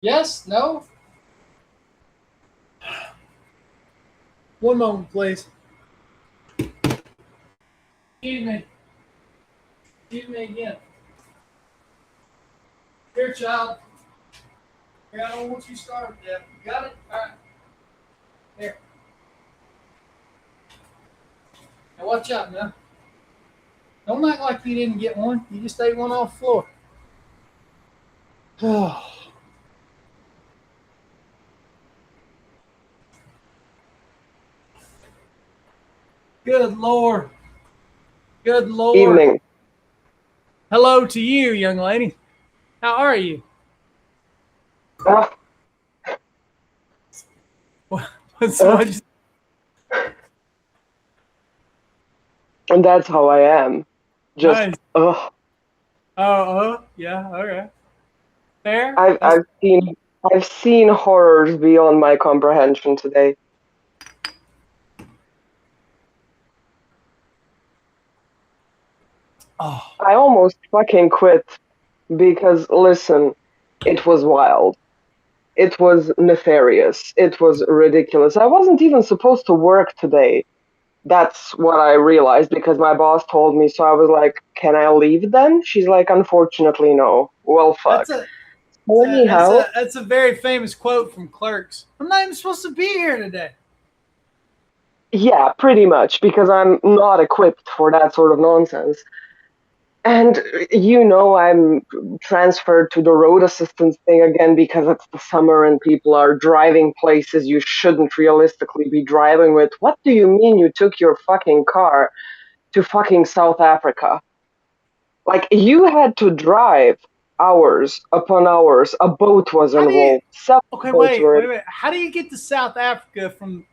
Yes? No? One moment, please. Excuse me. Excuse me again. Here, child. Here, I don't want you starving to death. You got it? All right. Here. Now watch out now. Don't act like you didn't get one. You just ate one off the floor. Good Lord. Good Lord. Evening. Hello to you, young lady. How are you? Uh, What's, uh, what's, and that's how I am. nice. Just, ugh. Yeah, okay. Fair. I've That's I've seen I've seen horrors beyond my comprehension today. oh. I almost fucking quit because listen, it was wild. It was nefarious. It was ridiculous. I wasn't even supposed to work today. That's what I realized because my boss told me. So I was like, "Can I leave then?" She's like, "Unfortunately, no." Well, fuck. That's a So anyhow, that's a very famous quote from Clerks. I'm not even supposed to be here today. yeah, pretty much, because I'm not equipped for that sort of nonsense. And I'm transferred to the road assistance thing again because it's the summer and people are driving places you shouldn't realistically be driving with. What do you mean you took your fucking car to fucking South Africa? Like, you had to drive hours upon hours. A boat was How do you? involved. Several Okay, boats were wait. How do you get to South Africa from?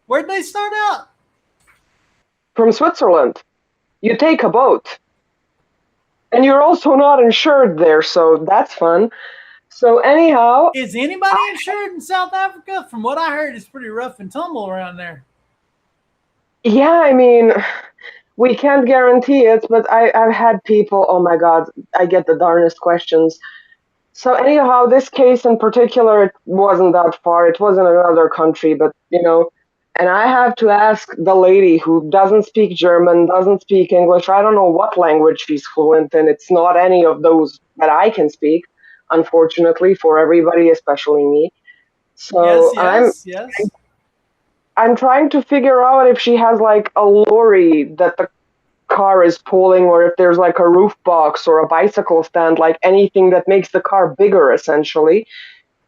Where'd they start out? from Switzerland. You take a boat. And you're also not insured there, so that's fun. So anyhow, Is I, anybody insured in South Africa? From what I heard, it's pretty rough and tumble around there. yeah, I mean, we can't guarantee it, but I've had people, oh my God, I get the darnest questions. So anyhow, this case in particular, it wasn't that far. It was in another country, but and I have to ask the lady who doesn't speak German, doesn't speak English. I don't know what language she's fluent in. It's not any of those that I can speak, unfortunately, for everybody, especially me. Yes, So yes. I'm trying to figure out if she has like a lorry that the car is pulling, or if there's like a roof box or a bicycle stand, like anything that makes the car bigger, essentially.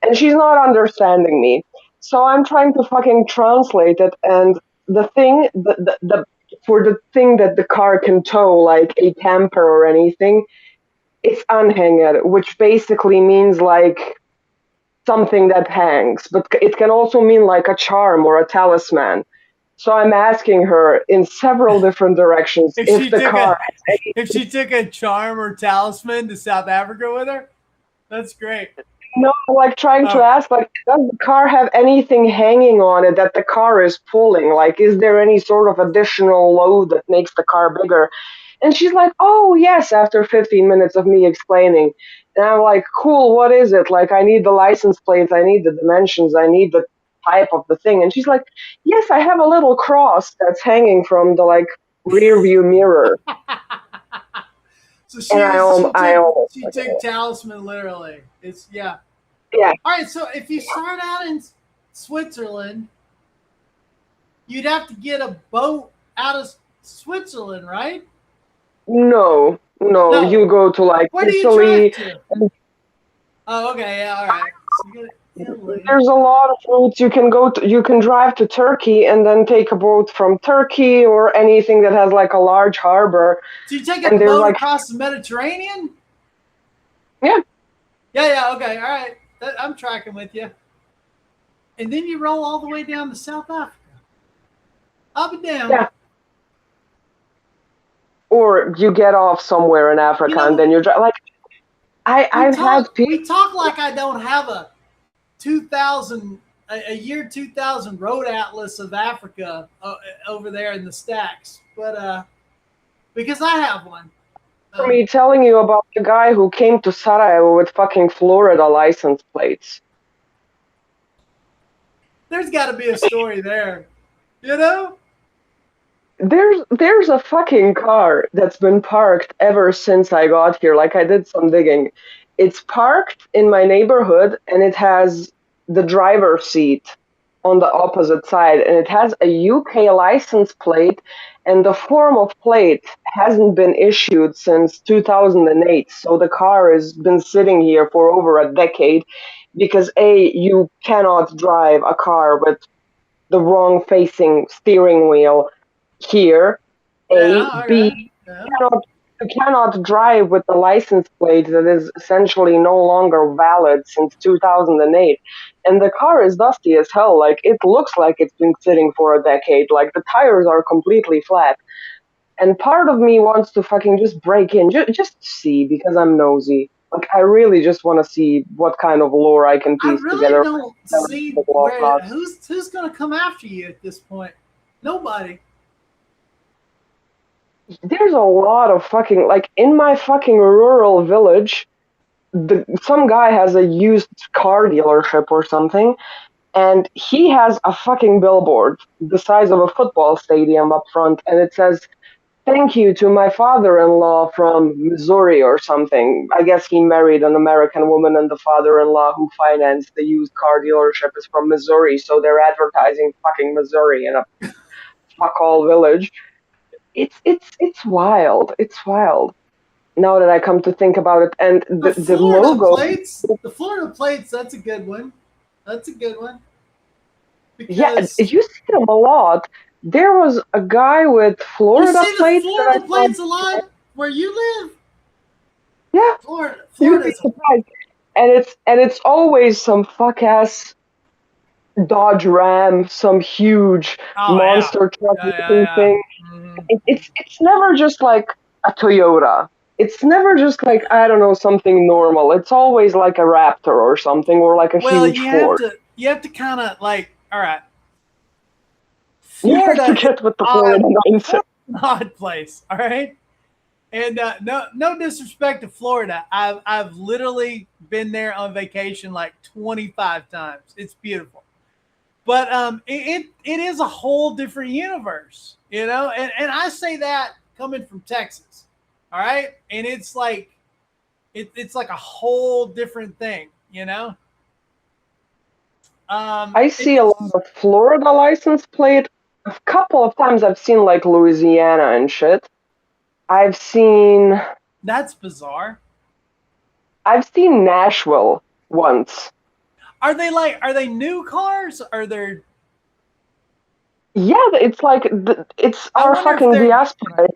And she's not understanding me. So I'm trying to fucking translate it. And the thing, the for the thing that the car can tow, like a camper or anything, it's anhänger, which basically means like something that hangs, but it can also mean like a charm or a talisman. So I'm asking her in several different directions If if she the took car a has if any. she took a charm or talisman to South Africa with her, that's great. No, like trying to Oh, ask, like, does the car have anything hanging on it that the car is pulling? Like, is there any sort of additional load that makes the car bigger? And she's like, oh, yes, after 15 minutes of me explaining. And I'm like, cool, what is it? Like, I need the license plates, I need the dimensions, I need the type of the thing. And she's like, yes, I have a little cross that's hanging from the, like, rear view mirror. so And I almost, she took talisman literally. It's yeah. yeah, All right, so if you start out in Switzerland, you'd have to get a boat out of Switzerland, right? no, no, No. you go to, like, Where do you drive Italy. to? Oh, okay, yeah, all right. So you go to Italy. There's a lot of routes you can go to. You can drive to Turkey and then take a boat from Turkey or anything that has like a large harbor. So you take a And there's boat like, across the Mediterranean? yeah, Yeah, okay, all right. I'm tracking with you. And then you roll all the way down to South Africa, up and down. yeah. Or you get off somewhere in You Africa and know, then like, I've had people. we talk like I don't have a 2000 a year 2000 road atlas of Africa over there in the stacks, but because I have one. for me telling you about the guy who came to Sarajevo with fucking Florida license plates. There's got to be a story there, you know? There's a fucking car that's been parked ever since I got here. Like I did some digging. It's parked in my neighborhood and it has the driver's seat on the opposite side and it has a UK license plate and the form of plate hasn't been issued since 2008. So the car has been sitting here for over a decade because A, you cannot drive a car with the wrong facing steering wheel here. A, Yeah, B, okay. Yeah. you cannot drive with the license plate that is essentially no longer valid since 2008. And the car is dusty as hell. Like, it looks like it's been sitting for a decade. Like, the tires are completely flat. And part of me wants to fucking just break in, just see, because I'm nosy. Like, I really just want to see what kind of lore I can I piece really together. don't see where who's going to come after you at this point. Nobody. There's a lot of fucking, like, in my fucking rural village, some guy has a used car dealership or something, and he has a fucking billboard the size of a football stadium up front, and it says, "Thank you to my father-in-law from Missouri," or something. I guess he married an American woman, and the father-in-law who financed the used car dealership is from Missouri, so they're advertising fucking Missouri in a fuck all village. It's wild. It's wild. Now that I come to think about it, and the logo, The Florida plates, that's a good one. That's a good one. yeah, Because you see them a lot. There was a guy with you Florida see the plates that I Florida saw. plates a lot where you live. Yeah, you'd be Florida's a, surprised. And it's always some fuck ass Dodge Ram, some huge oh yeah. monster truck Yeah, yeah, looking yeah. thing. Mhm. It's never just like a Toyota. It's never just like, I don't know, something normal. It's always like a Raptor or something, or like a Well, huge Ford. you have to kind of like, all right, You have to Florida is get with the odd, Florida mindset. odd place. All right. And no disrespect to Florida. I've literally been there on vacation like 25 times. It's beautiful. But it is a whole different universe, you know? And I say that coming from Texas. All right? And it's like it's like a whole different thing, you know? I see a lot It's of Florida license plate. A couple of times I've seen like Louisiana and shit. I've seen That's bizarre. I've seen Nashville once. Are they new cars? Are they Yeah, it's like it's I our wonder if fucking they're diaspora.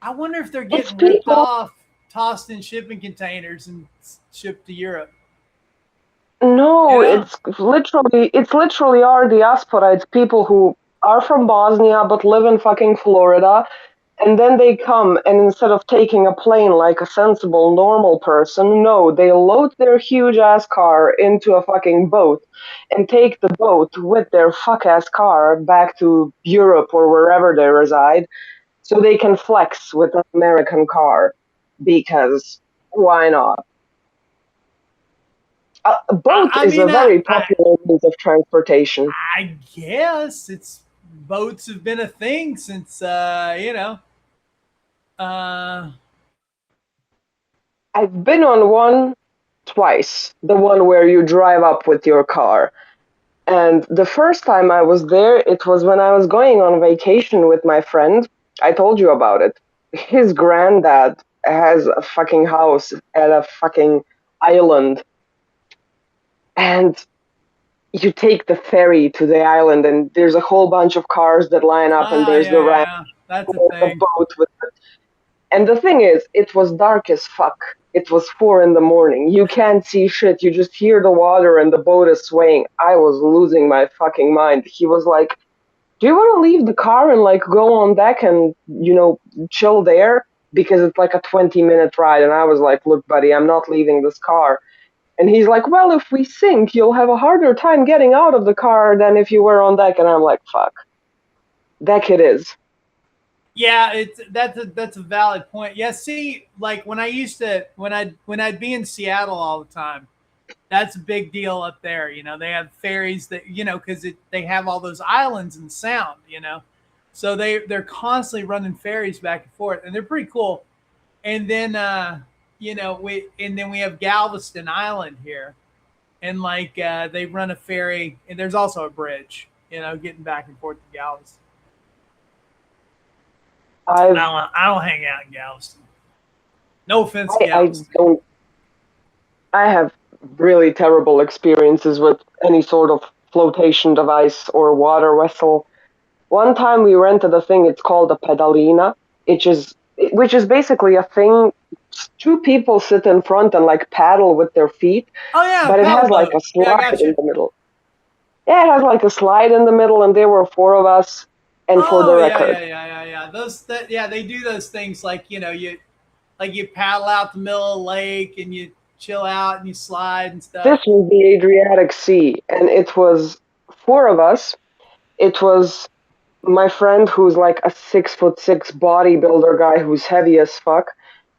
I wonder if they're It's getting ripped people. off, tossed in shipping containers and shipped to Europe. You No, know? it's literally our diaspora. It's people who are from Bosnia but live in fucking Florida, and then they come and instead of taking a plane like a sensible, normal person, no, they load their huge ass car into a fucking boat and take the boat with their fuck ass car back to Europe or wherever they reside so they can flex with an American car because why not? A boat I is a mean, very popular means of transportation. I guess it's boats have been a thing since you know. Uh, I've been on one twice, the one where you drive up with your car. And the first time I was there, it was when I was going on vacation with my friend. I told you about it. His granddad has a fucking house at a fucking island. And you take the ferry to the island, and there's a whole bunch of cars that line up, and there's the yeah, ramp, yeah, that's a the thing. boat with. And the thing is, it was dark as fuck. It was 4 in the morning. You can't see shit. You just hear the water and the boat is swaying. I was losing my fucking mind. He was like, "Do you want to leave the car and like go on deck and chill there because it's like a 20-minute ride?" And I was like, "Look, buddy, I'm not leaving this car." And he's like, "Well, if we sink, you'll have a harder time getting out of the car than if you were on deck." And I'm like, "Fuck, deck it is." Yeah, that's a valid point. Yeah, see, like when I used to when I'd be in Seattle all the time, that's a big deal up there. You know, they have ferries that because they have all those islands and sound. So they're constantly running ferries back and forth, and they're pretty cool. And then we have Galveston Island here, and like they run a ferry, and there's also a bridge. Getting back and forth to Galveston. I've I don't hang out in Galveston. No offense, I Galveston. don't I have really terrible experiences with any sort of flotation device or water vessel. One time we rented a thing, it's called a pedalina, which is basically a thing. Two people sit in front and like paddle with their feet, Oh yeah, but it paddle has like boat. a Yeah, I slide got in you. the middle. Yeah, it has like a slide in the middle, and there were four of us. And for the Oh yeah, record, yeah, yeah, yeah, yeah. They do those things like you paddle out the middle of the lake and you chill out and you slide and stuff. this was the Adriatic Sea, and it was four of us. It was my friend who's like a 6'6" bodybuilder guy who's heavy as fuck.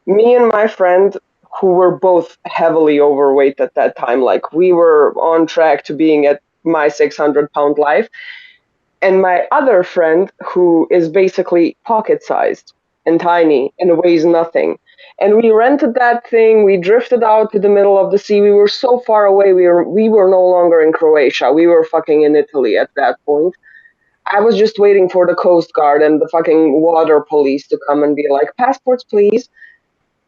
Me and my friend who were both heavily overweight at that time. Like we were on track to being at my 600-pound life. And my other friend who is basically pocket sized and tiny and weighs nothing. And we rented that thing. We drifted out to the middle of the sea. We were so far away. We were no longer in Croatia. We were fucking in Italy at that point. I was just waiting for the Coast Guard and the fucking water police to come and be like, passports, please.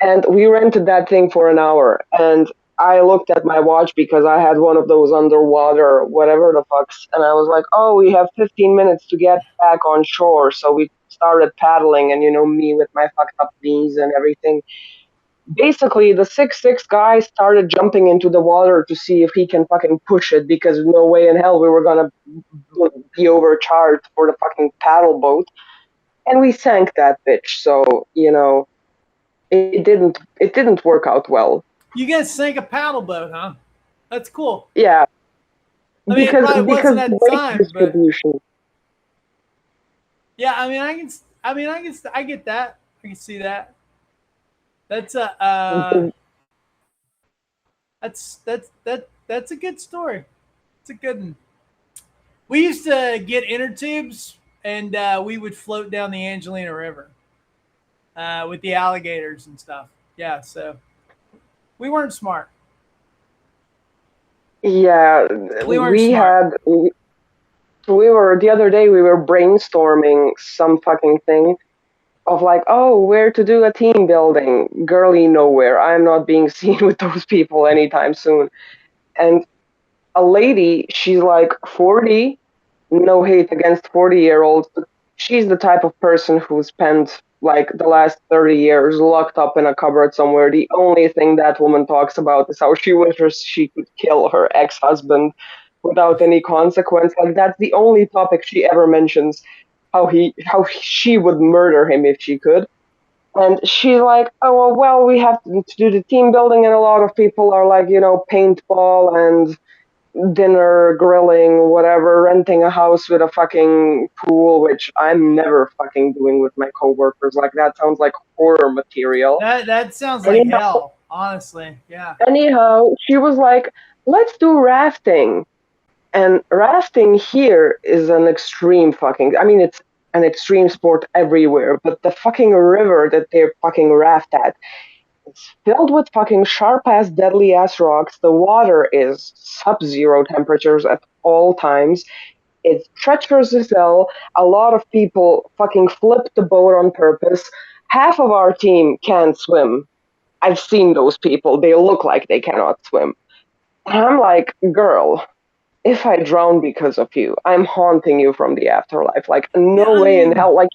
And we rented that thing for an hour. And I looked at my watch because I had one of those underwater, whatever the fucks. And I was like, oh, we have 15 minutes to get back on shore. So we started paddling, and me with my fucked up knees and everything. Basically, the 6'6" guy started jumping into the water to see if he can fucking push it because no way in hell we were gonna be overcharged for the fucking paddle boat, and we sank that bitch. So it didn't work out well. You guys sank a paddle boat, huh? That's cool. Yeah, I mean, it because probably because wasn't the at the weight time, but distribution. yeah. I mean, I can. I mean, I get that. I can see that. That's a. That's a good story. It's a good one. We used to get inner tubes, and we would float down the Angelina River with the alligators and stuff. Yeah, so we weren't smart. Yeah, We weren't smart. we were the other day we were brainstorming some fucking thing of like, oh, where to do a team building. Girly nowhere. I'm not being seen with those people anytime soon. And a lady, she's like 40, no hate against 40-year-olds, but she's the type of person who spent like the last 30 years locked up in a cupboard somewhere. The only thing that woman talks about is how she wishes she could kill her ex-husband without any consequence. Like that's the only topic she ever mentions. How she would murder him if she could. And she's like, oh well, we have to do the team building, and a lot of people are like, paintball and dinner, grilling, whatever, renting a house with a fucking pool, which I'm never fucking doing with my coworkers. Like that sounds like horror material. That sounds like Anyhow, hell. Honestly, yeah. she was like, let's do rafting. And rafting here is an extreme fucking. I mean, it's an extreme sport everywhere, but the fucking river that they fucking raft at, it's filled with fucking sharp ass, deadly ass rocks. The water is sub-zero temperatures at all times. It's treacherous as hell. A lot of people fucking flip the boat on purpose. Half of our team can't swim. I've seen those people. They look like they cannot swim. And I'm like, girl, if I drown because of you, I'm haunting you from the afterlife. Like, Yeah, no I way in mean, hell. Like,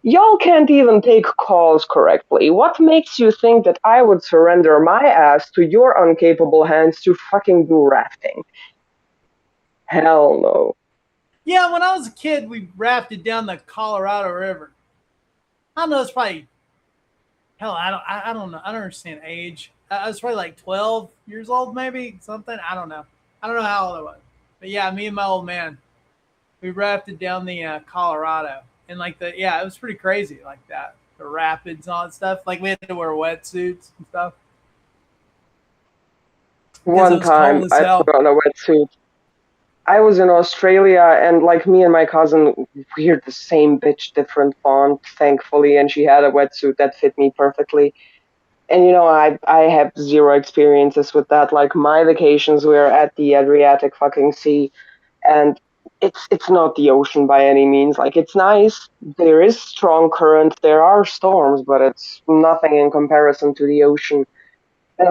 y'all can't even take calls correctly. What makes you think that I would surrender my ass to your incapable hands to fucking do rafting? Hell no. yeah. When I was a kid, we rafted down the Colorado River. I don't know. It's probably hell. I don't know. I don't understand age. I was probably like 12 years old, maybe something. I don't know. I don't know how old I was. But yeah, me and my old man, we rafted down the Colorado. and like it was pretty crazy like that. The rapids and all that stuff. Like we had to wear wetsuits and stuff because it One was cold time as I hell. put on a wetsuit. I was in Australia and like me and my cousin, we're the same bitch, different font, thankfully, and she had a wetsuit that fit me perfectly. And I have zero experiences with that. Like my vacations were at the Adriatic fucking sea, and it's not the ocean by any means. Like it's nice. There is strong current, there are storms, but it's nothing in comparison to the ocean. And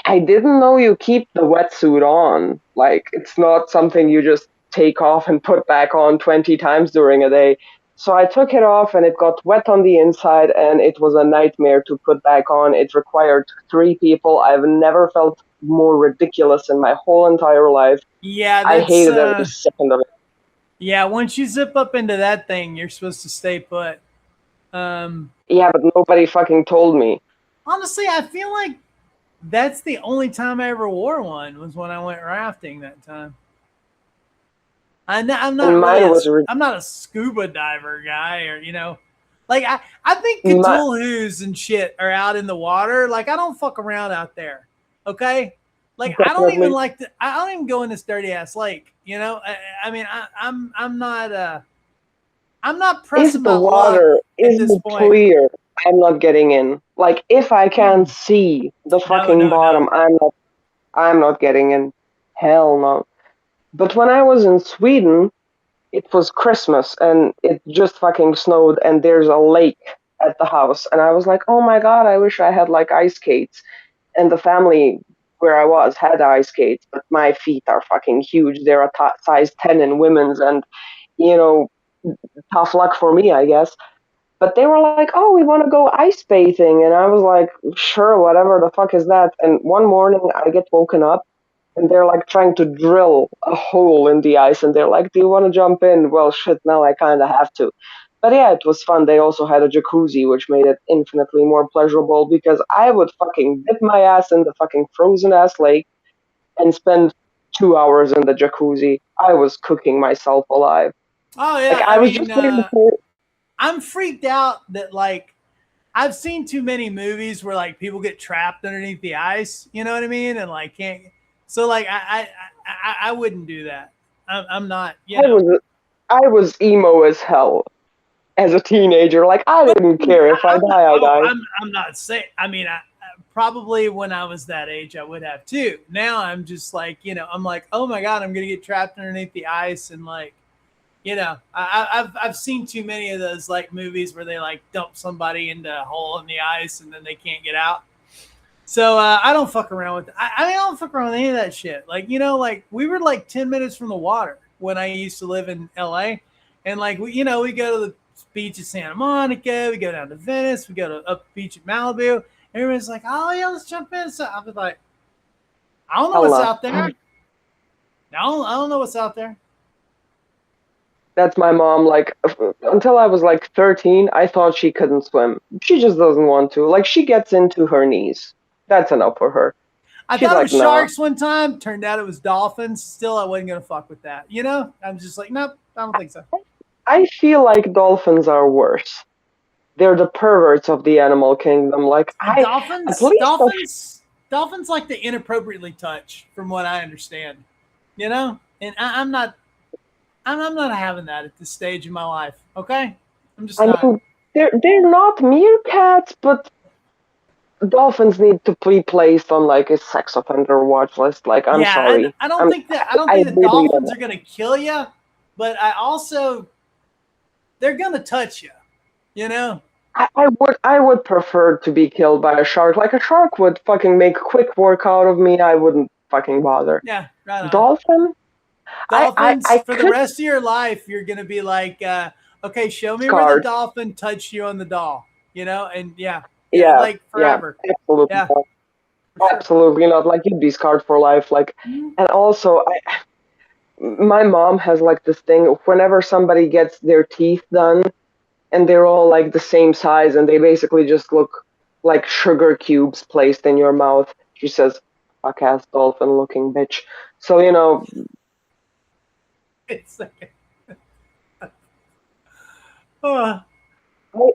I didn't know you keep the wetsuit on. Like it's not something you just take off and put back on 20 times during a day. So I took it off and it got wet on the inside and it was a nightmare to put back on. It required three people. I've never felt more ridiculous in my whole entire life. Yeah, I that's hated every second of it. yeah. Once you zip up into that thing, you're supposed to stay put. Um, Yeah, but nobody fucking told me. Honestly, I feel like that's the only time I ever wore one was when I went rafting that time. I'm not And really mine was I'm not a scuba diver guy or like I think my, Cthulhu's and shit are out in the water. Like I don't fuck around out there. Okay? Like definitely. I don't even go in this dirty ass lake, I mean I'm not If pressing the my luck water at this isn't point. clear, I'm not getting in. Like if I can't Mm. see the No, fucking no, no. bottom, I'm not getting in. Hell no. But when I was in Sweden, it was Christmas and it just fucking snowed and there's a lake at the house and I was like, "Oh my god, I wish I had like ice skates." And the family where I was had ice skates, but my feet are fucking huge. They're a size 10 in women's and you know, tough luck for me, I guess. But they were like, "Oh, we want to go ice bathing," and I was like, "Sure, whatever the fuck is that?" And one morning I get woken up, and they're like trying to drill a hole in the ice, and they're like, "Do you want to jump in?" Well, shit, now I kind of have to. But yeah, it was fun. They also had a jacuzzi, which made it infinitely more pleasurable because I would fucking dip my ass in the fucking frozen ass lake and spend 2 hours in the jacuzzi. I was cooking myself alive. Oh Like yeah, I I was mean just waiting for. I'm freaked out that like I've seen too many movies where like people get trapped underneath the ice. You know what I mean? And like can't. So like I wouldn't do that. I'm not. I was I was emo as hell as a teenager. Like I didn't care if I I'm not. die, I Oh, die. I'm not saying. I mean, probably when I was that age, I would have too. Now I'm just like I'm like, oh my god, I'm gonna get trapped underneath the ice and like I've seen too many of those like movies where they like dump somebody into a hole in the ice and then they can't get out. So I don't fuck around with. I mean, I don't fuck around with any of that shit. Like like we were like 10 minutes from the water when I used to live in L.A. And like we go to the beach at Santa Monica, we go down to Venice, we go to up the beach at Malibu. Everyone's like, oh yeah, let's jump in. So I was like, I don't know what's Allah. out there. I don't know what's out there. That's my mom. Like until I was like 13, I thought she couldn't swim. She just doesn't want to. Like she gets into her knees. That's enough for her. I She's thought it like, was nah. sharks one time. Turned out it was dolphins. Still, I wasn't gonna fuck with that. I'm just like, nope, I don't think so. I feel like dolphins are worse. They're the perverts of the animal kingdom. Like I, at Dolphins, least the dolphins, dolphins like to inappropriately touch, from what I understand. And I'm not having that at this stage in my life. Okay, I'm just I not. mean, they're not meerkats, but dolphins need to be placed on like a sex offender watch list. Like, I'm Yeah, sorry. I don't I think that really don't dolphins know. are gonna kill you, but I also they're gonna touch you. You know? I would prefer to be killed by a shark. Like a shark would fucking make quick work out of me. I wouldn't fucking bother. Yeah, right on. Dolphin? Dolphins I for the could rest of your life, you're gonna be like, okay, show me where the scarred. dolphin touched you on the doll. And yeah, Yeah, like yeah, forever. absolutely Yeah, not. for sure. Absolutely not. Like you'd be scarred for life. Like, Mhm. and also, my mom has like this thing. Whenever somebody gets their teeth done, and they're all like the same size and they basically just look like sugar cubes placed in your mouth. She says, fuck ass dolphin looking bitch. So, It's like, Uh,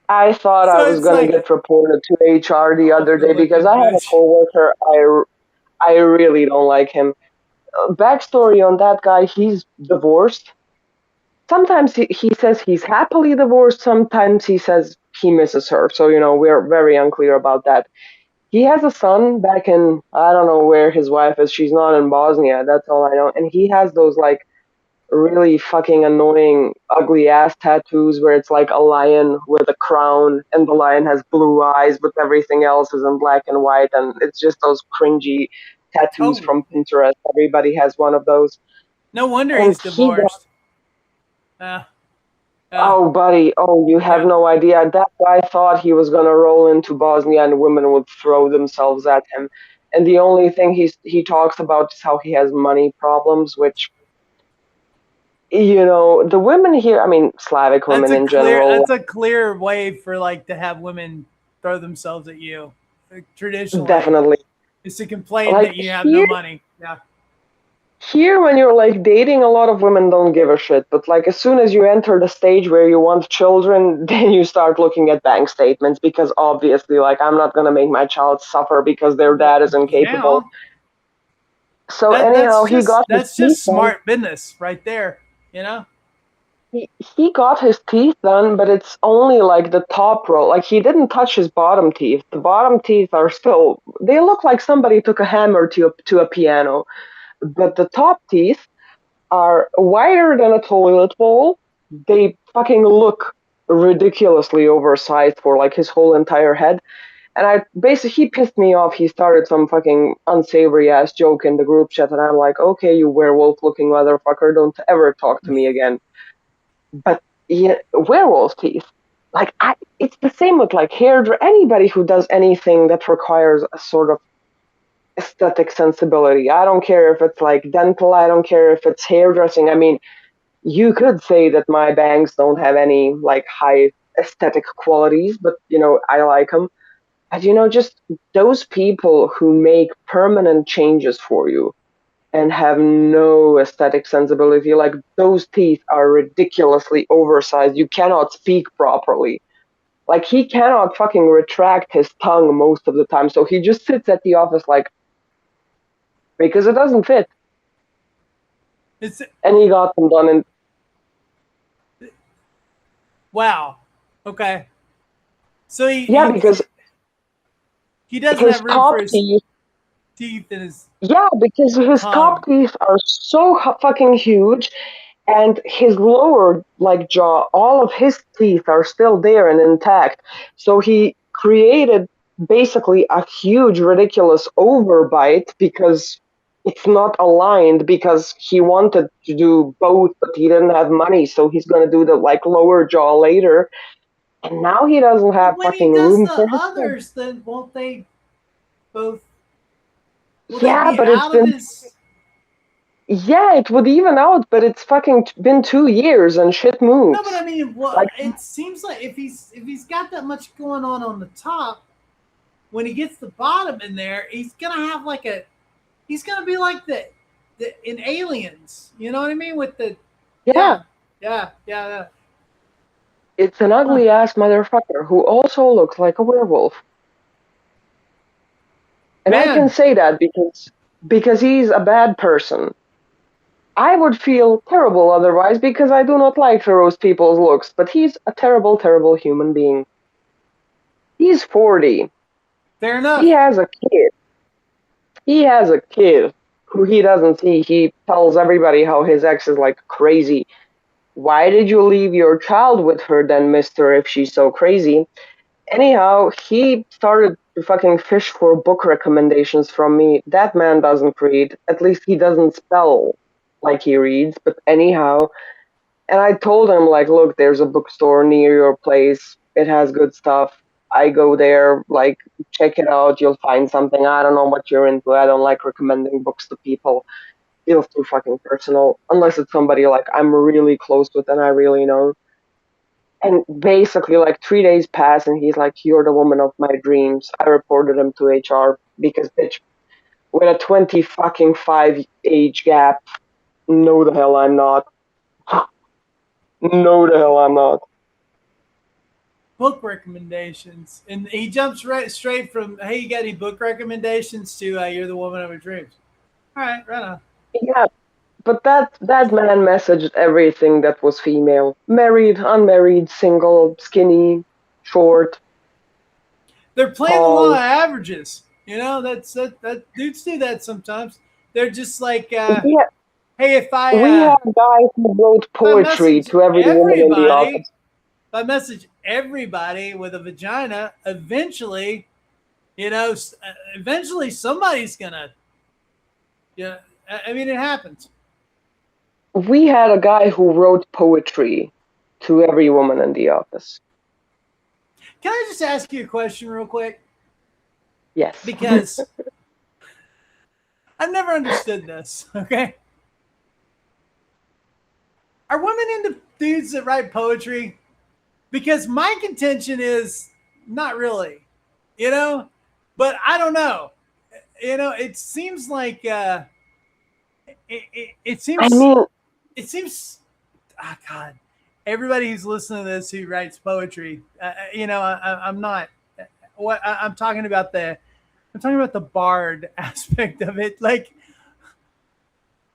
I thought I so was it's gonna like, get reported to HR the off other the day because looking I have a bitch. coworker. I really don't like him. Backstory on that guy: he's divorced. Sometimes he says he's happily divorced. Sometimes he says he misses her. So we're very unclear about that. He has a son back in I don't know where his wife is. She's not in Bosnia. That's all I know. And he has those like really fucking annoying, ugly ass tattoos where it's like a lion with a crown and the lion has blue eyes, but everything else is in black and white. And it's just those cringy tattoos Oh, from Pinterest. Everybody has one of those. no wonder And he's he got, divorced. Uh, uh, oh, buddy, oh, you have yeah. no idea. That guy thought he was gonna roll into Bosnia and women would throw themselves at him. And the only thing he talks about is how he has money problems, which the women here, I mean, Slavic women in general, That's a clear way for like to have women throw themselves at you. Like, traditionally, definitely. is to complain Like that you have no money. Yeah. here when you're like dating, a lot of women don't give a shit. But like as soon as you enter the stage where you want children, then you start looking at bank statements because obviously, like, I'm not gonna make my child suffer because their Well, dad is incapable. yeah. So anyhow, he got his That's teeth just done. smart business right there. You know. He got his teeth done, but it's only like the top row. Like he didn't touch his bottom teeth. The bottom teeth are still. They look like somebody took a hammer to a piano. But the top teeth are wider than a toilet bowl. They fucking look ridiculously oversized for like his whole entire head. And I basically he pissed me off. He started some fucking unsavory ass joke in the group chat, and I'm like, okay, you werewolf looking motherfucker, don't ever talk to me again. But yeah, werewolf teeth. Like it's the same with like hair. Anybody who does anything that requires a sort of aesthetic sensibility. I don't care if it's like dental. I don't care if it's hairdressing. I mean, you could say that my bangs don't have any like high aesthetic qualities, but I like them. And just those people who make permanent changes for you and have no aesthetic sensibility, like those teeth are ridiculously oversized. You cannot speak properly. Like he cannot fucking retract his tongue most of the time, so he just sits at the office like because it doesn't fit. It's And he got them done in wow. Okay. So yeah, because he doesn't his have room for top his teeth teeth and his yeah, because his tongue. top teeth are so fucking huge, and his lower like jaw, all of his teeth are still there and intact. So he created basically a huge, ridiculous overbite because it's not aligned because he wanted to do both, but he didn't have money, so he's gonna do the like lower jaw later. And now he doesn't But have when he fucking does room the for his head. others, then won't they both? Will they Yeah, be but it's out of been his? yeah, it would even out, but it's fucking been 2 years and shit No, but moves. I mean, Like, it seems like if he's got that much going on the top, when he gets the bottom in there, he's gonna have like a. He's gonna be like the in Aliens. You know what I mean? With the, yeah, yeah, yeah, yeah. Yeah. it's an Huh. ugly ass motherfucker who also looks like a werewolf. And I can Man, say that because he's a bad person. I would feel terrible otherwise because I do not like to roast people's looks, but he's a terrible, terrible human being. He's 40. fair He enough. has a kid. He has a kid who he doesn't see. He tells everybody how his ex is like crazy. Why did you leave your child with her then, mister, if she's so crazy? Anyhow, he started to fucking fish for book recommendations from me. That man doesn't read. At least he doesn't spell like he reads. But anyhow, and I told him, like, look, there's a bookstore near your place. It has good stuff. I go there, like, check it out. You'll find something. I don't know what you're into. I don't like recommending books to people. Feels too fucking personal. Unless it's somebody like I'm really close with and I really know. And basically, like 3 days pass, and he's like, "You're the woman of my dreams." I reported him to HR because, bitch, with a 20 fucking 5 age gap, no, the hell I'm not. No, the hell I'm not. book recommendations, and he jumps right straight from "Hey, you got any book recommendations?" to "You're the woman of my dreams." All right, right on. Yeah, but that man messaged everything that was female. Married, unmarried, single, skinny, short, They're playing the law of tall. averages. You know, that dudes do that sometimes. They're just like, We ha- hey, if we have guys who wrote I poetry message to every woman in the everybody, office. if I message everybody with a vagina, eventually, you know, eventually somebody's gonna, yeah. I mean, it happens. We had a guy who wrote poetry to every woman in the office. Can I just ask you a question real quick? Yes. Because I've never understood this. Okay, are women into dudes that write poetry? Because my contention is not really, you know, but I don't know. You know, it seems like it I seems mean, it seems God, everybody who's listening to this who writes poetry, you know, I'm not what I'm talking about the bard aspect of it. Like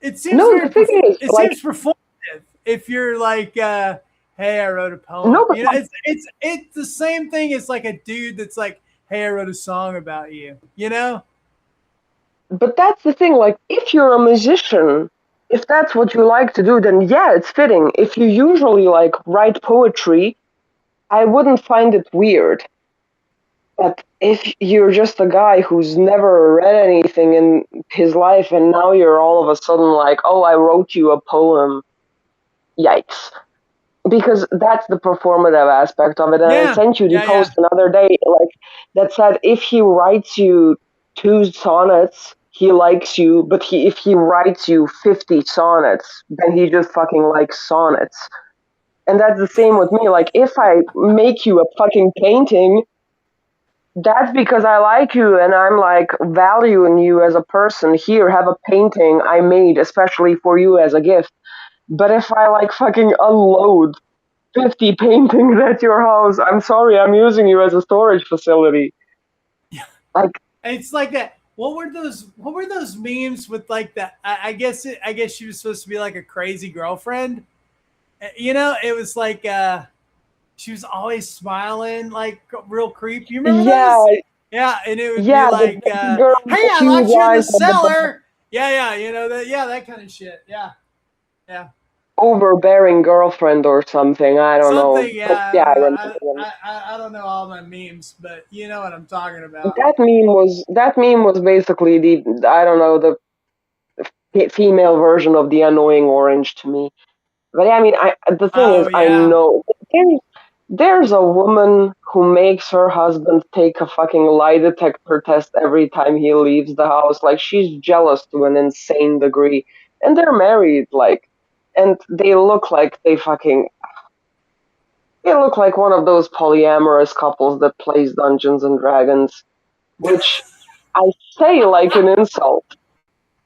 it seems no, very the thing is, it like, seems performative if you're like hey, I wrote a poem. no, but You know, it's the same thing as like a dude that's like, hey, I wrote a song about you. You know? that's the thing. Like, if you're a musician, if that's what you like to do, then yeah, it's fitting. If you usually like write poetry, I wouldn't find it weird. But if you're just a guy who's never read anything in his life and now you're all of a sudden like, oh, I wrote you a poem, yikes. Because that's the performative aspect of it. And I Yeah, sent you the yeah, yeah. post another day, like that said, if he writes you 2 sonnets, he likes you. But if he writes you 50 sonnets, then he just fucking likes sonnets. And that's the same with me. Like, if I make you a fucking painting, that's because I like you and I'm like valuing you as a person. Here, have a painting I made especially for you as a gift. But if I like fucking unload 50 paintings at your house, I'm sorry, I'm using you as a storage facility. Like, It's like that. What were those memes with like that? I guess she was supposed to be like a crazy girlfriend. You know, it was like she was always smiling, like real creep. You remember yeah, those? Yeah, and it would be yeah, like, the girl "Hey, with the I huge locked you in the eyes and the cellar." Yeah, yeah, you know that. Yeah, that kind of shit. Yeah, yeah, overbearing girlfriend or something. I don't know. something. But Yeah, I yeah, don't I know. remember them. I don't know all my memes, but you know what I'm talking about. That meme was basically the, I don't know, the female version of the annoying orange to me. But yeah, I mean, the thing is, Oh I yeah. know there's a woman who makes her husband take a fucking lie detector test every time he leaves the house. Like, she's jealous to an insane degree. And they're married, like, and they look like one of those polyamorous couples that plays Dungeons and Dragons, which I say like an insult.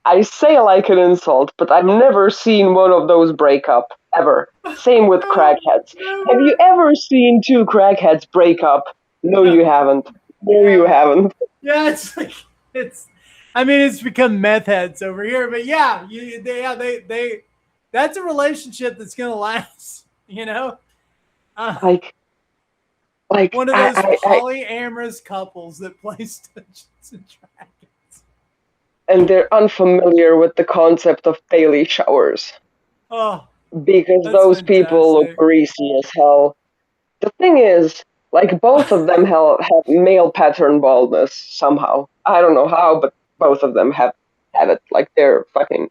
I say like an insult, but I've never seen one of those break up, ever. Same with crackheads. Have you Never. ever seen 2 crackheads break up? No, No, you haven't. I No, you haven't. haven't. Yeah, it's like it's. I mean, it's become meth heads over here, but yeah, they that's a relationship that's gonna last. You know, uh, Like, like one of those polyamorous couples that plays Dungeons and Dragons. and they're unfamiliar with the concept of daily showers Oh, because that's those people look fantastic. greasy as hell. The thing is, like, both of them have male pattern baldness somehow. I don't know how, but both of them have it. Like, they're fucking.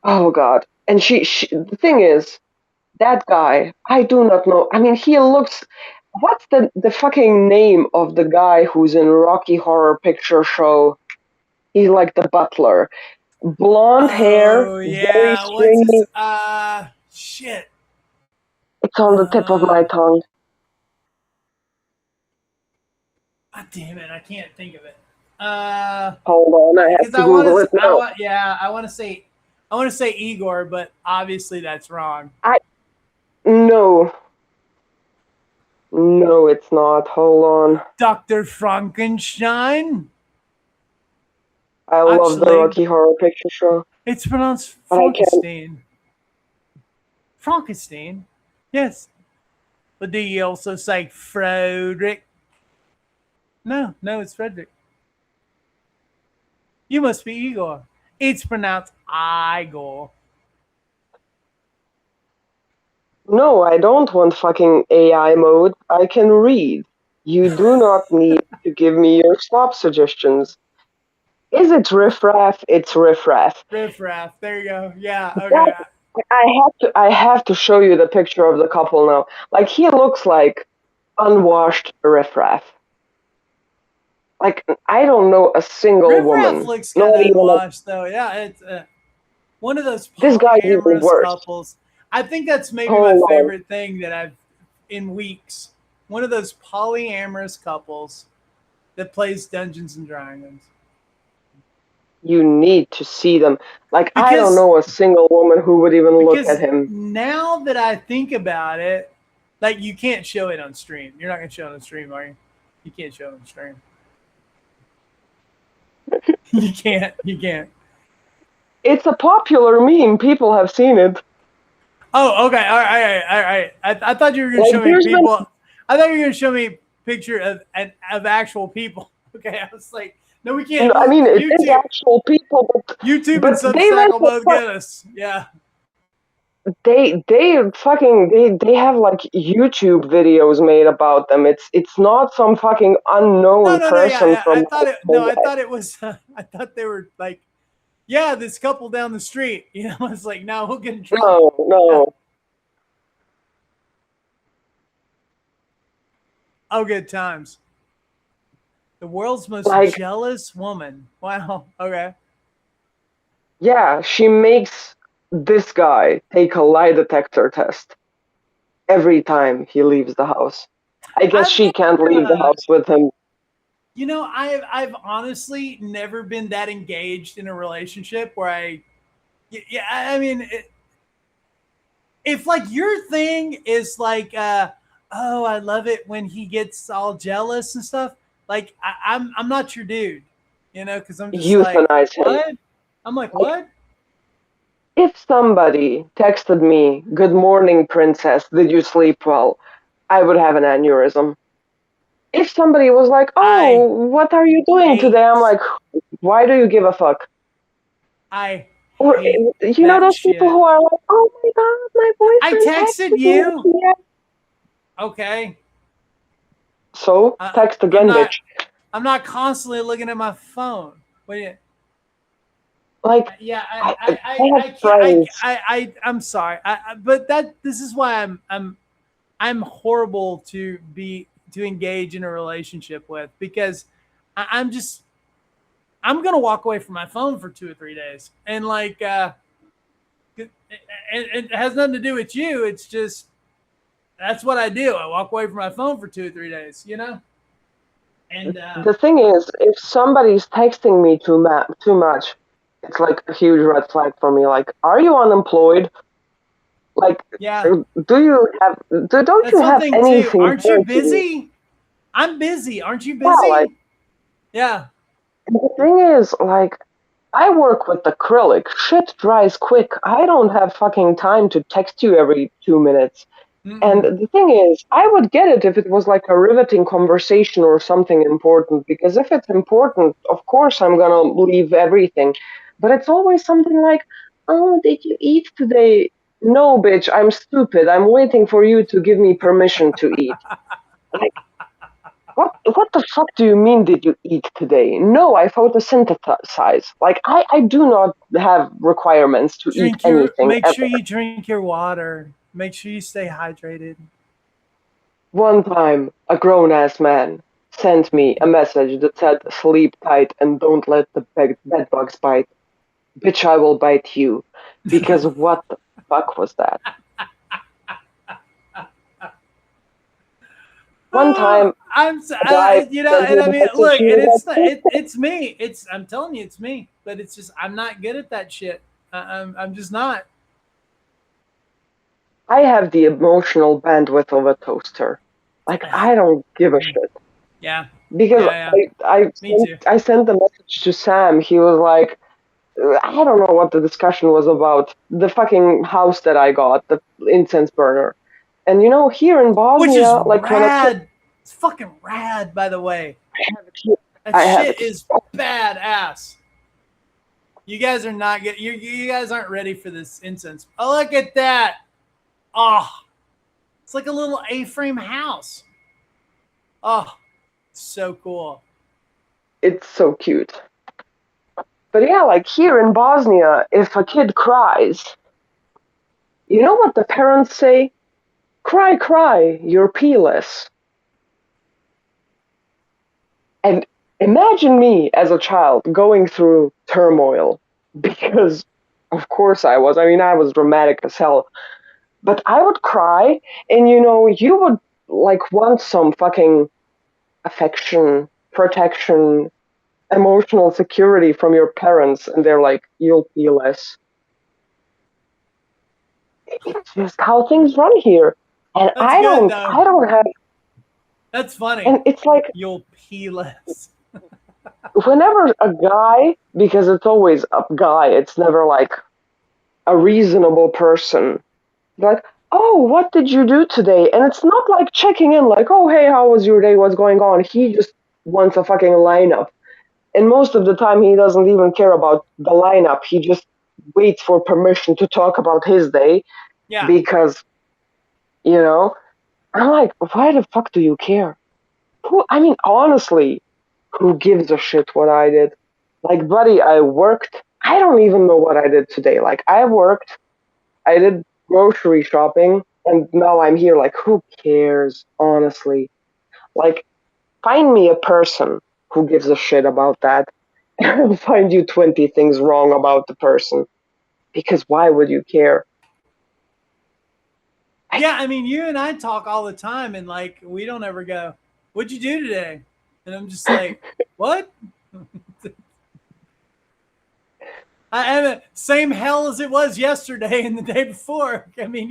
Oh god. And she. The thing is, that guy. I do not know. I mean, he looks. What's the fucking name of the guy who's in Rocky Horror Picture Show? He's like the butler. Blonde hair, Oh very yeah, what's his stringy. shit? It's on the tip of my Uh, tongue. God damn it, I can't think of it. Hold on, I have Because to I want Google to, it now. I want to say Igor, but obviously that's wrong. I no. No, it's not. Hold on. Dr. Frankenstein? I love the Actually, Rocky Horror Picture Show, it's pronounced but I can't. Frankenstein. Frankenstein? Yes. But do you also say Frederick? No, no, it's Frederick. You must be Igor. It's pronounced Igor. No, I don't want fucking AI mode. I can read. You do not need to give me your slop suggestions. Is it riffraff? It's riffraff. Riff Raff. There you go. Yeah, That okay. I have to show you the picture of the couple now. Like he looks like unwashed riffraff. Like I don't know a single Riff Raff woman, looks not kind of even a, unwashed, though. Yeah, it's one of those this guy's even polyamorous worse. couples. I think that's maybe my Hold on. favorite thing that I've in weeks. One of those polyamorous couples that plays Dungeons and Dragons. You need to see them. Like I don't Because know a single woman who would even look at because him. now that I think about it, like you can't show it on stream. You're not gonna show it on stream, are you? You can't show it on stream. You can't. You can't. It's a popular meme. People have seen it. Oh, okay. All right. All right. I thought you were going to Like show me there's been, people. I thought you were going to show me a picture of actual people. Okay. I was like, no, we can't. I mean, it is YouTube, actual people, YouTube and but they Substack let will the both get us. Yeah. they have like YouTube videos made about them. It's not some fucking No, unknown no, no. Yeah, person yeah. from I thought it was. I thought they were like, yeah, this couple down the street. You know, I was like, no, we'll get in trouble. Yeah. no. Oh, good times. The world's most Like jealous woman. Wow. Okay. yeah, she makes this guy take a lie detector test every time he leaves the house. I guess I've she can't never. leave the house with him. You know, I've honestly never been that engaged in a relationship where yeah, I mean, if like your thing is like, oh, I love it when he gets all jealous and stuff. Like, I'm not your dude, you know, because I'm just like, Euthanize him. what? I'm like, Like, what? if somebody texted me, "Good morning, princess. Did you sleep well?" I would have an aneurysm. If somebody was like, "Oh, I what are you doing today?" I'm hate, like, "Why do you give a fuck?" I Or hate you know that those people shit. who are like, "Oh my god, my I boyfriend texted texted me." you. Yeah. Okay. So text I'm again, not. bitch. I'm not constantly looking at my phone. What do you? Like Yeah, I have I can't, friends. I'm sorry, but this is why I'm horrible to engage in a relationship with because I'm just I'm gonna walk away from my phone for 2 or 3 days and like it has nothing to do with you. It's just that's what I do. I walk away from my phone for 2 or 3 days, you know, and The thing is, if somebody's texting me too much, it's like a huge red flag for me. Like, are you unemployed? Like, yeah, do you have? Don't that's you one have thing too. anything Aren't you better to do? busy? I'm busy. Aren't you Yeah, like busy? Yeah. the thing is, like, I work with acrylic. Shit dries quick. I don't have fucking time to text you every 2 minutes. And Mm-mm. the thing is, I would get it if it was like a riveting conversation or something important, because if it's important, of course I'm gonna leave everything. But it's always something like, "Oh, did you eat today?" No, bitch, I'm stupid. I'm waiting for you to give me permission to eat. Like, what the fuck do you mean, did you eat today? No, I photosynthesize. Like, I do not have requirements to eat anything Make sure ever. you drink your water. Make sure you stay hydrated. One time, a grown ass man sent me a message that said, "Sleep tight and don't let the bed bugs bite." Bitch, I will bite you. Because what the fuck was that? One Oh, time, a guy you know, sent and me I a mean, message, look, he and was like, it's me. I'm telling you, it's me. But it's just I'm not good at that shit. I'm just not. I have the emotional bandwidth of a toaster. Like I don't give a shit Yeah. because Yeah. Me too. I sent a message to Sam. He was like, I don't know what the discussion was about. The fucking house that I got, the incense burner. And you know, here in Which is Bosnia, like when a kid, rad. It's fucking rad, by the way. I have it here. That I have shit it. is badass. You guys are not get you guys aren't ready for this incense. Oh, look at that. Oh, it's like a little A-frame house. Oh, so cool. It's so cute. But yeah, like here in Bosnia, if a kid cries, you know what the parents say? Cry, cry, you're peeless. And imagine me as a child going through turmoil because, of course, I was. I mean, I was dramatic as hell. But I would cry, and you know, you would like want some fucking affection, protection, emotional security from your parents, and they're like, you'll feel less. It's just how things run here. And That's good though. I don't have, That's funny. and it's like You'll pee less. whenever a guy, because it's always a guy, it's never like a reasonable person. Like, oh, what did you do today? And it's not like checking in, like, oh, hey, how was your day? What's going on? He just wants a fucking lineup. And most of the time, he doesn't even care about the lineup. He just waits for permission to talk about his day Yeah. because, you know, I'm like, why the fuck do you care? Who, I mean, honestly, who gives a shit what I did? Like, buddy, I worked. I don't even know what I did today. Like, I worked, I did grocery shopping, and now I'm here. Like, who cares, honestly? Like, find me a person who gives a shit about that. And I'll find you 20 things wrong about the person. Because why would you care? Yeah, I mean, you and I talk all the time, and like, we don't ever go, "What'd you do today?" And I'm just like, "What?" I am same hell as it was yesterday and the day before. I mean,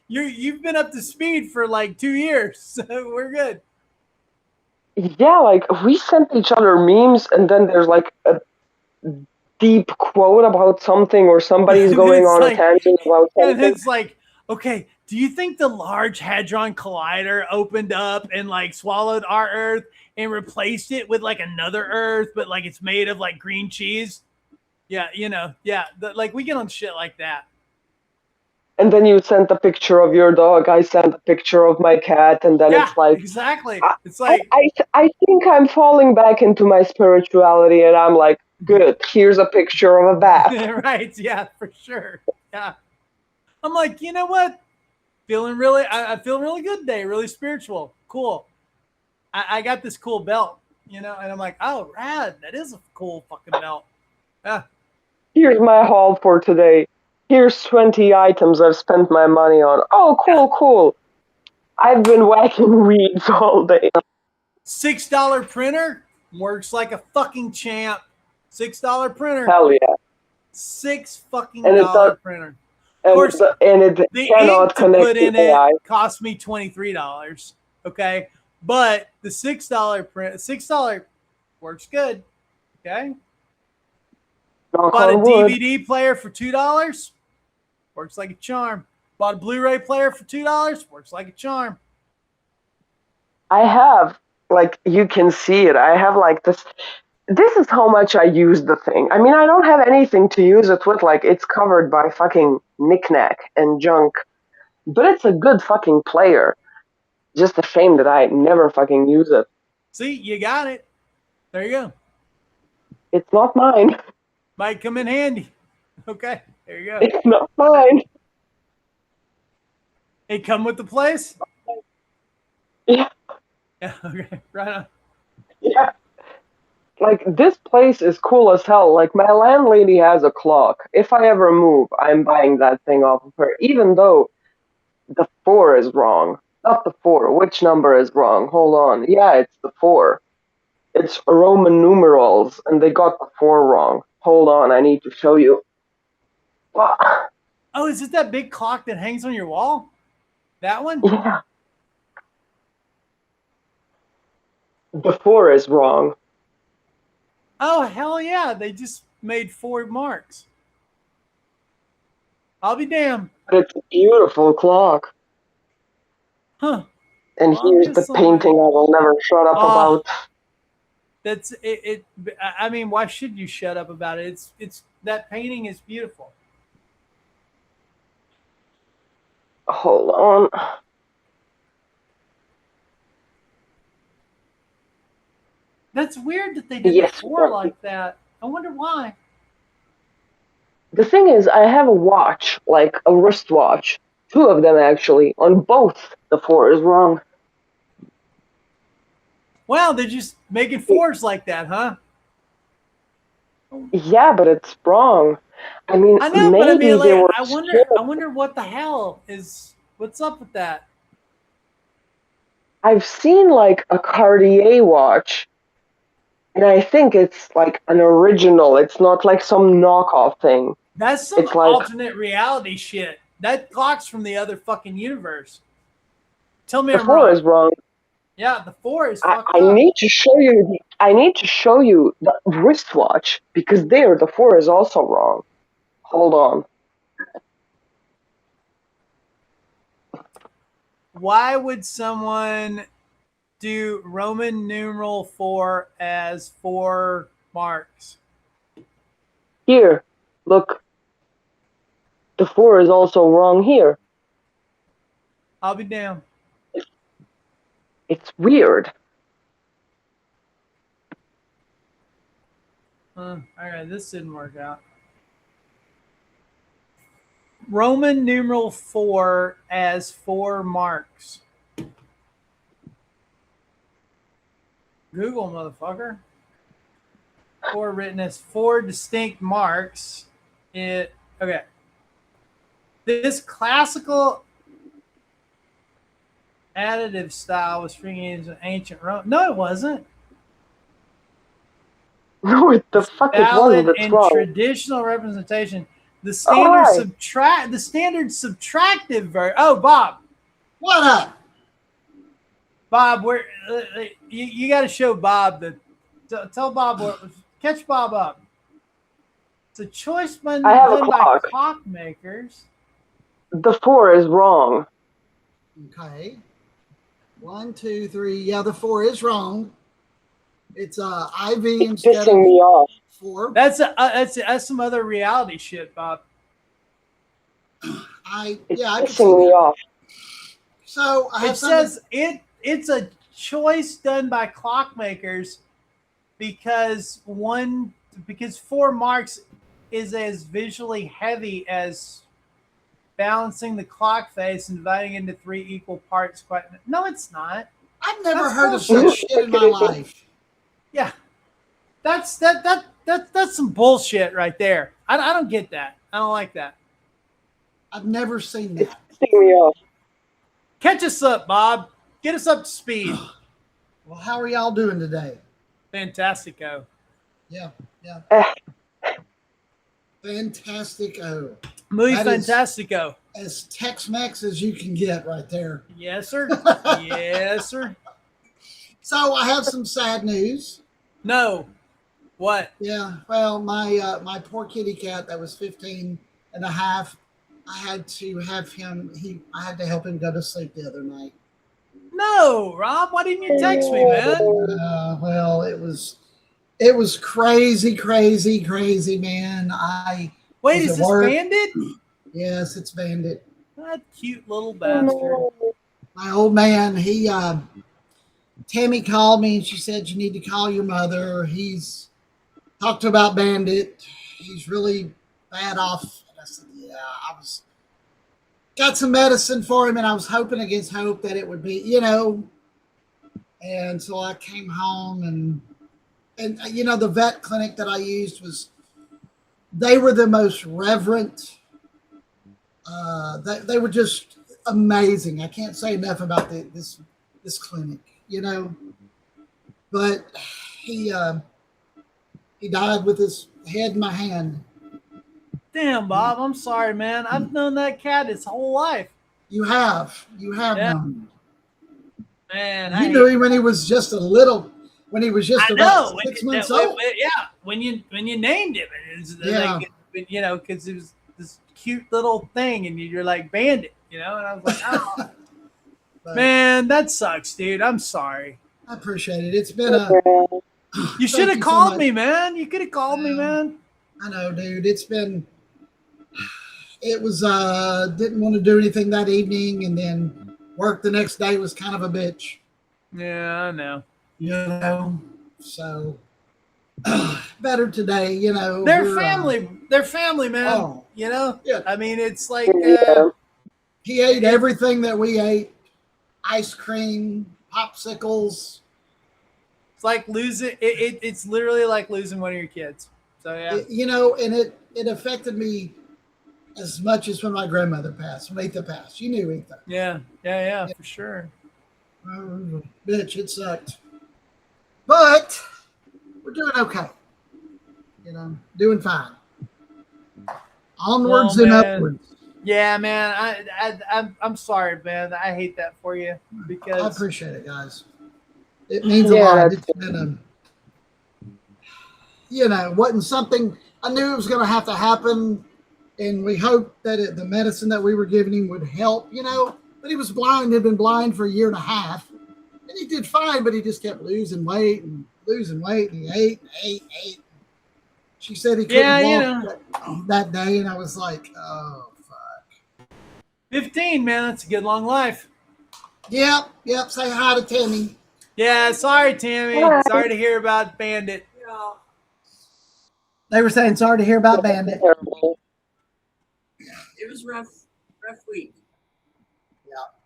you've been up to speed for like 2 years, so we're good. Yeah, like, we sent each other memes, and then there's like a deep quote about something, or somebody's going It's on a like, tangent about and something. it's like, okay, do you think the Large Hadron Collider opened up and like swallowed our Earth and replaced it with like another Earth, but like it's made of like green cheese? Yeah, yeah, like we get on shit like that. And then you sent a picture of your dog, I sent a picture of my cat, and then Yeah, it's like, exactly. I, It's like, I think I'm falling back into my spirituality, and I'm like, good, here's a picture of a bath. right, yeah, for sure. Yeah. I'm like, you know what? Feeling really, I feel really good today, really spiritual. Cool. I got this cool belt, and I'm like, oh, rad. That is a cool fucking belt. Yeah. Here's my haul for today. Here's 20 items I've spent my money on. Oh, Yeah. cool, cool. I've been whacking weeds all day. $6 printer works like a fucking champ. $6 printer. Hell yeah. Six fucking And it does, dollar printer. Of course, and it the ink cannot to connect put to in it AI. cost me $23. Okay. But the $6 print, $6 works good. Okay. Knock Bought a on wood. DVD player for $2. Works like a charm. Bought a Blu-ray player for $2. Works like a charm. I have, like, you can see it. I have, like, this. This is how much I use the thing. I mean, I don't have anything to use it with. Like, it's covered by fucking knickknack and junk. But it's a good fucking player. Just a shame that I never fucking use it. See, you got it. There you go. It's not mine. Might come in handy. Okay, there you go. It's not mine. It come with the place? Yeah, Yeah, okay, right on. yeah. Like, this place is cool as hell. Like, my landlady has a clock. If I ever move, I'm buying that thing off of her, even though the 4 is wrong. Not the 4. Which number is wrong? Hold on. Yeah, it's the 4. It's Roman numerals, and they got the 4 wrong. Hold on, I need to show you. Oh, is it that big clock that hangs on your wall? That one? Yeah. The 4 is wrong. Oh, hell yeah. They just made 4 marks. I'll be damned. But it's a beautiful clock. Huh. And Well, I'll here's get the some. painting I will never shut up Oh, about. that's it. I mean, why should you shut up about it? It's that painting is beautiful. Hold on. That's weird that they did the Yes, 4 like that. I wonder why. the thing is, I have a watch, like a wristwatch. 2 of them actually. On both, the 4 is wrong. Well, they're just making 4s like that, huh? Yeah, but it's wrong. I mean, I know, but I mean, maybe they like, were I wonder. scared. I wonder what the hell is. What's up with that? I've seen like a Cartier watch, and I think it's like an original. It's not like some knockoff thing. That's some It's like alternate reality shit. That clock's from the other fucking universe. Tell me the I'm 4 wrong. is wrong. Yeah, the 4 is I, fucked I up. need to show you. I need to show you the wristwatch because there the 4 is also wrong. Hold on. Why would someone do Roman numeral 4 as 4 marks? Here, look. The 4 is also wrong here. I'll be damned. It's weird. All right, this didn't work out. Roman numeral 4 as 4 marks. Google, motherfucker. 4 written as 4 distinct marks. Okay. This classical additive style was freaking used in ancient Rome. No, it wasn't. No, the It's fuck it wasn't. valid It's in wrong. traditional representation. The Oh, standard hi. subtractive version. Oh, Bob, What up? Bob, where you got to show Bob the. Tell Bob catch Bob up. It's a choice I have a done by clock. clockmakers. The 4 is wrong. Okay. 1, 2, 3. Yeah, the 4 is wrong. It's IV It's instead pissing of me off. 4. That's some other reality shit, Bob. I It's can see pissing me that. off. So I have It something. says it's a choice done by clockmakers because 4 marks is as visually heavy as balancing the clock face and dividing into 3 equal parts. No, it's not. I've never That's heard of bullshit. such shit in my life. Yeah, that's some bullshit right there. I don't get that. I don't like that. I've never seen It's that. pissing me off. Catch us up, Bob. Get us up to speed. Well, how are y'all doing today? Fantastico. Yeah. Eh, Fantastico. Muy That is- fantastico. As Tex-Mex as you can get right there. Yes, sir. Yes, sir. So I have some sad news. No. What? Yeah, well, my poor kitty cat that was 15 and a half, I had to have him, I had to help him go to sleep the other night. No, Rob. Why didn't you text me, man? Well, it was crazy, crazy, crazy, man. Wait, Was is it this work? Bandit? Yes, it's Bandit. That cute little bastard. My old man, Tammy called me and she said, you need to call your mother. He's talked about Bandit. He's really bad off. And I said, yeah, got some medicine for him and I was hoping against hope that it would be, and so I came home and the vet clinic that I used they were the most reverent. They were just amazing. I can't say enough about this clinic, but he died with his head in my hand. Damn, Bob. I'm sorry, man. I've known that cat his whole life. You have Yeah. known. Man, You knew him when he was just a little when he was just I about know. 6 months old. Yeah, when you named him, it's Yeah. like, because it was this cute little thing, and you're like Bandit, and I was like, oh But man, that sucks, dude. I'm sorry. I appreciate it. It's been a. Yeah. You should Thank have you so called much. me, man. You could have called me, Well, man. I know, dude. It's been. It was didn't want to do anything that evening, and then work the next day was kind of a bitch. Yeah, I know. You know, so better today. They're we're, family. They're family, man. Oh, yeah. I mean, it's like Yeah. He ate everything that we ate: ice cream, popsicles. it's like losing. It's literally like losing one of your kids. So yeah. And it affected me as much as when my grandmother passed, when Etha passed. You knew Etha. Yeah, for sure. Bitch, it sucked. But we're doing okay. Doing fine. Onwards Well, and man. upwards. Yeah, man. I'm sorry, man. I hate that for you I because appreciate it, guys. It means a Yeah, lot. that's It's been wasn't something I knew it was going to have to happen, and we hoped that the medicine that we were giving him would help. But he was blind. Had been blind for a year and a half, and he did fine, but he just kept losing weight, and he ate and ate and ate. She said he couldn't walk that day, and I was like, oh, fuck. 15, man. That's a good long life. Yep. Say hi to Tammy. Yeah, sorry, Tammy. Hi. Sorry to hear about Bandit. They were saying sorry to hear about Bandit. terrible. It was rough week.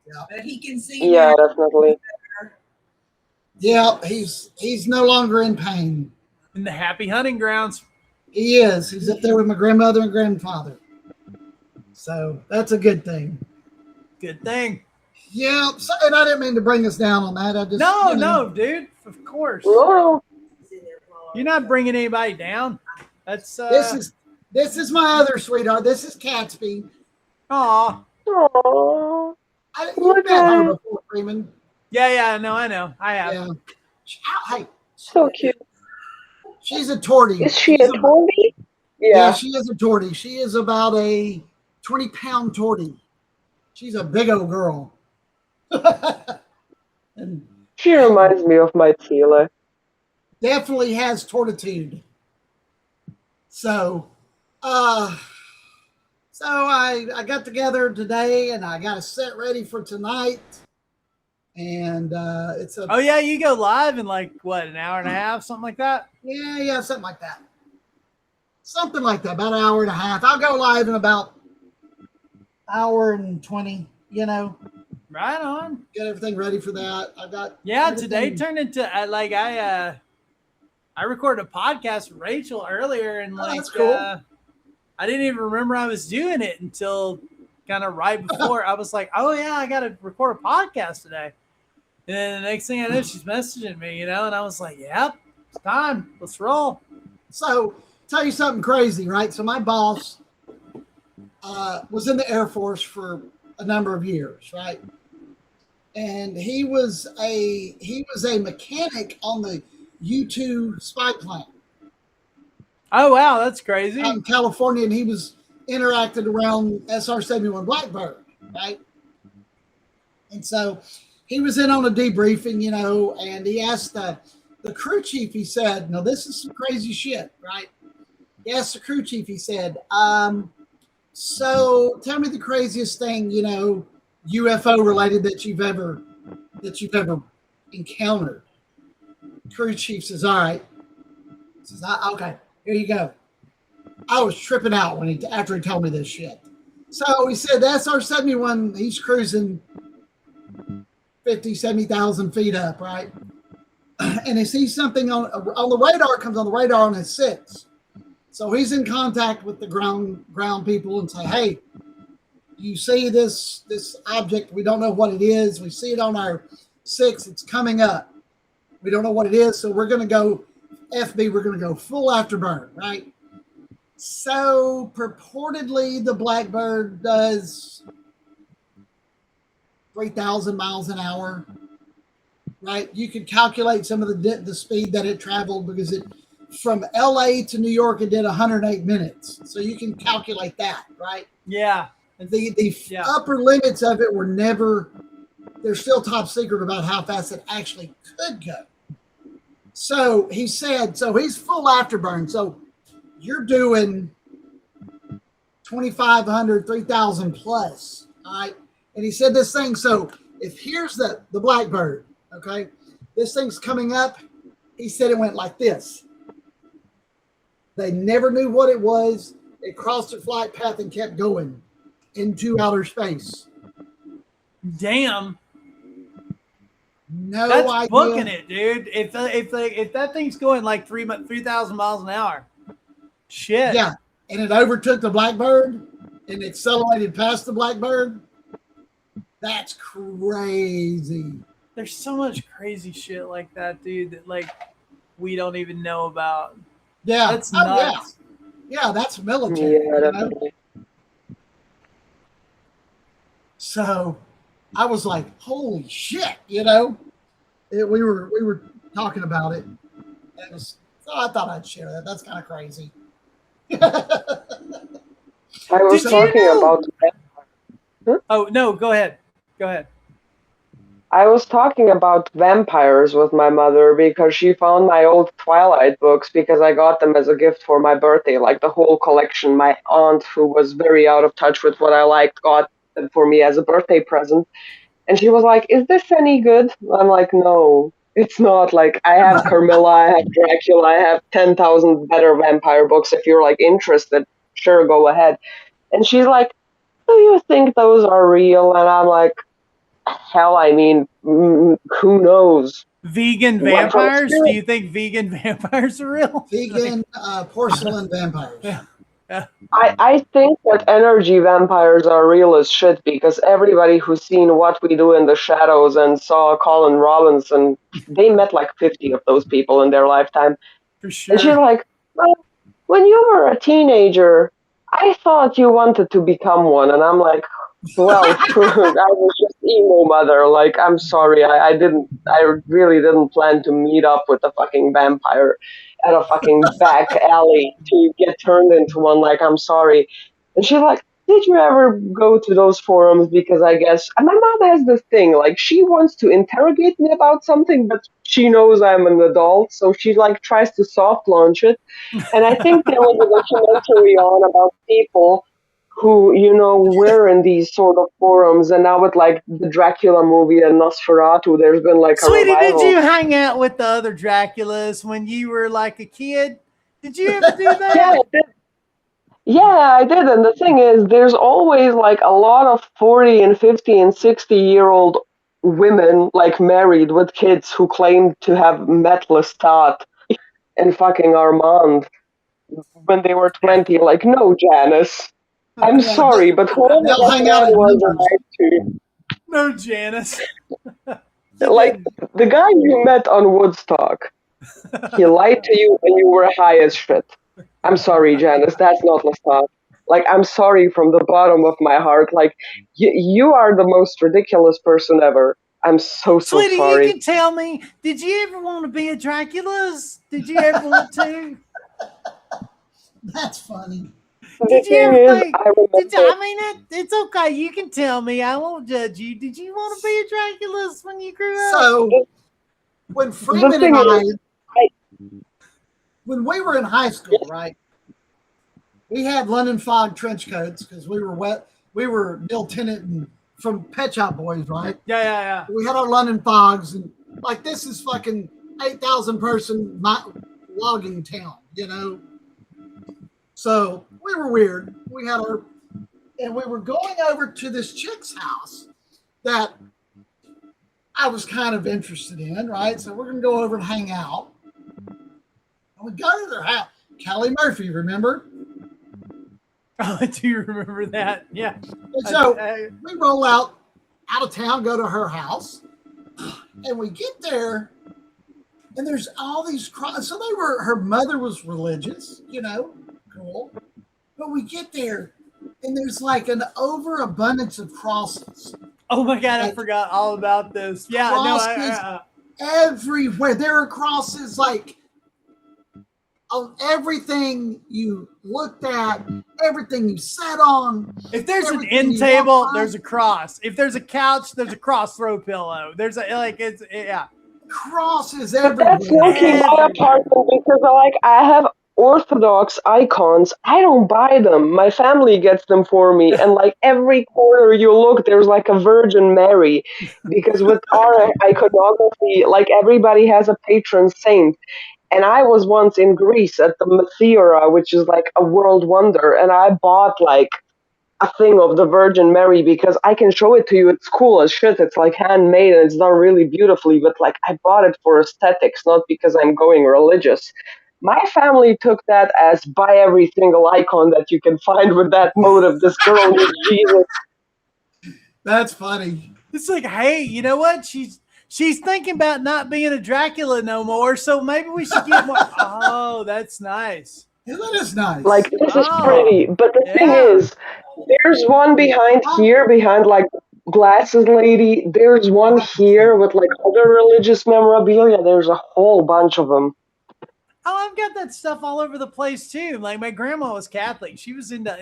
Yeah. But he can see Yeah, now. definitely. Yeah, he's no longer in pain. In the happy hunting grounds. He is. He's up there with my grandmother and grandfather. So that's a good thing. Good thing. Yeah, and I didn't mean to bring us down on that. I just No, dude. Of course. No. You're not bringing anybody down. That's This is my other sweetheart. This is Catsby. Aw. Aww. You've met her before, Freeman. Yeah, I know. I have. Yeah. Hey, So cute. she's a tortie. Is she a tortie? Yeah, Yeah. she is a tortie. She is about a 20-pound tortie. She's a big old girl. And She reminds me of my Tila. definitely has tortitude. So, I got together today, and I got a set ready for tonight. And it's a Oh yeah, you go live in like what, an hour and a half, something like that? yeah, something like that. Something like that, about an hour and a half. I'll go live in about hour and 20. Right on. Get everything ready for that. I got Today turned into I recorded a podcast with Rachel earlier, and that's cool. I didn't even remember I was doing it until kind of right before. I was like, oh yeah, I got to record a podcast today. And then the next thing I know, she's messaging me, and I was like, yep, it's time. Let's roll. So, tell you something crazy, right? So my boss was in the Air Force for a number of years, right? And he was a mechanic on the U-2 spy plane Oh wow, that's crazy. out in California, and he was interacted around SR-71 Blackbird, right? And so he was in on a debriefing, and he asked the crew chief, he said, no, this is some crazy shit, right? He asked the crew chief, he said, so tell me the craziest thing, UFO related that you've ever encountered. Crew chief says, all right. Says, okay, here you go. I was tripping out after he told me this shit. So he said, the SR-71, he's cruising 50, 70,000 feet up, right? And he sees something on the radar, comes on the radar on his 6. So he's in contact with the ground people and say, hey, you see this object? We don't know what it is. We see it on our 6. It's coming up. We don't know what it is. So we're going to go FB. We're going to go full afterburn, right? So purportedly the Blackbird does 3,000 miles an hour. right? You could calculate some of the speed that it traveled because it from LA to New York it did 108 minutes. So you can calculate that, right? Yeah. The Yeah. upper limits of it were never. They're still top secret about how fast it actually could go. So he said, so he's full afterburn. So you're doing 2,500, 3,000 plus. All right. And he said this thing. So if here's the Blackbird, okay, this thing's coming up. He said it went like this. They never knew what it was. It crossed its flight path and kept going into outer space. Damn. No That's idea. booking it, dude. If that thing's going like 3,000 miles an hour, shit. Yeah. And it overtook the Blackbird and accelerated past the Blackbird. That's crazy. There's so much crazy shit like that, dude, that like we don't even know about. Yeah. That's nuts. Yeah, that's military. Yeah, You know? definitely. So I was like, holy shit, you know? We were talking about it. So I thought I'd share that. That's kind of crazy. I was Did you talking know- about. Oh no, go ahead. Go ahead. I was talking about vampires with my mother because she found my old Twilight books because I got them as a gift for my birthday, like the whole collection. My aunt, who was very out of touch with what I liked, got them for me as a birthday present. And she was like, "Is this any good?" I'm like, "No, it's not. Like, I have Carmilla, I have Dracula, I have 10,000 better vampire books. If you're like interested, sure, go ahead." And she's like, "Do you think those are real?" And I'm like, hell, I mean, who knows? Vegan What, from vampires? Do experience? you think vegan vampires are real? Vegan porcelain vampires. I think that energy vampires are real as shit because everybody who's seen What We Do in the Shadows and saw Colin Robinson, they met like 50 of those people in their lifetime. For And she's sure. like, well, when you were a teenager, I thought you wanted to become one. And I'm like, well, I was just emo mother. Like, I'm sorry, I really didn't plan to meet up with a fucking vampire at a fucking back alley to get turned into one. Like, I'm sorry. And she's like, did you ever go to those forums? Because I guess and my mom has this thing, like, she wants to interrogate me about something, but she knows I'm an adult, so she like tries to soft launch it. And I think there was a documentary on about people who, were in these sort of forums, and now with like the Dracula movie and Nosferatu, there's been like a Sweetie, revival. did you hang out with the other Draculas when you were like a kid? Did you ever do that? Yeah, I did. Yeah, I did. And the thing is, there's always like a lot of 40 and 50 and 60-year-old women, like married with kids, who claim to have met Lestat and fucking Armand when they were 20. Like, no, Janice. I'm Yeah, sorry, but whoever they'll that hang out man in was numbers. lied to. No, Janice. He Like, the guy you met on Woodstock, he lied to you and you were high as shit. I'm sorry, Janice, that's not Lestat. Like, I'm sorry from the bottom of my heart. Like, you are the most ridiculous person ever. I'm so Sweetie, sorry. you can tell me, did you ever want to be a Dracula's? Did you ever want to? That's funny. The Did you thing ever is, think? I remember. It's okay. You can tell me. I won't judge you. Did you want to be a Dracula's when you grew up? So when Freeman thing and is, when we were in high school, right, we had London Fog trench coats because we were wet. We were Bill Tennant and from Pet Shop Boys, right? Yeah. We had our London Fogs, and like this is fucking 8,000 person logging town, you know. So we were weird. And we were going over to this chick's house that I was kind of interested in, right? So we're gonna go over and hang out. And we go to their house. Callie Murphy, remember? Oh, I do remember that. Yeah. And so we roll out of town, go to her house, and we get there, and there's all these crosses. So her mother was religious, you know, cool. But we get there, and there's like an overabundance of crosses. Oh my God, I Like, forgot all about this. Yeah, crosses everywhere. There are crosses like on everything you looked at, everything you sat on. If there's an everything end you table, walked by. there's a cross. If there's a couch, there's a cross throw pillow. There's a yeah. Crosses But that's everywhere. low-key my Everywhere. apartment because I have Orthodox icons. I don't buy them. My family gets them for me. And like every corner you look, there's like a Virgin Mary. Because with our iconography, like everybody has a patron saint. And I was once in Greece at the Matheira, which is like a world wonder, and I bought like a thing of the Virgin Mary because I can show it to you. It's cool as shit. It's like handmade and it's done really beautifully, but like I bought it for aesthetics, not because I'm going religious. My family took that as buy every single icon that you can find with that motive. This girl needs Jesus. That's funny. It's like, hey, you know what? She's thinking about not being a Dracula no more, so maybe we should get more. Oh, that's nice. Yeah, that is nice. Like this is Oh, pretty, but the thing yeah. is, there's one behind here, behind like glasses lady. There's one here with like other religious memorabilia. There's a whole bunch of them. Oh, I've got that stuff all over the place too. Like my grandma was Catholic. She was into,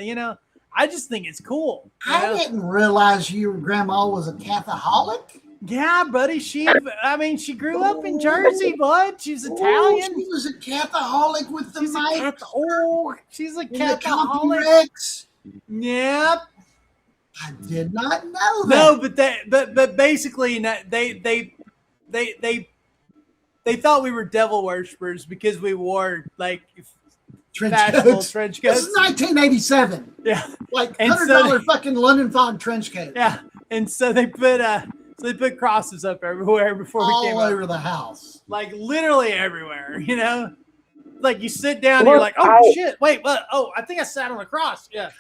I just think it's cool. I didn't realize your grandma was a Catholic. Yeah, buddy. She grew up in Jersey, bud. She's Italian. Oh, she was a Catholic with the mic. She's a and the Catholic. Rex. Yep. I did not know that. No, but basically, they thought we were devil worshippers because we wore like fashionable trench coats. This is 1987. Yeah, like And so $100 fucking London Fog trench coat. yeah, and so they put crosses up everywhere before we came all over up. the house. Like literally everywhere. Like you sit down, and Look, you're like, oh shit, wait, what? Oh, I think I sat on a cross. Yeah,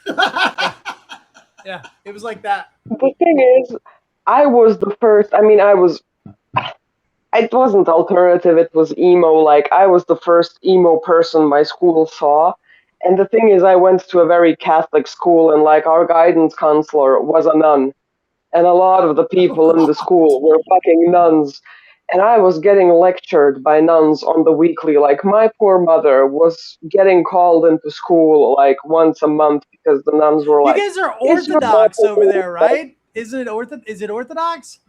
yeah, it was like that. The thing is, I was the first. I mean, it wasn't alternative. It was emo. Like I was the first emo person my school saw. And the thing is, I went to a very Catholic school, and like our guidance counselor was a nun. And a lot of the people in the school were fucking nuns. And I was getting lectured by nuns on the weekly. Like, my poor mother was getting called into school like once a month because the nuns were You like, guys are "Is your Orthodox daughter over there, doing right? Is it Orthodox?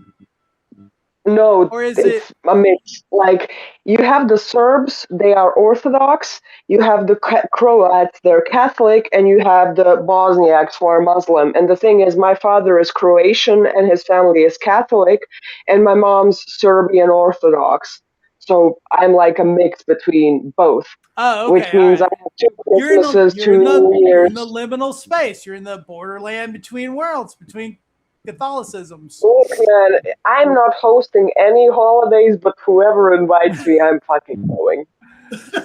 No, Or is it's a mix. Like you have the Serbs, they are Orthodox. You have the Croats, they're Catholic, and you have the Bosniaks who are Muslim. And the thing is, my father is Croatian and his family is Catholic, and my mom's Serbian Orthodox. So I'm like a mix between both, Oh, which okay, all means I right. have two You're in Christmases, the 2 New you're in the Years. liminal space. You're in the borderland between worlds, between Catholicisms. Look, man, I'm not hosting any holidays, but whoever invites me, I'm fucking going.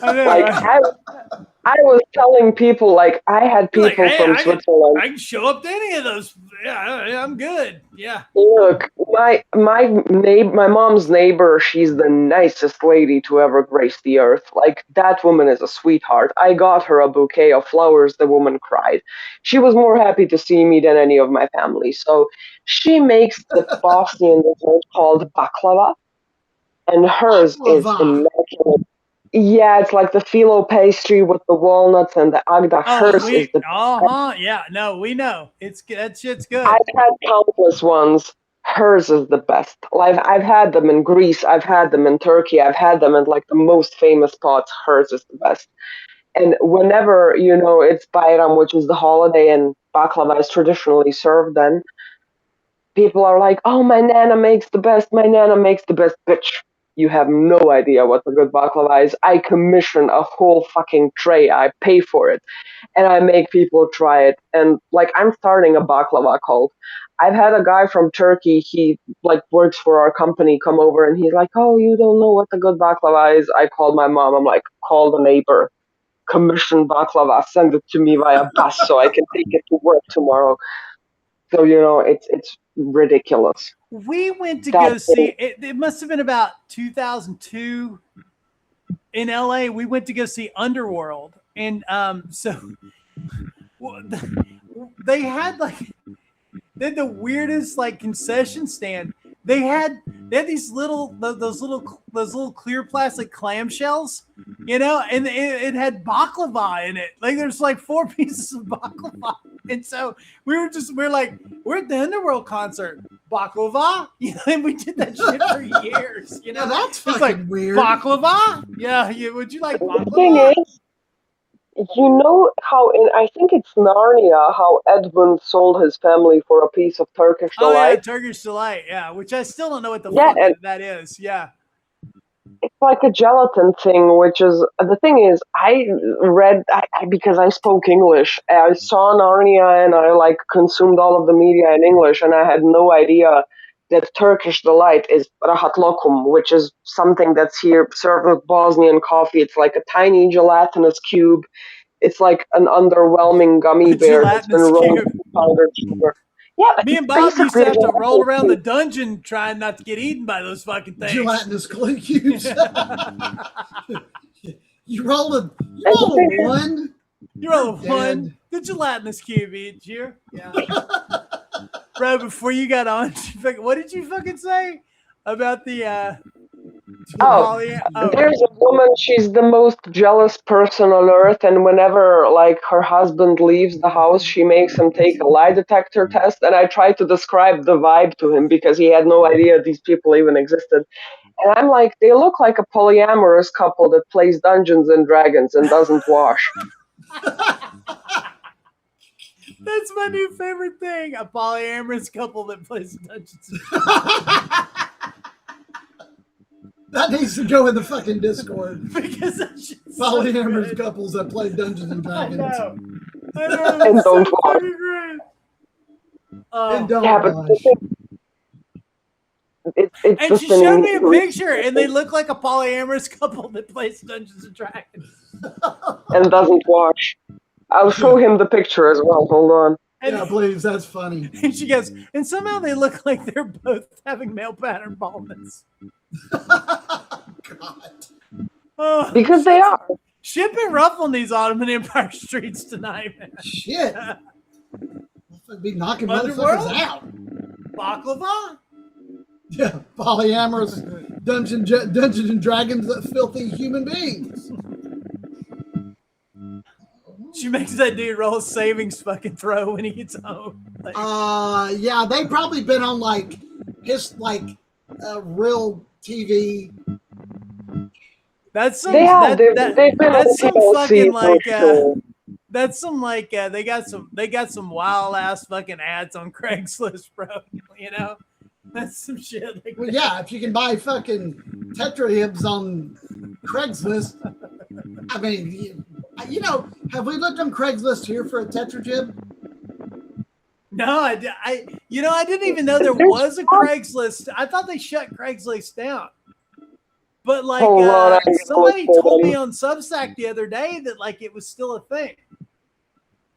I know, Like right? I was telling people, like I had You're like, people hey, from Switzerland. I can show up to any of those. Yeah, I'm good. Yeah. Look, my mom's neighbor, she's the nicest lady to ever grace the earth. Like that woman is a sweetheart. I got her a bouquet of flowers. The woman cried. She was more happy to see me than any of my family. So she makes the Bosnian dessert called baklava, and hers is Baklava. immaculate. Yeah, it's like the phyllo pastry with the walnuts and the agda. Oh, Hers is the yeah. No, we know that shit's good. I've had countless ones. Hers is the best. Like I've had them in Greece, I've had them in Turkey, I've had them in like the most famous spots. Hers is the best. And whenever it's Bayram, which is the holiday, and baklava is traditionally served, then people are like, "Oh, my nana makes the best. My nana makes the best." Bitch, you have no idea what a good baklava is. I commission a whole fucking tray. I pay for it and I make people try it. And like I'm starting a baklava cult. I've had a guy from Turkey, he like works for our company, come over and he's like, "Oh, you don't know what the good baklava is." I called my mom. I'm like, "Call the neighbor, commission baklava, send it to me via bus so I can take it to work tomorrow." So it's ridiculous. We went to That go see it. It must have been about 2002 in LA. We went to go see Underworld, and they had the weirdest like concession stand. They had they had these those little clear plastic clamshells, you know, and it had baklava in it. Like there's like 4 pieces of baklava, and so we're like we're at the Underworld concert, baklava, you know, and we did that shit for years, you know. Yeah, that's It's fucking like weird. baklava, yeah. Would you like The thing baklava? is, you know how in I think it's Narnia how Edmund sold his family for a piece of Turkish Oh yeah, delight. Turkish delight, yeah. Which I still don't know what the Yeah, fuck and that is. Yeah, it's like a gelatin thing, which is the thing is I read because I spoke English. I saw Narnia and I like consumed all of the media in English, and I had no idea that Turkish delight is rahat lokum, which is something that's here served with Bosnian coffee. It's like a tiny gelatinous cube. It's like an underwhelming gummy a bear that's been gelatinous rolled cube. in powdered sugar. Yeah, but Me it's and Bob used basically to have to roll gelatinous around the cube. dungeon trying not to get eaten by those fucking things. Gelatinous glue cubes. you roll a And the thing is, one. You're all You're one. dead. The gelatinous cube eats you. Yeah. Bro, before you got on, what did you fucking say about the there's a woman, she's the most jealous person on earth, and whenever like her husband leaves the house, she makes him take a lie detector test, and I tried to describe the vibe to him because he had no idea these people even existed. And I'm like, they look like a polyamorous couple that plays Dungeons and Dragons and doesn't wash. That's my new favorite thing. A polyamorous couple that plays Dungeons and Dragons. That needs to go in the fucking Discord. Because that shit's so Polyamorous good. couples that play Dungeons and I Dragons. know. And It's don't so watch. fucking great. And don't Yeah, but the wash. thing, it's And the she showed me a thing, picture, and they look like a polyamorous couple that plays Dungeons and Dragons. and doesn't wash. I'll show him the picture as well. Hold on. And, Yeah, please. That's funny. and she goes, and somehow they look like they're both having male pattern baldness. God. Oh, Because they are. shit been rough on these Ottoman Empire streets tonight, man. Shit. I'd be knocking Underworld? motherfuckers out. Baklava? Yeah, polyamorous Dungeons and Dragons, filthy human beings. She makes that dude roll a savings fucking throw when he gets home. Like, Yeah, they've probably been on like real TV. that's some. They have. They've been on that's some TLC fucking for like. sure. That's some like. They got some wild ass fucking ads on Craigslist, bro. You know, that's some shit. Like Well, that. yeah, if you can buy fucking tetrahibs on Craigslist, I mean, you know, have we looked on Craigslist here for a tetrajib? No, I didn't even know there was a Craigslist. I thought they shut Craigslist down. But like, Hold on, I can somebody look for told me them. on Substack the other day that like it was still a thing.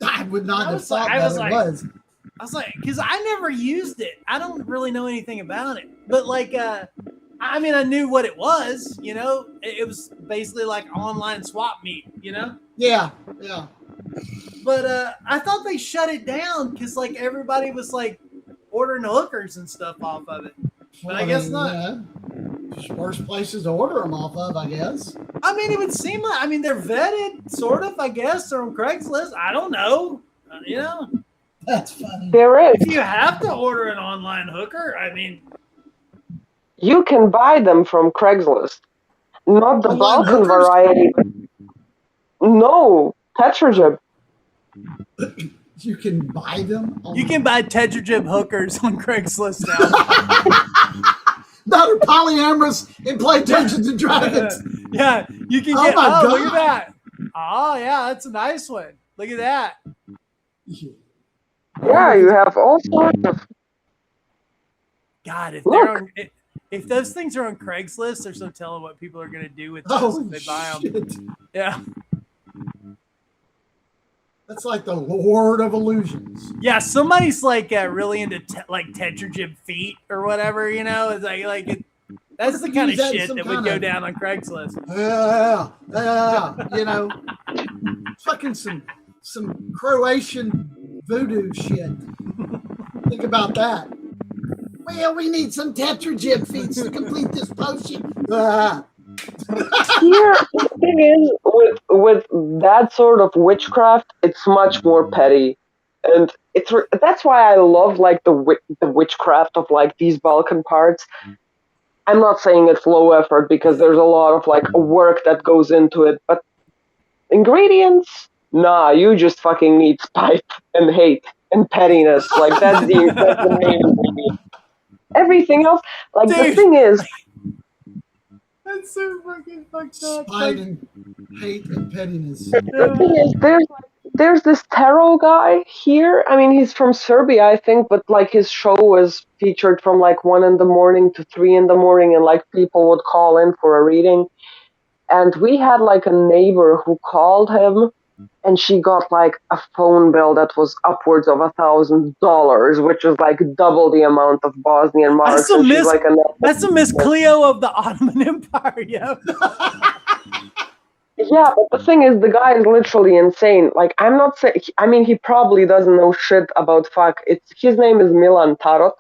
I would not I have was thought like- I that was it like- was. I was like, because I never used it. I don't really know anything about it. But like, I mean, I knew what it was. You know, it was basically like online swap meet. You know. Yeah, yeah. But I thought they shut it down because like everybody was like ordering hookers and stuff off of it. But I guess not. Yeah. Just worst places to order them off of, I guess. I mean, it would seem like, I mean, they're vetted, sort of, I guess. They're on Craigslist. I don't know. You know, That's funny. There is. if you have to order an online hooker, I mean, You can buy them from Craigslist. Not the Online Balkan hookers? variety. No, Tetrajib. You can buy them. you can buy tetrajib hookers on Craigslist now. Not a polyamorous and play Dungeons and Dragons. Yeah, you can Oh get, my look at God. that. Oh, yeah, that's a nice one. Look at that. Yeah, you have all sorts of. God, if Look. they're on, if those things are on Craigslist, there's no telling what people are going to do with those Oh, if they buy them. shit. Yeah. That's like the Lord of Illusions. Yeah, somebody's like really into like tetrajib feet or whatever, you know. It's that's the kind of Use that in shit some that would kind go of- down on Craigslist. Yeah, you know, fucking some Croatian voodoo shit. Think about that. Well, we need some Tetragib feeds to complete this potion. Ah. Here, the thing is, with that sort of witchcraft, it's much more petty, and that's why I love like the witchcraft of like these Balkan parts. I'm not saying it's low effort because there's a lot of like work that goes into it, but ingredients, nah, you just fucking need spite and hate and pettiness. Like that's the main ingredient. Everything else, like the Dude, thing is, that's so fucking fucked up. Spite and hate and pettiness. the thing is, there's this tarot guy here. I mean, he's from Serbia, I think, but like his show was featured from like 1 in the morning to 3 in the morning, and like people would call in for a reading. And we had like a neighbor who called him, and she got like a phone bill that was upwards of $1,000, which is like double the amount of Bosnian marks. And she's like, that's a Miss Cleo of the Ottoman Empire, yo. yeah, but the thing is, the guy is literally insane. Like, I'm not saying. I mean, he probably doesn't know shit about fuck. His name is Milan Tarot,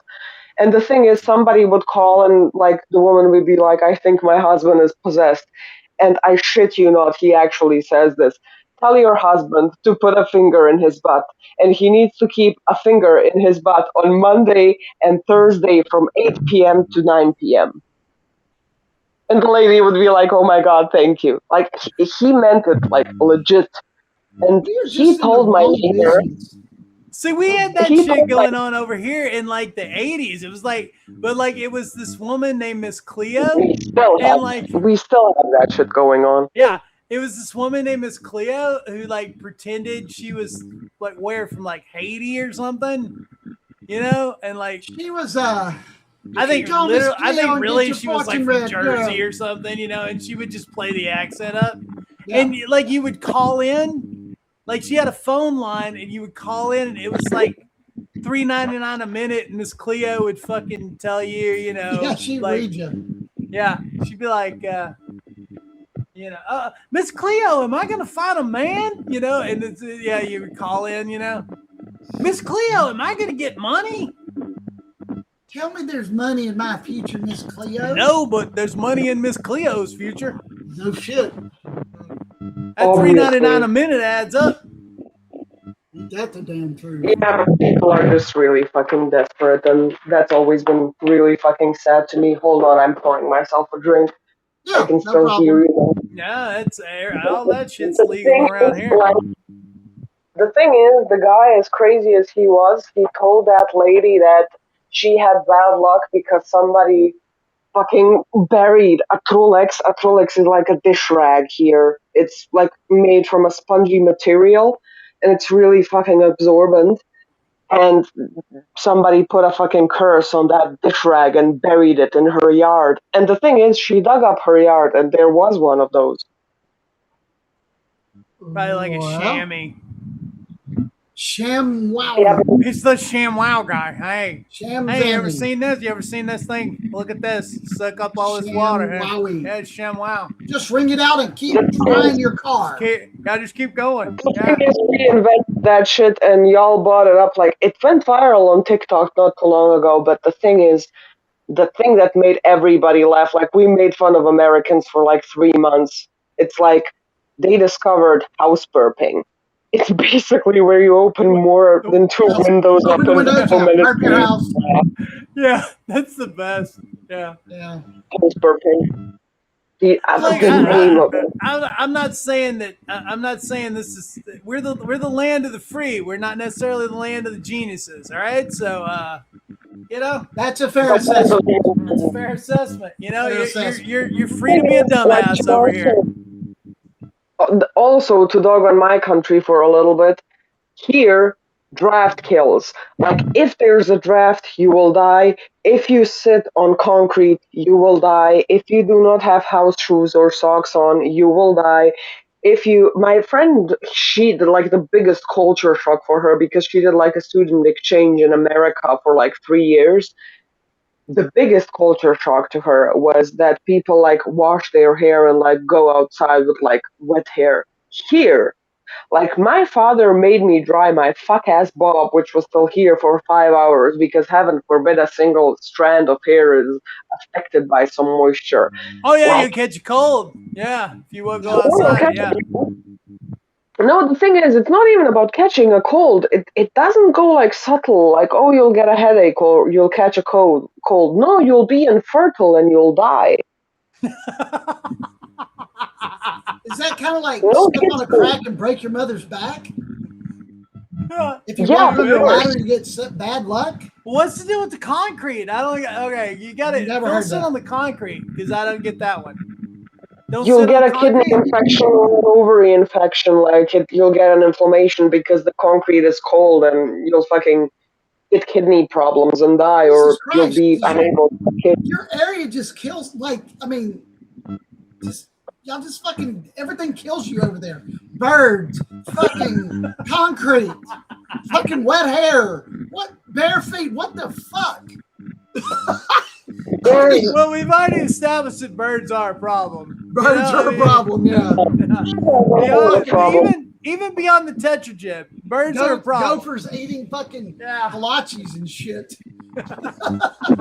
and the thing is, somebody would call and like the woman would be like, "I think my husband is possessed," and I shit you not, he actually says this. Tell your husband to put a finger in his butt, and he needs to keep a finger in his butt on Monday and Thursday from 8 p.m. to 9 p.m. And the lady would be like, "Oh my God, thank you." Like he meant it, like legit. And You're he just in the told my wrong neighbor, business. See, we had that he shit told my going on over here in like the 80s. It was like, but like it was this woman named Miss Cleo. And like, we still have that shit going on. yeah, it was this woman named Miss Cleo who like pretended she was like where from like Haiti or something, you know, and like She was I think call Miss literally, I Cleo think and really get your she was like fortune from read, Jersey girl. or something, you know, and she would just play the accent up. Yeah. And like you would call in, like she had a phone line, and you would call in, and it was like $3.99 a minute, and Miss Cleo would fucking tell you, you know, Yeah, she like, read you. yeah, she'd be like, you know, Miss Cleo, am I gonna find a man? You know, and it's, yeah, you would call in, you know, Miss Cleo, am I gonna get money? Tell me there's money in my future, Miss Cleo. No, but there's money in Miss Cleo's future. No shit. That $3.99 a minute adds up. Ain't that the damn truth? Yeah, but people are just really fucking desperate, and that's always been really fucking sad to me. Hold on, I'm pouring myself a drink. I Yeah, can no still problem. hear you. Yeah, it's all that shit's The legal thing around is, here. like, the thing is, the guy, as crazy as he was, he told that lady that she had bad luck because somebody fucking buried a Trolex. A Trolex is like a dish rag here. It's like made from a spongy material, and it's really fucking absorbent. And somebody put a fucking curse on that dish rag and buried it in her yard. And the thing is, she dug up her yard, and there was one of those. Probably like a chamois. Sham wow. Yeah, It's the ShamWow guy. Hey, Sham hey, you ever Zanny. seen this? You ever seen this thing? Look at this. Suck up all this Sham water. Hey. wowie. Yeah, it's ShamWow. Just ring it out and keep trying your car. Gotta just keep going. the Yeah. thing is, we invented that shit, and y'all bought it up. Like, it went viral on TikTok not too long ago, but the thing is, the thing that made everybody laugh, like, we made fun of Americans for like 3 months. It's like they discovered house burping. It's basically where you open more than two windows up Open in windows, a yeah. minute. Burp your house. Yeah, that's the best. Yeah. Yeah. House burping. Like, The name of it. I'm not saying that. I'm not saying this is. We're the land of the free. We're not necessarily the land of the geniuses. All right. So, you know, That's a fair assessment. that's a fair assessment. You know, Fair you're, assessment. you're free to be a dumbass over here. Also, to dog on my country for a little bit, here, draft kills. Like, if there's a draft, you will die. If you sit on concrete, you will die. If you do not have house shoes or socks on, you will die. My friend, she did like the biggest culture shock for her because she did like a student exchange in America for like 3 years. The biggest culture shock to her was that people like wash their hair and like go outside with like wet hair. Here, Like, my father made me dry my fuck ass bob, which was still here, for 5 hours because heaven forbid a single strand of hair is affected by some moisture. Oh yeah, you Like, catch a cold. Yeah, if you won't go oh, outside. Yeah. no, the thing is, it's not even about catching a cold. It doesn't go like subtle, like, oh, you'll get a headache or you'll catch a cold. No, you'll be infertile and you'll die. Is that kind of like No step on a kidding. crack and break your mother's back? If you Yeah, walk on the of course. ladder, you get bad luck. What's to do with the concrete? I don't. Okay, you got it. Never Don't heard sit that. on the concrete because I don't get that one. Don't You'll sit get on a kidney concrete. infection or an ovary infection. Like, you'll get an inflammation because the concrete is cold, and you'll fucking get kidney problems and die, Jesus or you'll Christ! be unable to have kids. Your area just kills. Like, I mean, just y'all just fucking everything kills you over there. Birds, fucking concrete, fucking wet hair. What bare feet? What the fuck? There's Well, we've already established that birds are a problem. Birds are a problem. Yeah. a problem. Even beyond the tetrajib, birds are a problem. Gophers eating fucking Yeah. kolaches and shit.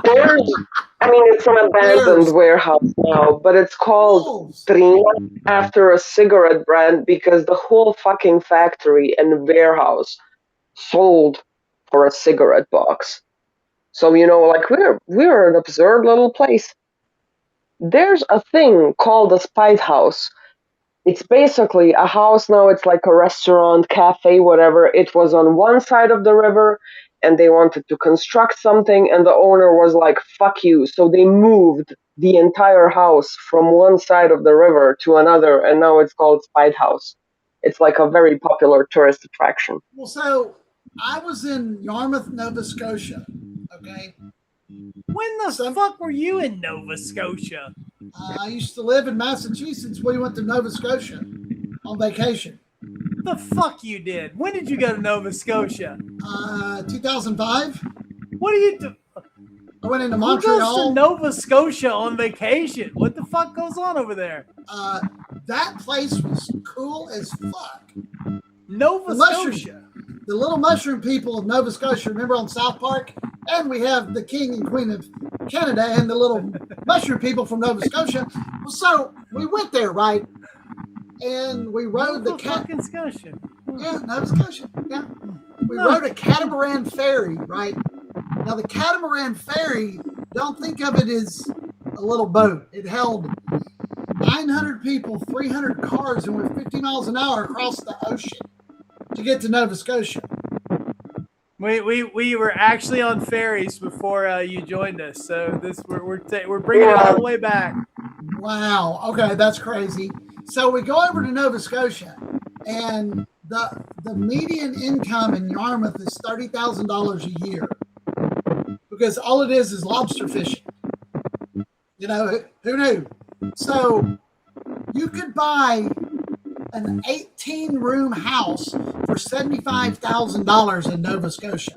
There's, I mean, it's an abandoned Bears. warehouse now, but it's called Wolves. Trina after a cigarette brand because the whole fucking factory and warehouse sold for a cigarette box. So, you know, like, we're an absurd little place. There's a thing called a Spite House. It's basically a house now. It's like a restaurant, cafe, whatever. It was on one side of the river, and they wanted to construct something, and the owner was like, fuck you. So they moved the entire house from one side of the river to another, and now it's called Spite House. It's like a very popular tourist attraction. Well, so I was in Yarmouth, Nova Scotia. Okay. When the fuck were you in Nova Scotia? I used to live in Massachusetts. We went to Nova Scotia on vacation. The fuck you did? When did you go to Nova Scotia? 2005. What do you do? I went into Who goes to Montreal. Nova Scotia on vacation? What the fuck goes on over there? That place was cool as fuck. Nova The mushroom- Scotia. The little mushroom people of Nova Scotia, remember on South Park? And we have the King and Queen of Canada and the little mushroom people from Nova Scotia. So we went there, right? And we rode the Nova fucking Scotia. Yeah, Nova Scotia. Yeah. We rode a catamaran ferry, right? Now the catamaran ferry, don't think of it as a little boat. It held 900 people, 300 cars, and went 50 miles an hour across the ocean to get to Nova Scotia. We were actually on ferries before you joined us, so we're bringing it all the way back. Wow. Okay, that's crazy. So we go over to Nova Scotia, and the median income in Yarmouth is $30,000 a year because all it is lobster fishing. You know, who knew? So you could buy an 18-room house for $75,000 in Nova Scotia.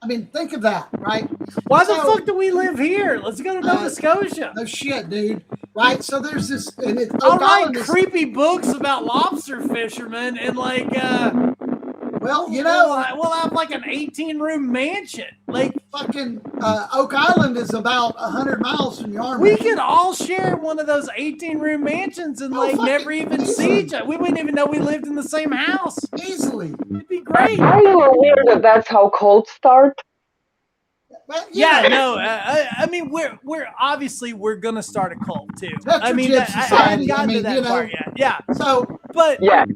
I mean, think of that, right? Why the fuck do we live here? Let's go to Nova Scotia. No shit, dude. Right? So there's this, and it, I'll Oak write Island is- creepy books about lobster fishermen and like well, you know, we'll have like an 18-room mansion. Like fucking Oak Island is about 100 miles from Yarmouth. we could all share one of those 18-room mansions and like fucking never even easily. see each other. We wouldn't even know we lived in the same house. Easily. It'd be great. Are you aware that that's how cults start? But, Yeah, no. I mean, we're obviously we're gonna start a cult too. I mean, Petroglyph I haven't Society, gotten I mean, to that you know. part yet. Yeah, So, but Yeah.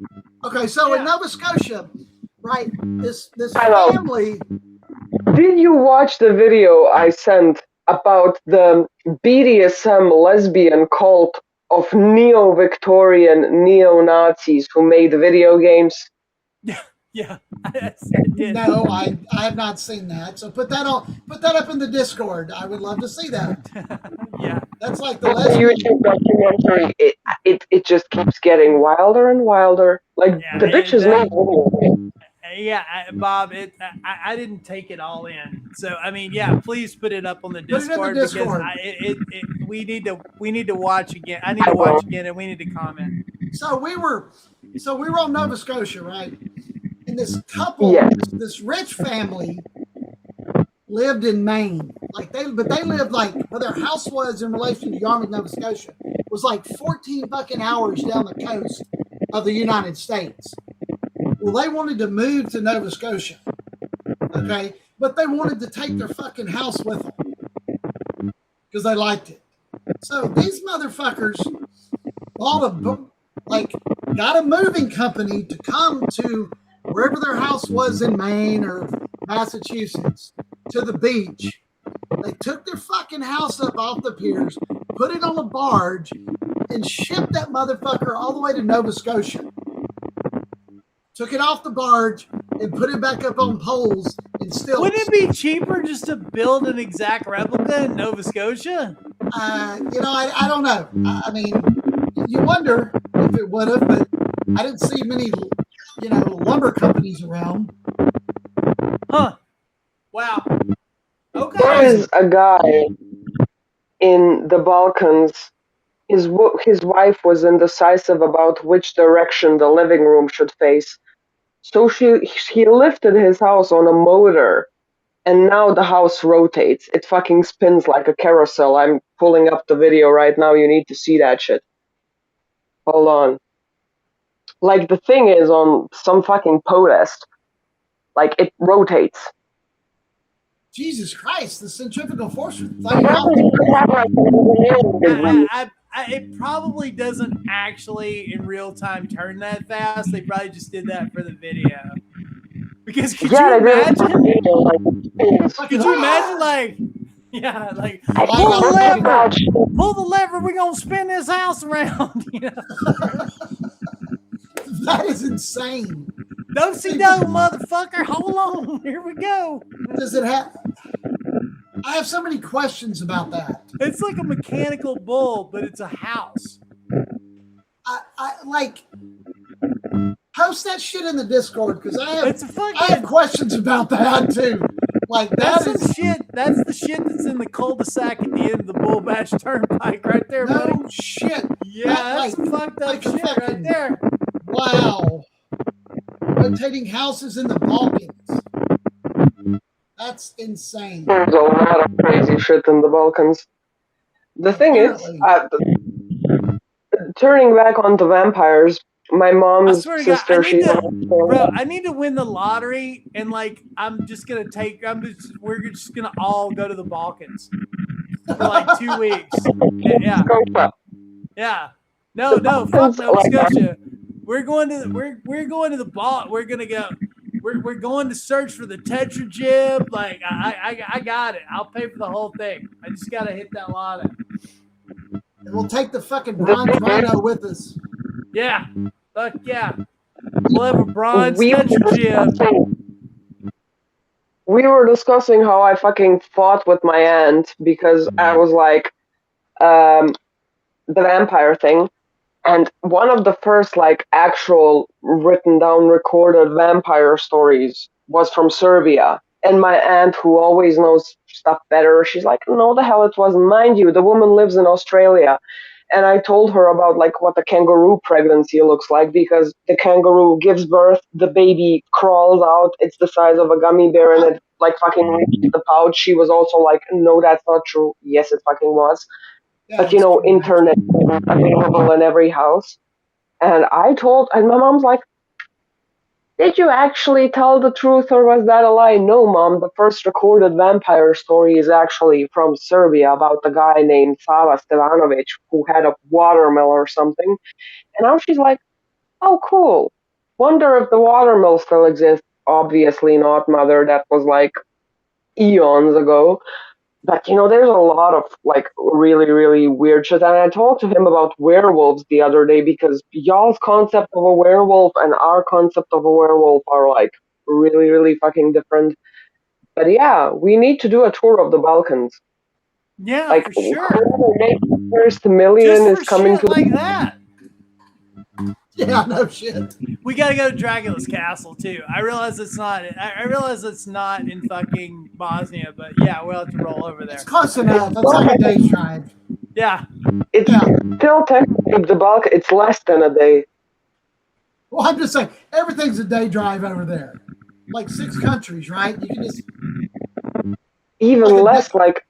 okay, so Yeah. in Nova Scotia, right, this Hello. family, Did you watch the video I sent about the BDSM lesbian cult of neo-Victorian neo-Nazis who made video games? yeah, I did. no, I have not seen that. So put that up in the Discord. I would love to see that. Yeah. That's like the The lesbian. YouTube documentary, it just keeps getting wilder and wilder. Like, Yeah, the bitch is that- made Yeah, Bob, I didn't take it all in. So I mean, yeah, please put it up on the Put it in the Discord, Discord. because we need to watch again. I need to watch again, and we need to comment. So we were So we were on Nova Scotia, right? And this couple, Yes. this rich family, lived in Maine. But they lived like where their house was in relation to Yarmouth, Nova Scotia, was like 14 fucking hours down the coast of the United States. Well, they wanted to move to Nova Scotia, okay, but they wanted to take their fucking house with them because they liked it. So these motherfuckers got a moving company to come to wherever their house was in Maine or Massachusetts to the beach. They took their fucking house up off the piers, put it on a barge, and shipped that motherfucker all the way to Nova Scotia. Took it off the barge and put it back up on poles and stilts. Wouldn't it be cheaper just to build an exact replica in Nova Scotia? I don't know. I mean, you wonder if it would have, but I didn't see many, lumber companies around. Huh. Wow. Okay. There is a guy in the Balkans. His wife was indecisive about which direction the living room should face. So he lifted his house on a motor, and now the house rotates. It fucking spins like a carousel. I'm pulling up the video right now. You need to see that shit. Hold on. Like, the thing is on some fucking podest. Like, it rotates. Jesus Christ, the centrifugal force would throw you off It probably doesn't actually in real time turn that fast. They probably just did that for the video. Because could you imagine? Could you imagine, like, yeah, like pull the lever, we're gonna spin this house around. That is insane. Do-si-do, motherfucker. Hold on. Here we go. Does it have? I have so many questions about that. It's like a mechanical bull, but it's a house. I like post that shit in the Discord because I have questions about that too. Like that's the shit that's in the cul-de-sac at the end of the Bull Bash Turnpike right there, buddy. No shit. Yeah, that's some fucked up shit right there. Wow. Rotating houses in the Balkans. That's insane. There's a lot of crazy shit in the Balkans. The thing is, turning back onto vampires, my mom's sister, I need to win the lottery, and like we're just gonna all go to the Balkans for like 2 weeks. Yeah. No, fuck Nova Scotia. We're going to the ball. We're gonna go. We're going to search for the tetrajib. Like I got it. I'll pay for the whole thing. I just gotta hit that lottery. And we'll take the fucking bronze rhino with us. Yeah. Fuck yeah. We'll have a bronze tetrajib. We were discussing how I fucking fought with my aunt because I was like, the vampire thing. And one of the first, like, actual written down, recorded vampire stories was from Serbia. And my aunt, who always knows stuff better, she's like, no, the hell it wasn't. Mind you, the woman lives in Australia. And I told her about, like, what the kangaroo pregnancy looks like, because the kangaroo gives birth, the baby crawls out, it's the size of a gummy bear, and it, like, fucking reached the pouch. She was also like, no, that's not true. Yes, it fucking was. Yeah, but, internet available in every house. And my mom's like, did you actually tell the truth or was that a lie? No, Mom, the first recorded vampire story is actually from Serbia about a guy named Sava Stevanovic who had a watermill or something. And now she's like, oh, cool. Wonder if the watermill still exists. Obviously not, Mother. That was like eons ago. But, there's a lot of, like, really, really weird shit. And I talked to him about werewolves the other day because y'all's concept of a werewolf and our concept of a werewolf are, like, really, really fucking different. But, yeah, we need to do a tour of the Balkans. Yeah, like, for sure. First million is coming shit to like that. Yeah, no shit. We gotta go to Dracula's castle too. I realize it's not. I realize it's not in fucking Bosnia, but yeah, we'll have to roll over there. It's close enough. That's like a day's drive. Yeah. It's still technically the Balkan. It's less than a day. Well, I'm just saying everything's a day drive over there. Like 6 countries, right? You can just Even like a less. Like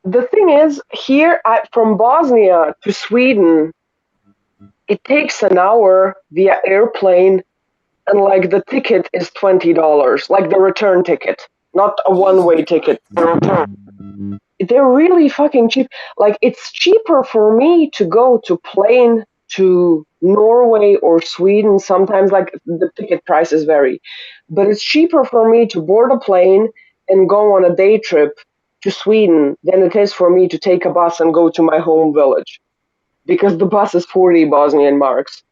the thing is, here from Bosnia to Sweden, it takes an hour via airplane, and like the ticket is $20, like the return ticket, not a one-way ticket. The return. They're really fucking cheap. Like it's cheaper for me to go to plane to Norway or Sweden. Sometimes like the ticket prices vary, but it's cheaper for me to board a plane and go on a day trip to Sweden than it is for me to take a bus and go to my home village, because the bus is 40 Bosnian marks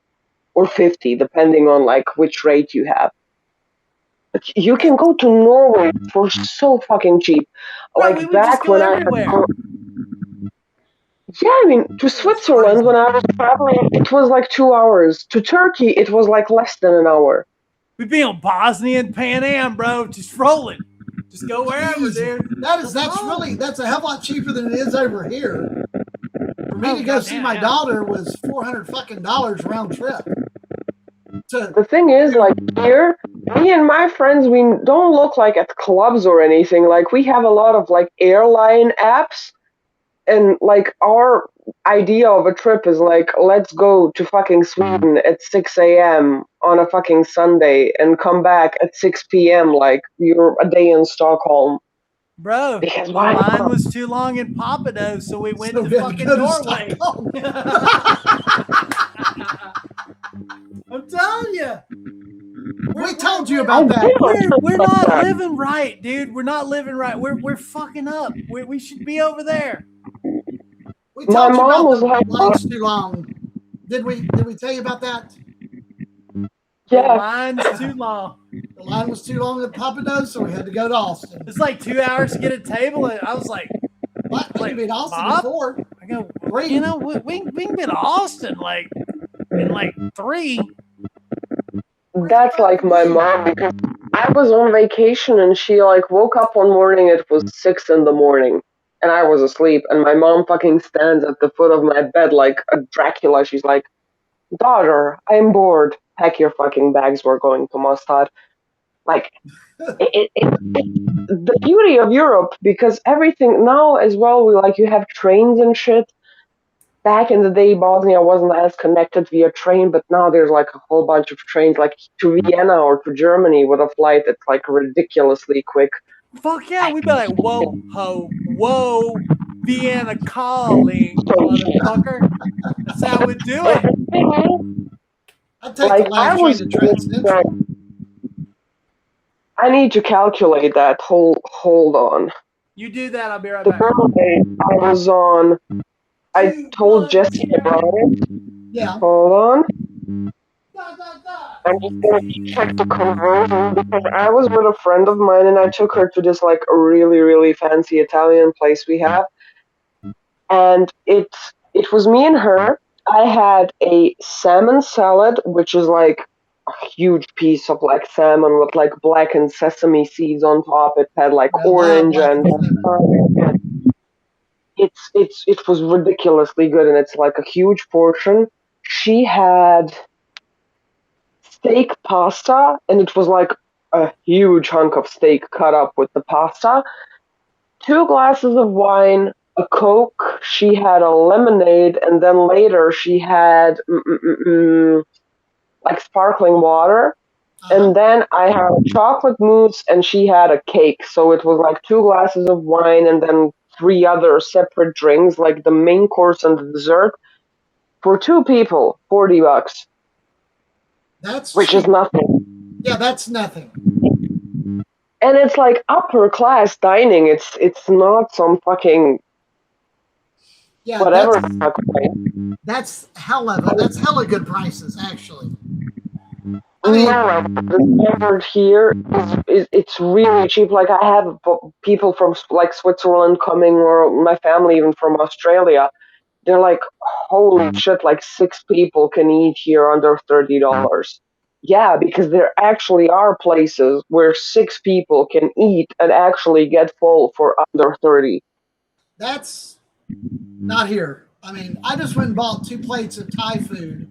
or 50, depending on like which rate you have. But you can go to Norway for so fucking cheap. Bro, Like we would just back go when everywhere. yeah, I mean, to Switzerland when I was traveling, it was like 2 hours. To Turkey, it was like less than an hour. We'd be on Bosnia and Pan Am, bro, just rolling. Just go wherever, Easy. dude. That's a hell of a lot cheaper than it is over here. For me to go see goddamn, my yeah. daughter was $400 fucking round trip. The thing is, like here, me and my friends, we don't look like at clubs or anything. Like we have a lot of like airline apps, and like our idea of a trip is like, let's go to fucking Sweden at 6 a.m. on a fucking Sunday and come back at 6 p.m. like you're a day in Stockholm. Bro, Because the why line not? was too long in Papados, so we went So to we had to fucking go to Norway. Stockholm. I'm telling you. We told you about that. We're not living right, dude. We're not living right. We're fucking up. We should be over there. We My told you mom about was the like, lines too long. Did we tell you about that? The yeah, line's too long. The line was too long at Papados, so we had to go to Austin. It's like 2 hours to get a table, and I was like, What? I could be in Austin Bob? before. I go, Three. you know, we can be to Austin like in like 3. that's like my mom, because I was on vacation and she like woke up one morning, it was 6 in the morning, and I was asleep, and my mom fucking stands at the foot of my bed like a Dracula. She's like, daughter, I'm bored. Pack your fucking bags, we're going to Mustad. Like, the beauty of Europe, because everything now as well, we like you have trains and shit. Back in the day, Bosnia wasn't as connected via train, but now there's like a whole bunch of trains, like to Vienna or to Germany with a flight that's like ridiculously quick. Fuck yeah, we'd be like, whoa, ho, whoa, Vienna calling, motherfucker. That's how we do it. I'd take Like the last train to Transcentral. I need to calculate that. Hold on. You do that, I'll be right The back. birthday I was on, I told Jesse about it. Yeah. Hold on. I'm just gonna check the conversion, because I was with a friend of mine and I took her to this like a really, really fancy Italian place we have. And it was me and her. I had a salmon salad, which is like a huge piece of like salmon with like blackened sesame seeds on top. It had like I love orange and blackened salmon. it was ridiculously good, and it's like a huge portion. She had steak pasta, and it was like a huge hunk of steak cut up with the pasta. 2 glasses of wine, a Coke. She had a lemonade, and then later she had like sparkling water. And then I had a chocolate mousse, and she had a cake. So it was like 2 glasses of wine, and then 3 other separate drinks, like the main course and the dessert. For 2 people, $40, That's which cheap. is nothing. Yeah, that's nothing. And it's like upper class dining. It's not some fucking whatever. That's hella good prices, actually. I mean, no, the standard here is it's really cheap. Like I have people from like Switzerland coming, or my family even from Australia. They're like, holy shit! Like 6 people can eat here under $30. Yeah, because there actually are places where 6 people can eat and actually get full for under 30. that's not here. I mean, I just went and bought 2 plates of Thai food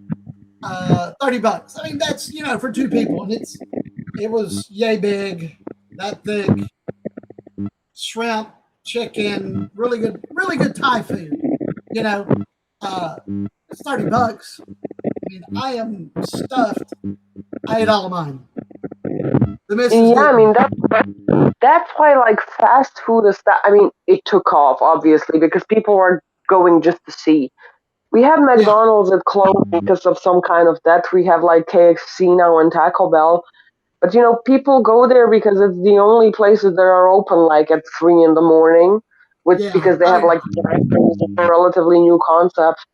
$30. I mean, that's for two people, and it was yay big, that thick, shrimp, chicken, really good Thai food. You know, it's $30. I mean, I am stuffed. I ate all of mine. The missus Yeah, I mean didn't. that's why like fast food is that. I mean, it took off obviously because people were going just to see. We had Yeah, McDonald's that closed because of some kind of that. We have like KFC now and Taco Bell. But people go there because it's the only places that are open like at 3 in the morning, with yeah. because they Oh have yeah. like drive-thrus, a relatively new concept.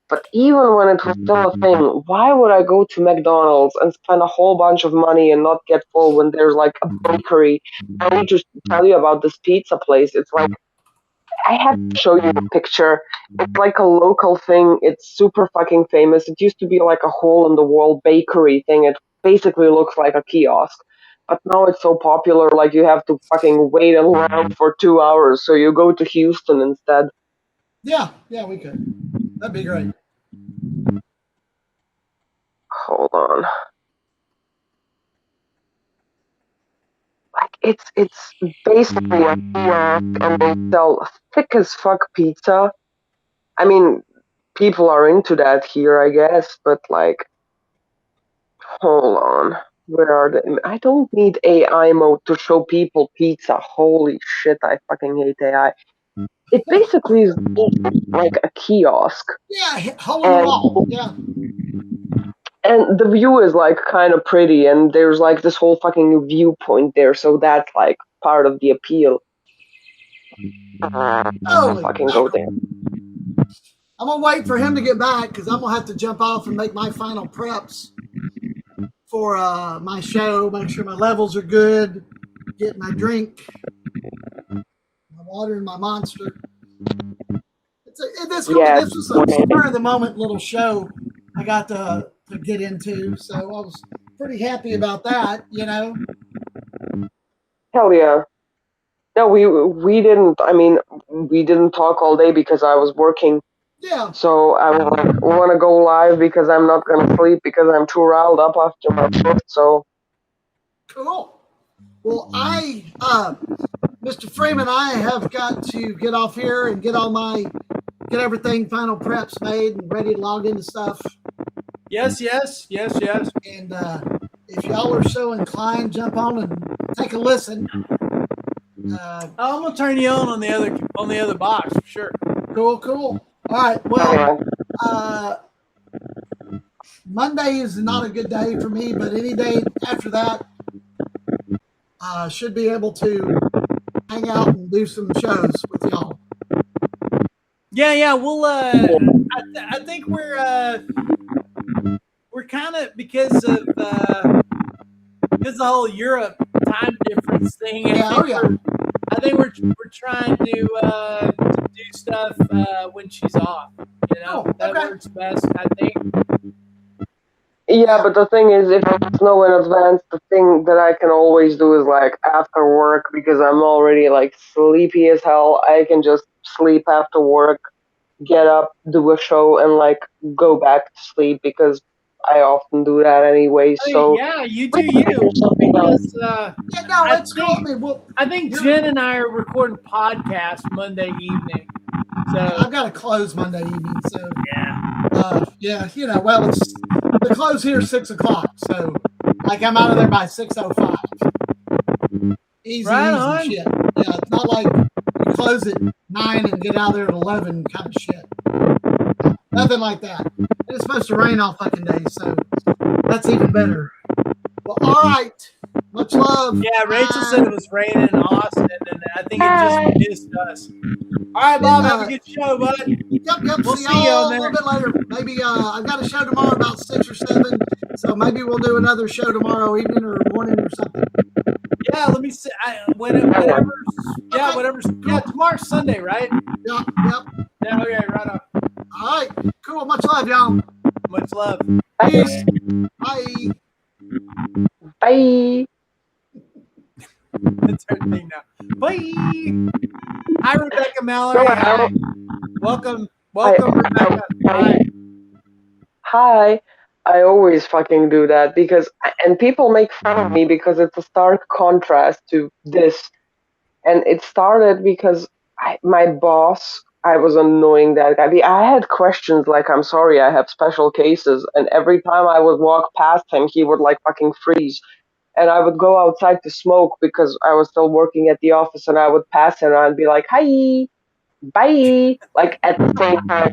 But even when it was still a thing, why would I go to McDonald's and spend a whole bunch of money and not get full when there's like a bakery? I need to tell you about this pizza place. It's like I have to show you a picture. It's like a local thing. It's super fucking famous. It used to be like a hole in the wall bakery thing. It basically looks like a kiosk. But now it's so popular, like you have to fucking wait around for 2 hours. So you go to Houston instead. Yeah, we could. That'd be great. Hold on. Like it's basically a kiosk and they sell thick as fuck pizza. I mean, people are into that here, I guess, but like hold on. Where are they? I don't need AI mode to show people pizza. Holy shit, I fucking hate AI. It basically is like a kiosk. Yeah, hole in the And wall. Yeah. and the view is like kind of pretty and there's like this whole fucking viewpoint there, so that's like part of the appeal. I'll Holy fucking go mackerel. there. I'm gonna wait for him to get back because I'm gonna have to jump off and make my final preps for my show. Make sure my levels are good. Get my drink, my water, and my monster. Yes. This was a spur of the moment little show I got to get into, so I was pretty happy about that. Hell yeah. No, we didn't. I mean, we didn't talk all day because I was working. Yeah, So I was like, want to go live because I'm not gonna sleep because I'm too riled up after my shift. So cool. Well, Mr. Freeman, I have got to get off here and get everything final preps made and ready to log into stuff. Yes. And if y'all are so inclined, jump on and take a listen. I'm gonna turn you on the other box for sure. Cool. All right. Well, Monday is not a good day for me, but any day after that, should be able to hang out and do some shows with y'all. Yeah. We'll. I think we're kind of because of the whole Europe time difference thing. I think we're trying to do stuff when she's off. That okay. works best, I think. yeah, but the thing is, if I know in advance, the thing that I can always do is like after work because I'm already like sleepy as hell. I can just sleep after work, get up, do a show, and like go back to sleep because I often do that anyway. I mean, So yeah, you we do can you figure something out. because Yeah, no, I it's cool. I think mean, well, I think Jen and I are recording podcasts Monday evening. So I've got to close Monday evening, so yeah. well, it's the close here 6 o'clock, so like I'm out of there by 6:05. Easy Right on. shit. Yeah, it's not like you close at 9 and get out there at 11 kind of shit. Nothing like that. It's supposed to rain all fucking day, so that's even better. Well, all right. Much love. Yeah, Rachel said it was raining in Austin, and I think it just missed us. All right, Bob, have a good show, bud. Yep. We'll See see you y'all on a there. little bit later. Maybe I've got a show tomorrow about 6 or 7, so maybe we'll do another show tomorrow evening or morning or something. Yeah, let me see. Whatever. Yeah, Okay. whatever. Yeah, tomorrow's Sunday, right? Yep. Yeah, okay, right on. All right. Cool. Much love, y'all. Much love. Peace. Bye. Bye. That's her thing now. Bye. Hi, Rebecca Mallory. Hi. Welcome, Rebecca. Hi. Hi. I always fucking do that because, and people make fun of me because it's a stark contrast to this. And it started because my boss, I was annoying that guy. I had questions like, I'm sorry, I have special cases. And every time I would walk past him, he would like fucking freeze. And I would go outside to smoke because I was still working at the office and I would pass him and I'd be like, hi, bye, like at the same time.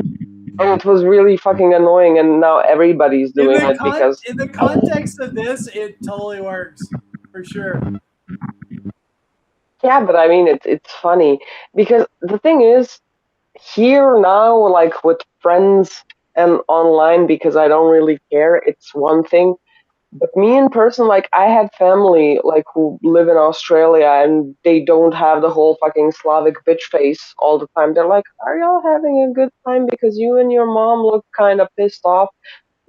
And it was really fucking annoying, and now everybody's doing it because In the context of this, it totally works for sure. yeah, but I mean it's funny because the thing is here now, like with friends and online, because I don't really care, it's one thing. But me in person, like I had family like who live in Australia and they don't have the whole fucking Slavic bitch face all the time. They're like, "Are y'all having a good time? Because you and your mom look kind of pissed off."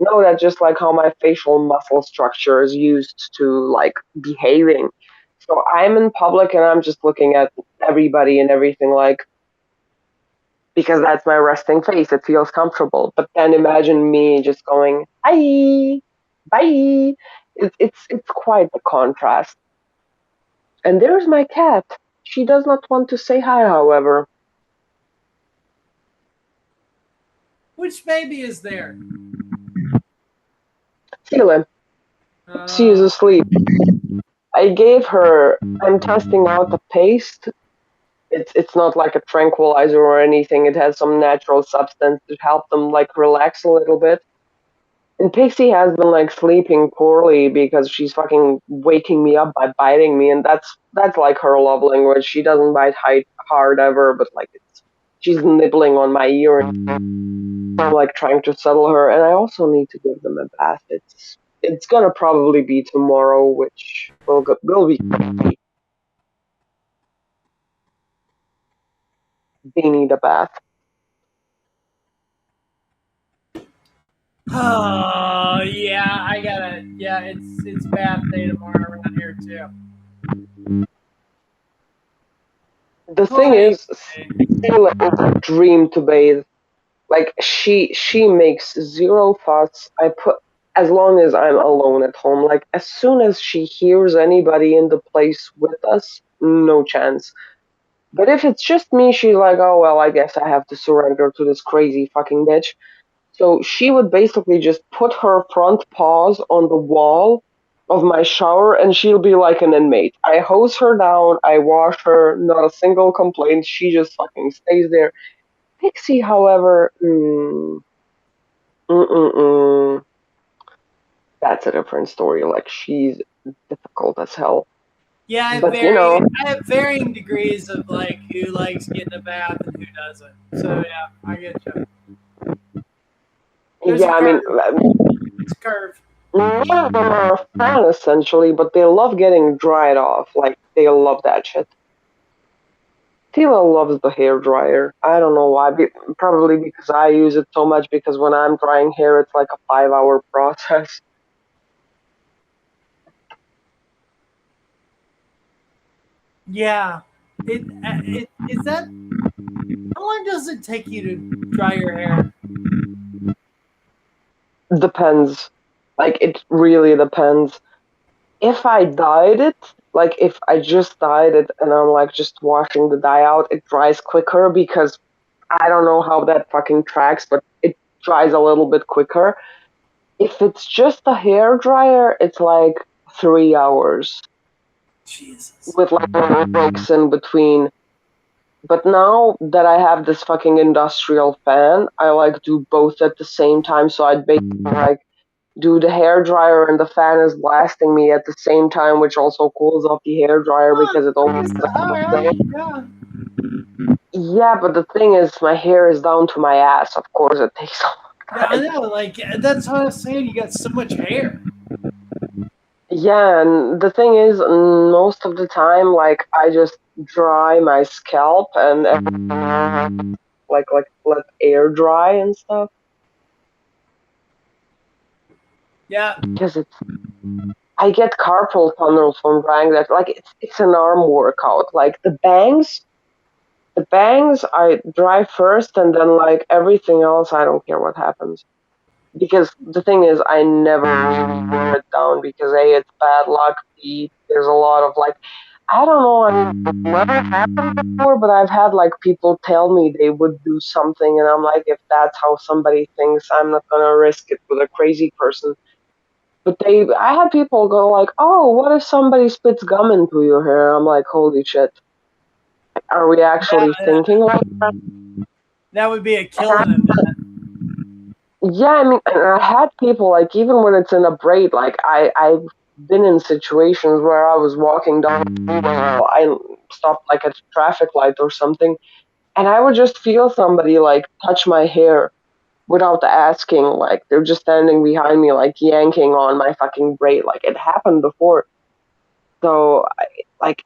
No, that's just like how my facial muscle structure is used to like behaving. So I'm in public and I'm just looking at everybody and everything like because that's my resting face. It feels comfortable. But then imagine me just going, hi, bye. It's quite the contrast. And there's my cat. She does not want to say hi, however. Which baby is there? Sheila, she is Uh, asleep. I gave her, I'm testing out the paste. It's not like a tranquilizer or anything. It has some natural substance to help them like relax a little bit. And Pixie has been like sleeping poorly because she's fucking waking me up by biting me, and that's like her love language. She doesn't bite hard ever, but like she's nibbling on my ear and I'm like trying to settle her. And I also need to give them a bath. It's gonna probably be tomorrow, which will be crazy. They need a bath. oh yeah, I gotta. Yeah, it's bath day tomorrow around here too. The Oh, thing is, hey. Stella is a dream to bathe. Like she makes zero fuss. I put as long as I'm alone at home. Like as soon as she hears anybody in the place with us, no chance. But if it's just me, she's like, oh well, I guess I have to surrender to this crazy fucking bitch. So she would basically just put her front paws on the wall of my shower and she'll be like an inmate. I hose her down, I wash her, not a single complaint. She just fucking stays there. Pixie, however, mm-mm-mm. That's a different story. Like she's difficult as hell. Yeah, But you know, I have varying degrees of like who likes getting a bath and who doesn't. So yeah, I get you. There's a yeah, I mean, curve. It's a curve. none of them are a fan essentially, but they love getting dried off. Like they love that shit. Tila loves the hair dryer. I don't know why. Probably because I use it so much. Because when I'm drying hair, it's like a 5 hour process. Yeah. It is that. How long does it take you to dry your hair? Depends. Like it really depends. If I dyed it, like if I just dyed it and I'm like just washing the dye out, it dries quicker because I don't know how that fucking tracks, but it dries a little bit quicker. If it's just a hair dryer, it's like 3 hours Jesus. with like little breaks in between. But now that I have this fucking industrial fan, I like do both at the same time. So I'd basically like do the hair dryer and the fan is blasting me at the same time, which also cools off the hair dryer Huh, because it I opens guess. the All right. thing. Yeah. Yeah, but the thing is, my hair is down to my ass. Of course, it takes a Yeah, long I time. know. Like that's what I was saying. You got so much hair. Yeah, and the thing is, most of the time, like I just dry my scalp and like let air dry and stuff Yeah. because it's I get carpal tunnel from drying that. Like it's an arm workout. Like the bangs I dry first, and then like everything else, I don't care what happens. because the thing is, I never really wear it down because A, it's bad luck. B, there's a lot of like, I don't know, I mean, it never happened before, but I've had like people tell me they would do something, and I'm like, if that's how somebody thinks, I'm not gonna risk it with a crazy person. But I had people go like, oh, what if somebody spits gum into your hair? I'm like, holy shit, are we actually That, thinking like that? that would be a And I, killing event. yeah, I mean, and I had people like, even when it's in a braid, like I've been in situations where I was walking down the street and I stopped like at a traffic light or something, and I would just feel somebody like touch my hair without asking, like they're just standing behind me, like yanking on my fucking braid. Like it happened before. So, like,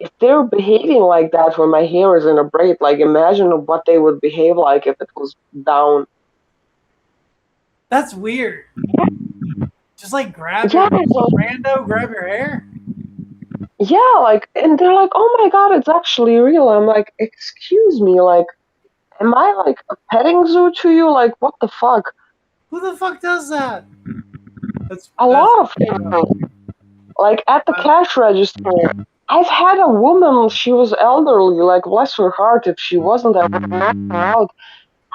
if they're behaving like that when my hair is in a braid, like imagine what they would behave like if it was down. That's weird. Just like Yeah, so, rando, grab your hair. yeah, like, and they're like, "Oh my god, it's actually real." I'm like, "Excuse me, like, am I like a petting zoo to you? Like, what the fuck?" Who the fuck does that? A That's lot of people, like at the wow. cash register. I've had a woman, she was elderly, like bless her heart, if she wasn't, I would have knocked her out.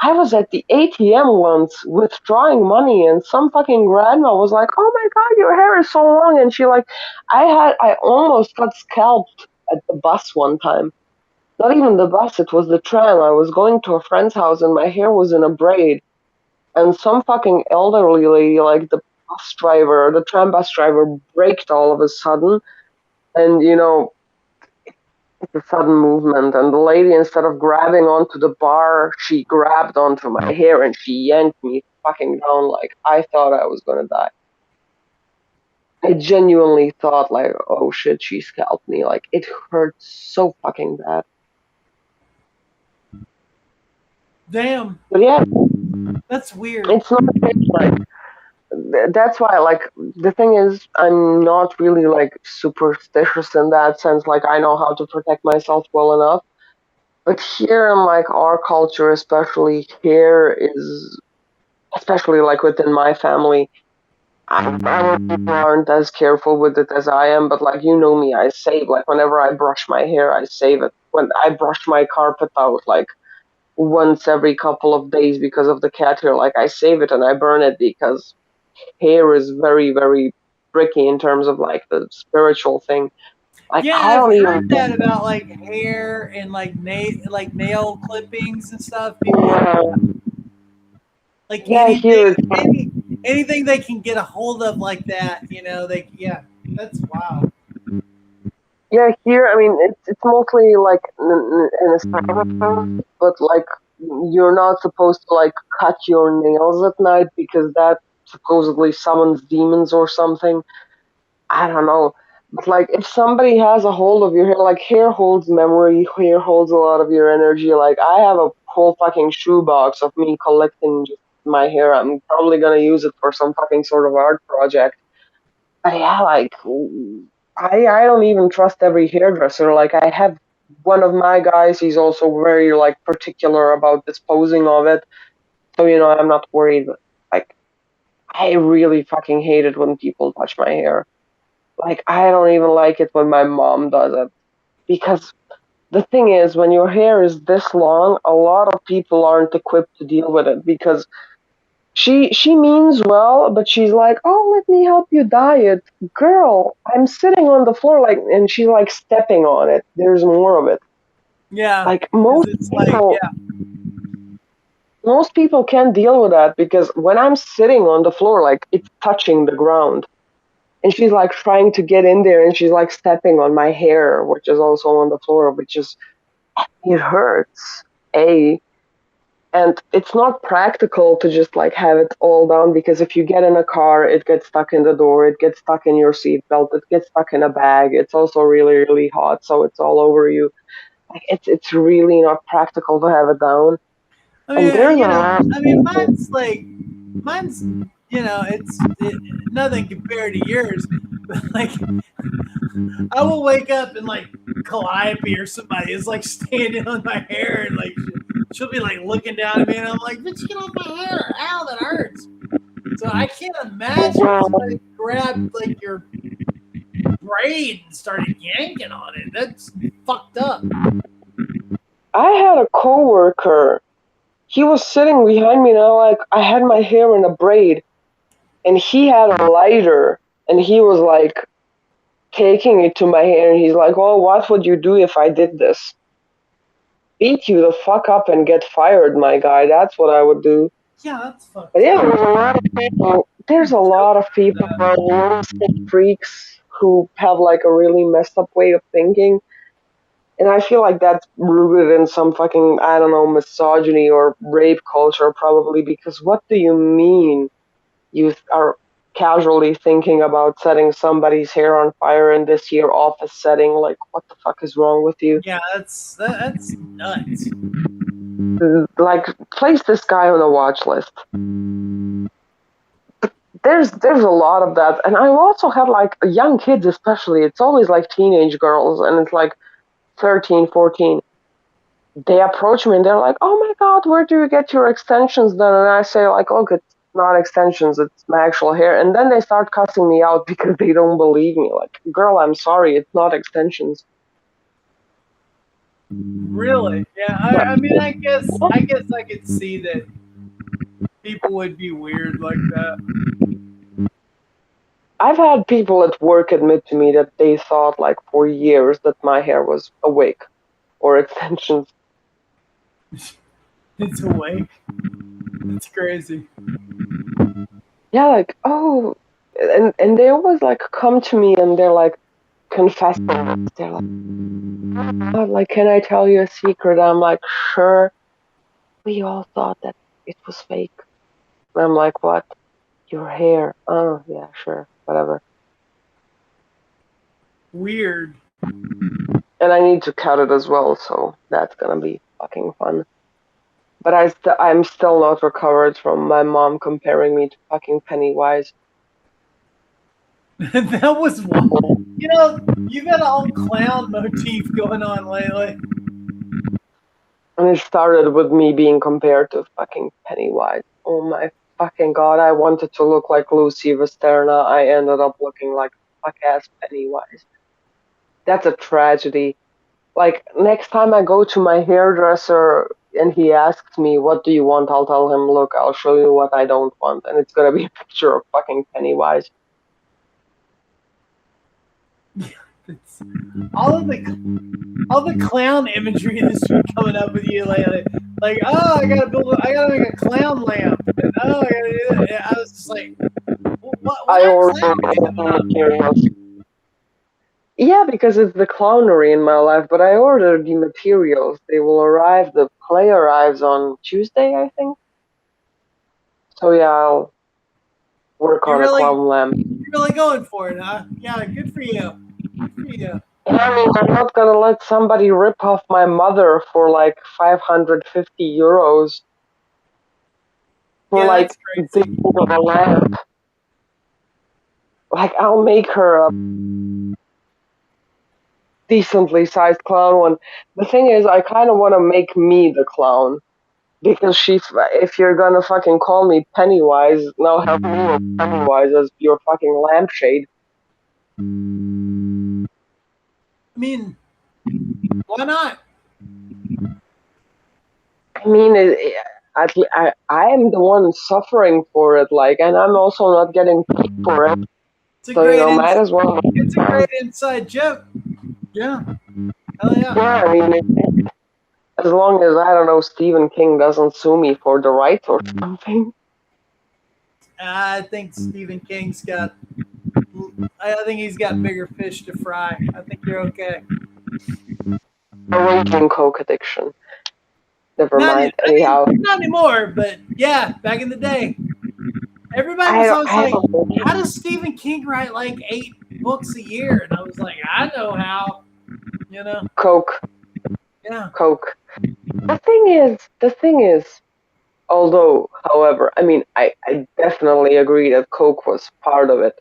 I was at the ATM once withdrawing money, and some fucking grandma was like, "Oh my god, your hair is so long," and she like, I almost got scalped at the bus one time. Not even the bus, it was the tram. I was going to a friend's house, and my hair was in a braid, and some fucking elderly lady, like the tram bus driver, braked all of a sudden, and it's a sudden movement, and the lady, instead of grabbing onto the bar, she grabbed onto my hair and she yanked me fucking down. Like I thought I was gonna die. I genuinely thought like, oh shit, she scalped me. Like it hurt so fucking bad. Damn, But yeah, that's weird. it's not like that's why like the thing is I'm not really like superstitious in that sense. Like I know how to protect myself well enough. But here in like our culture, especially here is especially like within my family, I know people aren't as careful with it as I am, but like you know me, I save. Like whenever I brush my hair, I save it. When I brush my carpet out, like once every couple of days because of the cat hair, like I save it and I burn it because hair is very, very tricky in terms of like the spiritual thing. Like Yeah, I I've don't heard even. that about like hair and like nail clippings and stuff. People are like Yeah, here it's anything they can get a hold of like that. That's wow. yeah, here, I mean, it's mostly like in a cyber, but like you're not supposed to like cut your nails at night because that supposedly summons demons or something. I don't know. But like if somebody has a hold of your hair, like hair holds memory, hair holds a lot of your energy. Like I have a whole fucking shoebox of me collecting just my hair. I'm probably gonna use it for some fucking sort of art project. Yeah, like I don't even trust every hairdresser. Like I have one of my guys, he's also very like particular about disposing of it. So I'm not worried. Like I really fucking hate it when people touch my hair. Like I don't even like it when my mom does it because the thing is when your hair is this long, a lot of people aren't equipped to deal with it because she means well, but she's like, "Oh, let me help you dye it." Girl, I'm sitting on the floor like and she's like stepping on it. There's more of it. Yeah, Like because it's like yeah, most people can't deal with that because when I'm sitting on the floor like it's touching the ground. And she's like trying to get in there and she's like stepping on my hair, which is also on the floor, which is it hurts. A And it's not practical to just like have it all down because if you get in a car, it gets stuck in the door, it gets stuck in your seatbelt, it gets stuck in a bag. It's also really, really hot, so it's all over you. Like it's really not practical to have it down. I And mean, there's a lot of people. mine's nothing compared to yours, but like I will wake up and like Calliope or somebody is like standing on my hair and like she'll be like looking down at me and I'm like, bitch, get off my hair. Ow, that hurts. So I can't imagine if somebody grabbed like your braid and started yanking on it. That's fucked up. I had a coworker. He was sitting behind me, and I had my hair in a braid, and he had a lighter, and he was like taking it to my hair, and he's like, "Oh, what would you do if I did this?" Beat you the fuck up and get fired, my guy. That's what I would do. Yeah, that's fucked But yeah, up. there's a lot of people who are real estate freaks who have like a really messed up way of thinking. And I feel like that's rooted in some fucking, I don't know, misogyny or rape culture, probably, because what do you mean you are casually thinking about setting somebody's hair on fire in this here office setting? Like, what the fuck is wrong with you? Yeah, that's nuts. Like, place this guy on a watch list. There's a lot of that, and I've also had like young kids, especially. It's always like teenage girls, and it's like 13, 14. They approach me and they're like, "Oh my god, where do you get your extensions done?" And I say like, "Look, it's not extensions, it's my actual hair." And then they start cussing me out because they don't believe me. Like, girl, I'm sorry, it's not extensions. Really? Yeah. I mean, I guess I could see that people would be weird like that. I've had people at work admit to me that they thought like for years that my hair was a wig or extensions. It's awake. It's crazy. Yeah, like, oh, and they always like come to me and they're like confessing. They're like, "God, like, can I tell you a secret?" I'm like, sure. We all thought that it was fake. And I'm like, what? Your hair? Oh, yeah, sure, whatever. Weird. And I need to cut it as well, so that's gonna be fucking fun. But I'm still not recovered from my mom comparing me to fucking Pennywise. That was wild. You know, you've had a whole clown motif going on lately. And it started with me being compared to fucking Pennywise. Oh my fucking god, I wanted to look like Lucy Westerna. I ended up looking like fuck ass Pennywise. That's a tragedy. Like, next time I go to my hairdresser and he asks me, what do you want? I'll tell him, look, I'll show you what I don't want. And it's gonna be a picture of fucking Pennywise. It's, all the clown imagery that's been coming up with you lately. Like, oh, I gotta make a clown lamp. And, oh, I gotta do that. And I was just like, why I are ordered clowns coming up? materials. Yeah, because it's the clownery in my life, but I ordered the materials. They will arrive, the clay arrives on Tuesday, I think. So yeah, I'll work You're on a clown lamp. really going for it, huh? Yeah, good for you. Good for you. And I mean, I'm not gonna let somebody rip off my mother for like 550 euros for Yeah, like that's crazy. big of a lamp. Like, I'll make her a decently sized clown one. The thing is, I kind of want to make me the clown. Because if you're gonna fucking call me Pennywise, now have me as Pennywise as your fucking lampshade. I mean, why not? I mean, I am the one suffering for it, like, and I'm also not getting paid for it. It's a So, might as well. it's a great inside joke. Yeah. Hell yeah. Yeah, I mean, as long as, I don't know, Stephen King doesn't sue me for the rights or something. I think Stephen King's got. I think he's got bigger fish to fry. I think you're okay. A raging coke addiction. Never Not, mind. I Anyhow, mean, not anymore, but yeah, back in the day, everybody was I, always I like, have a "How does Stephen King write like 8 books a year?" And I was like, "I know how." You know? coke. Yeah. Coke. The thing is, although, however, I mean, I definitely agree that Coke was part of it.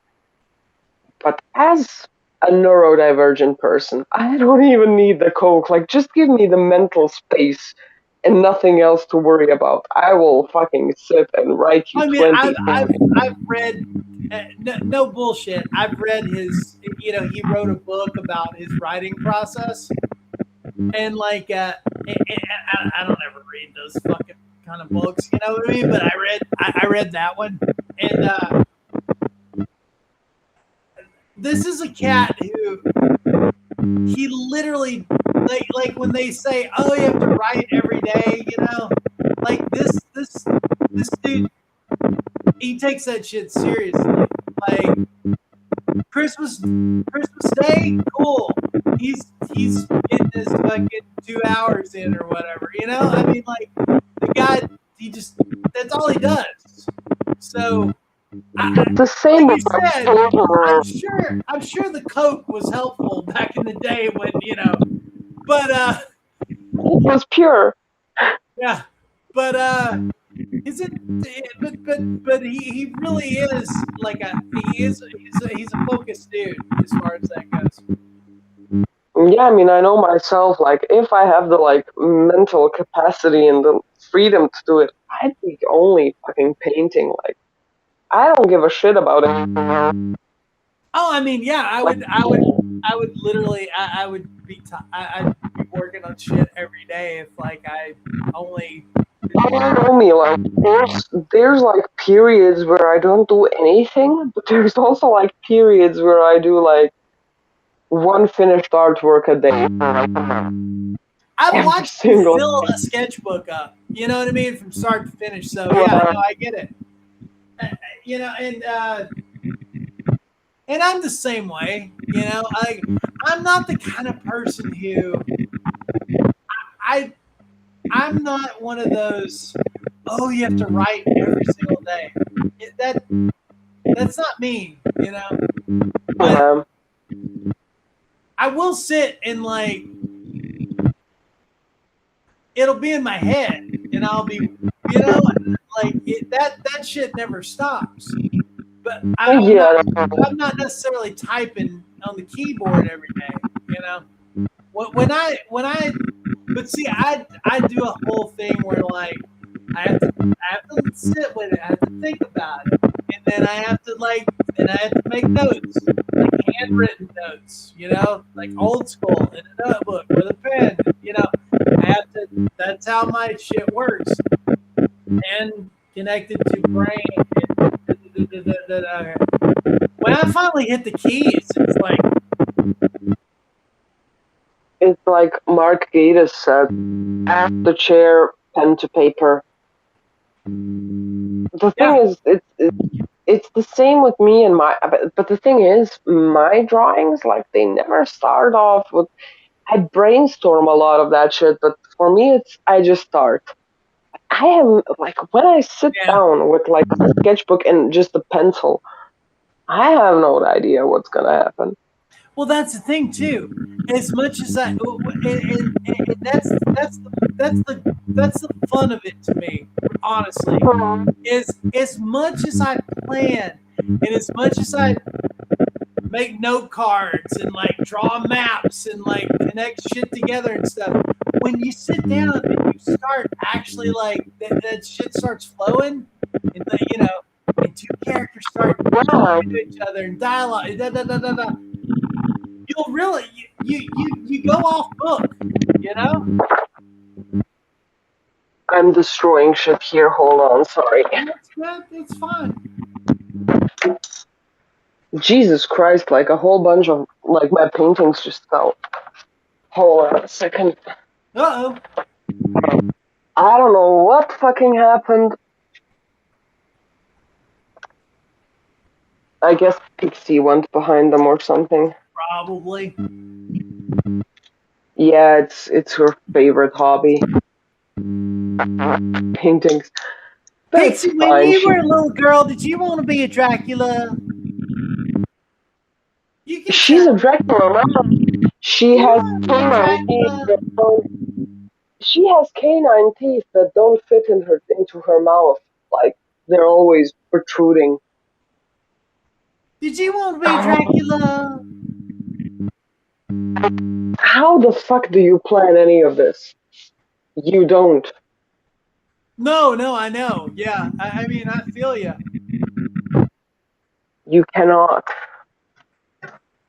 But as a neurodivergent person, I don't even need the Coke. Like, just give me the mental space and nothing else to worry about. I will fucking sit and write you I mean, 20. I've read no bullshit. I've read his. He wrote a book about his writing process, and like, I don't ever read those fucking kind of books. You know what I mean? But I read that one, and this is a cat who he literally like when they say, "Oh, you have to write every day," like this dude, he takes that shit seriously. Like Christmas Day, cool. He's getting his fucking 2 hours in or whatever. I mean, like the guy, that's all he does. So, The same like you with said, I'm sure the Coke was helpful back in the day when but it was pure. yeah, but is it? But he really is like he's a focused dude as far as that goes. Yeah, I mean, I know myself, like, if I have the, like, mental capacity and the freedom to do it, I'd be only fucking painting. Like, I don't give a shit about it. Oh, I mean, yeah, I would literally, I would be, I'd be working on shit every day if like I only. You know me, like, there's, like, periods where I don't do anything, but there's also, like, periods where I do, like, one finished artwork a day. I've Every watched you single fill day. a sketchbook up. You know what I mean, from start to finish. So yeah, no, I get it. You know, and I'm the same way. I'm not the kind of person who I I'm not one of those. Oh, you have to write every single day. That's not me. But Um, I will sit and like it'll be in my head, and I'll be like that shit never stops. But yeah, I'm not necessarily typing on the keyboard every day. When I but see I do a whole thing where like I have to sit with it. I have to think about it, and then I have to make notes, like handwritten notes. Like old school in a notebook with a pen. I have to. That's how my shit works, and connected to brain. When I finally hit the keys, it's like Mark Gatiss said, ask the chair, pen to paper. The thing yeah, is, it's the same with me and but the thing is, my drawings, like, they never start off with, I brainstorm a lot of that shit, but for me, I just start. I am, like, when I sit yeah. down with, like, a sketchbook and just a pencil, I have no idea what's gonna happen. Well, that's the thing too. As much as and that's the fun of it to me. Honestly, is as much as I plan and as much as I make note cards and like draw maps and like connect shit together and stuff. When you sit down and you start actually like that shit starts flowing, and and two characters start talking to each other and dialogue. You'll really you go off book. You know. I'm destroying shit here. Hold on, sorry. It's fine. Jesus Christ, like, a whole bunch of, like, my paintings just fell. Hold on a second. Uh oh. I don't know what fucking happened. I guess Pixie went behind them or something. Probably. Yeah, it's her favorite hobby. Paintings. But it's Pixie, when fine. you were a little girl, did you want to be a Dracula? You can She's a tell. Dracula. She You has want to be a canine teeth Dracula? that don't. She has canine teeth that don't fit into her mouth. Like, they're always protruding. Did you want to be a Dracula? How the fuck do you plan any of this? You don't. No, I know. Yeah, I mean, I feel you. You cannot.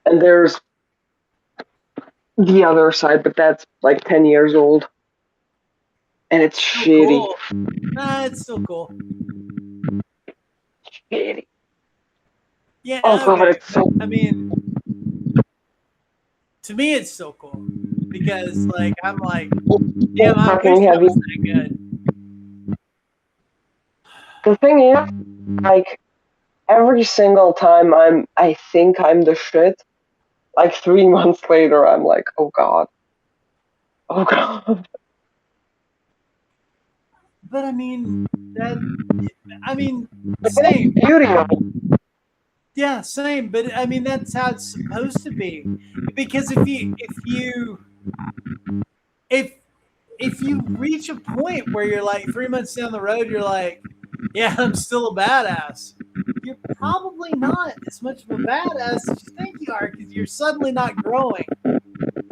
And there's the other side, but that's like 10 years old. And it's Still shitty. cool. Nah, it's still cool. Shitty. Yeah, Oh god, okay. it's so. I mean, to me, it's still cool because, like, I'm like, damn, I wish Fucking that heavy. was that good. The thing is, like, every single time I think I'm the shit, like 3 months later, I'm like, oh god. Oh god. But I mean, that. I mean, But that's same. the beauty of it. Yeah, same. But I mean, that's how it's supposed to be. Because if if you reach a point where you're like 3 months down the road, you're like, yeah, I'm still a badass. You're probably not as much of a badass as you think you are because you're suddenly not growing.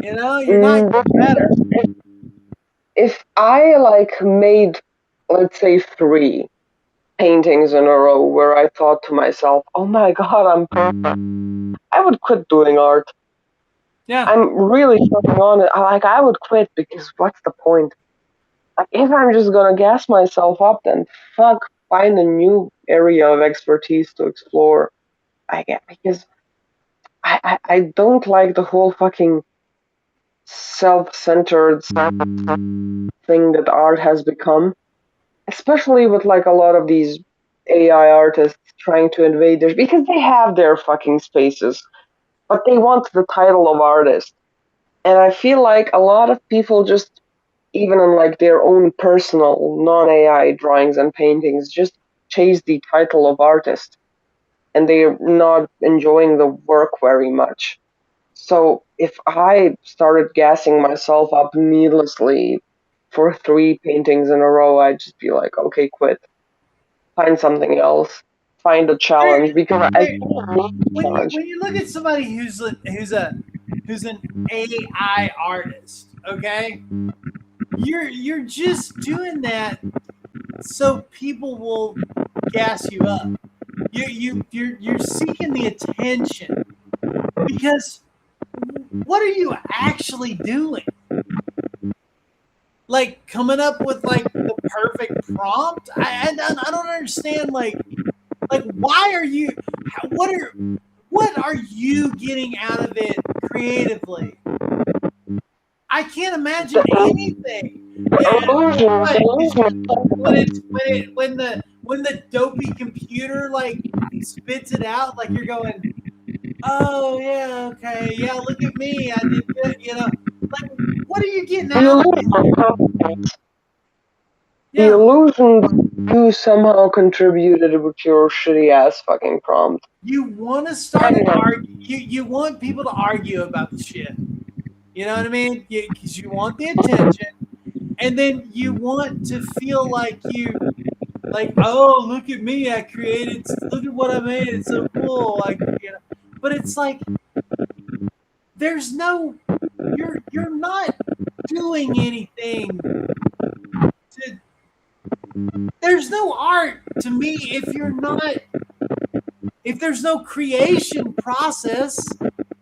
You know, you're not getting better. If I like made, let's say, 3 paintings in a row where I thought to myself, oh my god, I'm perfect, I would quit doing art. Yeah. I'm really fucking on it. Like, I would quit because what's the point? Like, if I'm just gonna gas myself up, then fuck, find a new area of expertise to explore. I get because I don't like the whole fucking self-centered thing that art has become, especially with like a lot of these AI artists trying to invade their because they have their fucking spaces, but they want the title of artist. And I feel like a lot of people just even in like their own personal non-AI drawings and paintings just chase the title of artist and they're not enjoying the work very much. So if I started gassing myself up needlessly for 3 paintings in a row, I'd just be like, okay, quit. Find something else. Find a There, challenge because I there, think I need a challenge. when you look at somebody who's an AI artist, okay, you're just doing that so people will gas you up. You're seeking the attention because what are you actually doing? Like coming up with like the perfect prompt? I don't understand. Like why are you? What are you getting out of it creatively? I can't imagine anything. Yeah, what, when the dopey computer like spits it out, like you're going, oh yeah, okay, yeah, look at me, I did good, you know. Like, what are you getting The out of it? illusion, the Yeah, illusion that you somehow contributed with your shitty ass fucking prompt. you want to start an argue. You want people to argue about the shit. You know what I mean? Because you want the attention, and then you want to feel like like, oh, look at me, I created, look at what I made, it's so cool, like, you know. But it's like there's no, you're not doing anything to. There's no art to me if you're not, if there's no creation process.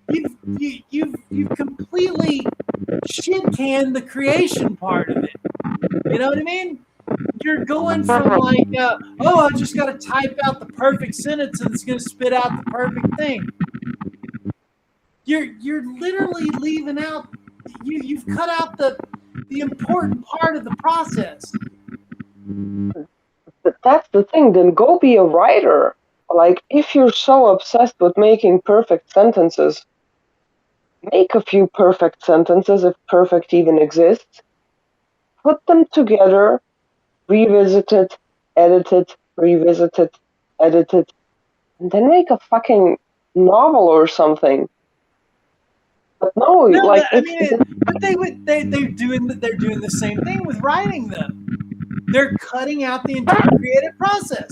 You've completely shit canned the creation part of it. You know what I mean? You're going from like, oh, I just got to type out the perfect sentence and it's going to spit out the perfect thing. You're literally leaving out. You've cut out the important part of the process. But that's the thing, then go be a writer. Like, if you're so obsessed with making perfect sentences, make a few perfect sentences if perfect even exists, put them together, revisit it, edit it, revisit it, edit it, and then make a fucking novel or something. But no, No, like, I it's. mean, but they're doing the same thing with writing them. They're cutting out the entire creative process.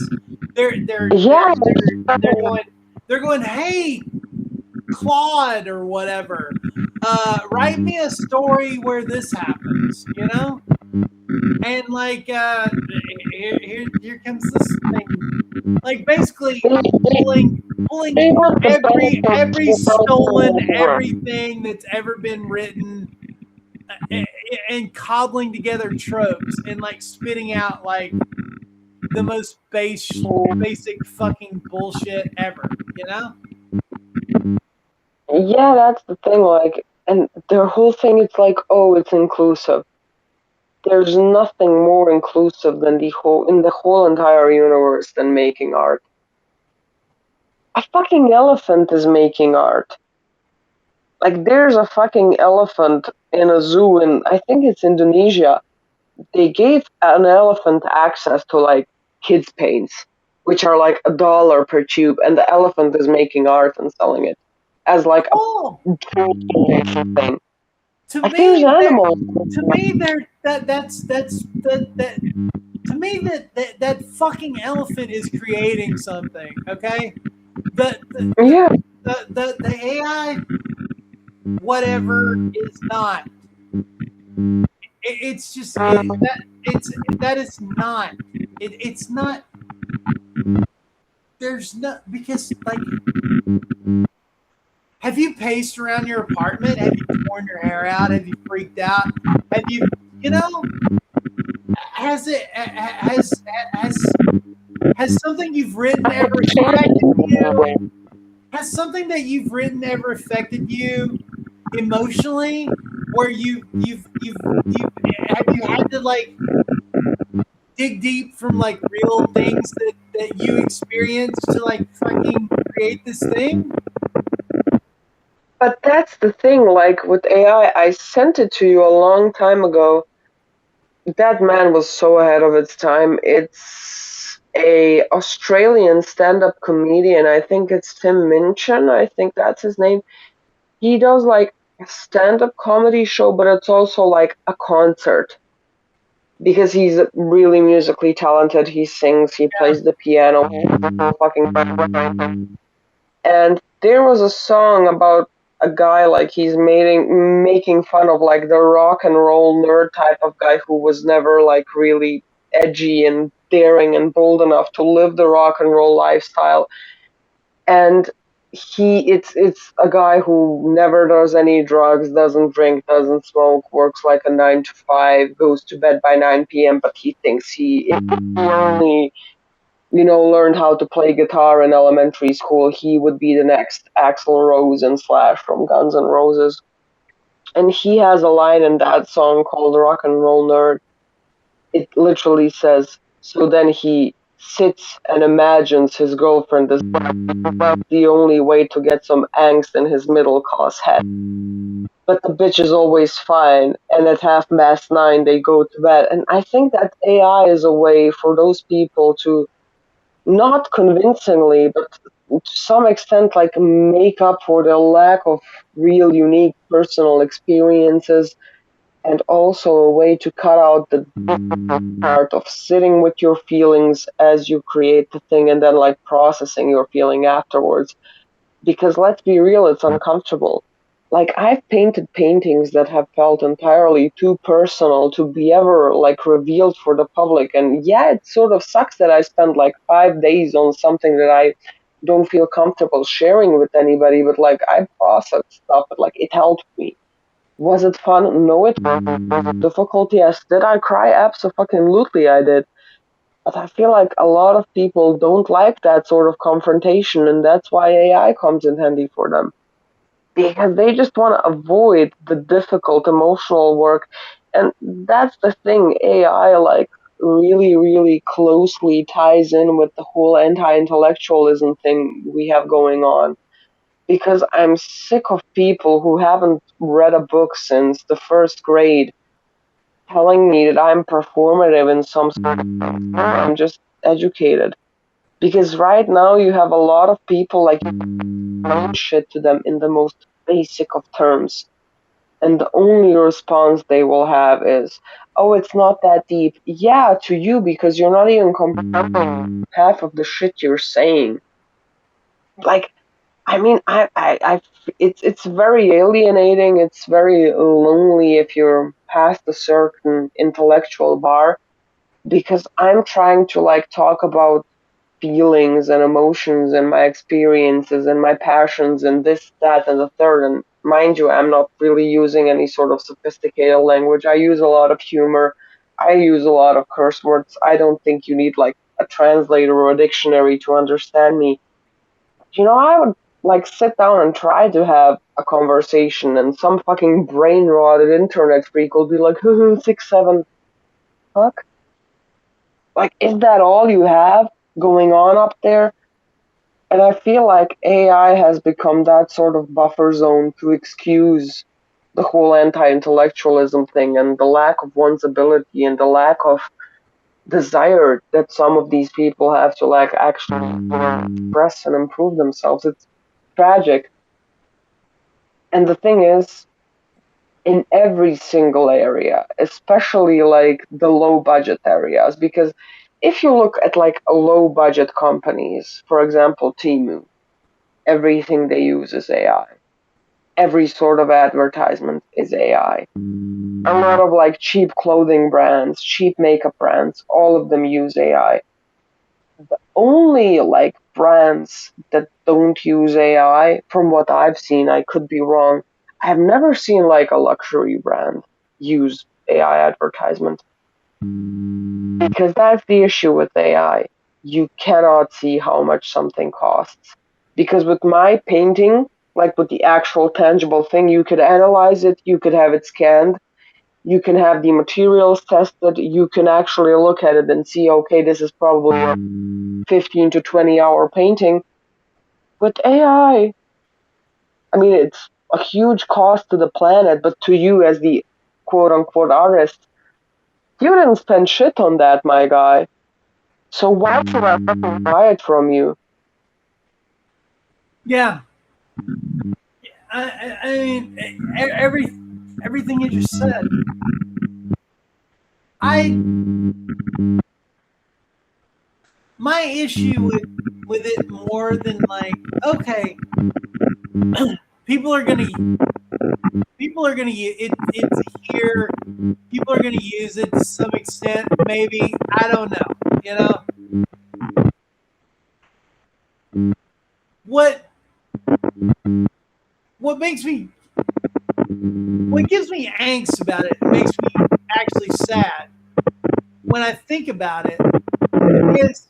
Yeah, They're going, hey, Claude or whatever, write me a story where this happens, you know? And like here comes this thing. Like basically pulling every stolen everything that's ever been written and cobbling together tropes and like spitting out like the most basic fucking bullshit ever, you know? Yeah, that's the thing. Like, and their whole thing, it's like, oh, it's inclusive. There's nothing more inclusive than the whole entire universe than making art. A fucking elephant is making art. Like, there's a fucking elephant in a zoo in, I think it's Indonesia. They gave an elephant access to like kids' paints, which are like $1 per tube, and the elephant is making art and selling it as like a Oh, thing. to Like, there's me, animals. to me, there that to me that fucking elephant is creating something. Okay, the the the, Yeah, the AI whatever is not. It's just that is not. It's not. There's no because like. Have you paced around your apartment? Have you torn your hair out? Have you freaked out? Have you, you know, has it has has something you've written ever affected you? Has something that you've written ever affected you emotionally? Where you have you had to like dig deep from like real things that you experienced to like fucking create this thing? but that's the thing. Like with AI, I sent it to you a long time ago. That man was so ahead of its time. It's a Australian stand-up comedian. I think it's Tim Minchin. I think that's his name. He does like a stand-up comedy show, but it's also like a concert because he's really musically talented. He sings, he Yeah. plays the piano, fucking. And there was a song about a guy like he's making fun of like the rock and roll nerd type of guy who was never like really edgy and daring and bold enough to live the rock and roll lifestyle. And it's a guy who never does any drugs, doesn't drink, doesn't smoke, works like a 9 to 5, goes to bed by 9 p.m., but he thinks he only learned how to play guitar in elementary school, he would be the next Axl Rose and Slash from Guns N' Roses. And he has a line in that song called Rock and Roll Nerd. It literally says, so then he sits and imagines his girlfriend is the only way to get some angst in his middle class head. But the bitch is always fine, and at 9:30 they go to bed. And I think that AI is a way for those people to not convincingly, but to some extent, like make up for the lack of real, unique personal experiences, and also a way to cut out the part of sitting with your feelings as you create the thing and then like processing your feeling afterwards. Because let's be real, it's uncomfortable. Like I've painted paintings that have felt entirely too personal to be ever like revealed for the public. And yeah, it sort of sucks that I spent like 5 days on something that I don't feel comfortable sharing with anybody, but like I processed stuff, but like it helped me. Was it fun? No, it was difficult. Yes. Did I cry? Absolutely, I did. But I feel like a lot of people don't like that sort of confrontation, and that's why AI comes in handy for them. Because they just want to avoid the difficult emotional work. And that's the thing, AI like really, really closely ties in with the whole anti-intellectualism thing we have going on. Because I'm sick of people who haven't read a book since the first grade telling me that I'm performative in some sort of I'm just educated. Because right now you have a lot of people like shit to them in the most basic of terms. And the only response they will have is, oh, it's not that deep. Yeah, to you, because you're not even comprehending half of the shit you're saying. Like, I mean, it's very alienating. It's very lonely if you're past a certain intellectual bar because I'm trying to like talk about feelings and emotions and my experiences and my passions and this, that, and the third. And mind you, I'm not really using any sort of sophisticated language. I use a lot of humor. I use a lot of curse words. I don't think you need like a translator or a dictionary to understand me. I would like sit down and try to have a conversation, and some fucking brain rotted internet freak will be like, 6, 7, fuck? Like, is that all you have going on up there? And I feel like AI has become that sort of buffer zone to excuse the whole anti intellectualism thing and the lack of one's ability and the lack of desire that some of these people have to like actually express and improve themselves. It's tragic. And the thing is, in every single area, especially like the low budget areas, because if you look at like a low budget companies, for example, Temu, everything they use is AI. Every sort of advertisement is AI. A lot of like cheap clothing brands, cheap makeup brands, all of them use AI. The only like brands that don't use AI, from what I've seen, I could be wrong. I've never seen like a luxury brand use AI advertisement because that's the issue with AI. You cannot see how much something costs. Because with my painting, like with the actual tangible thing, you could analyze it, you could have it scanned, you can have the materials tested, you can actually look at it and see, okay, this is probably a 15 to 20 hour painting. With AI, I mean, it's a huge cost to the planet, but to you as the quote unquote artist, you didn't spend shit on that, my guy. So why should I fucking buy it from you? Yeah, I mean, everything you just said. I My issue with it more than like, okay, people are gonna people are gonna use it. It's here. People are gonna use it to some extent. Maybe I don't know. What what makes me what gives me angst about it, makes me actually sad when I think about it, is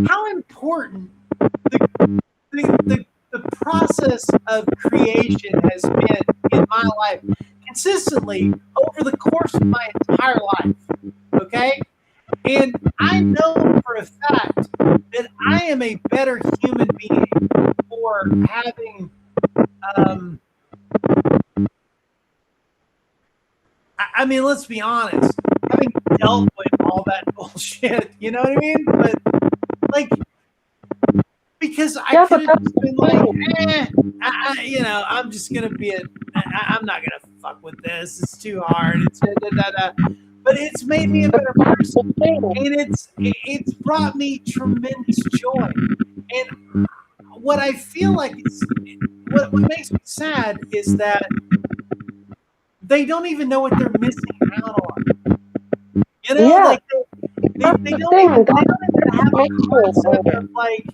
how important the the process of creation has been in my life consistently over the course of my entire life. Okay? And I know for a fact that I am a better human being for having um, I mean, let's be honest, having dealt with all that bullshit, you know what I mean? But like, because I Yeah, could but have that's just been the like, thing. I'm just gonna be I'm not gonna fuck with this. It's too hard. It's da, da, da. But it's made me a But better that's the person, thing. and it's brought me tremendous joy. And what I feel like is what makes me sad is that they don't even know what they're missing out on. Yeah, Like that's the thing. they That don't even have a makes me concept sad. of like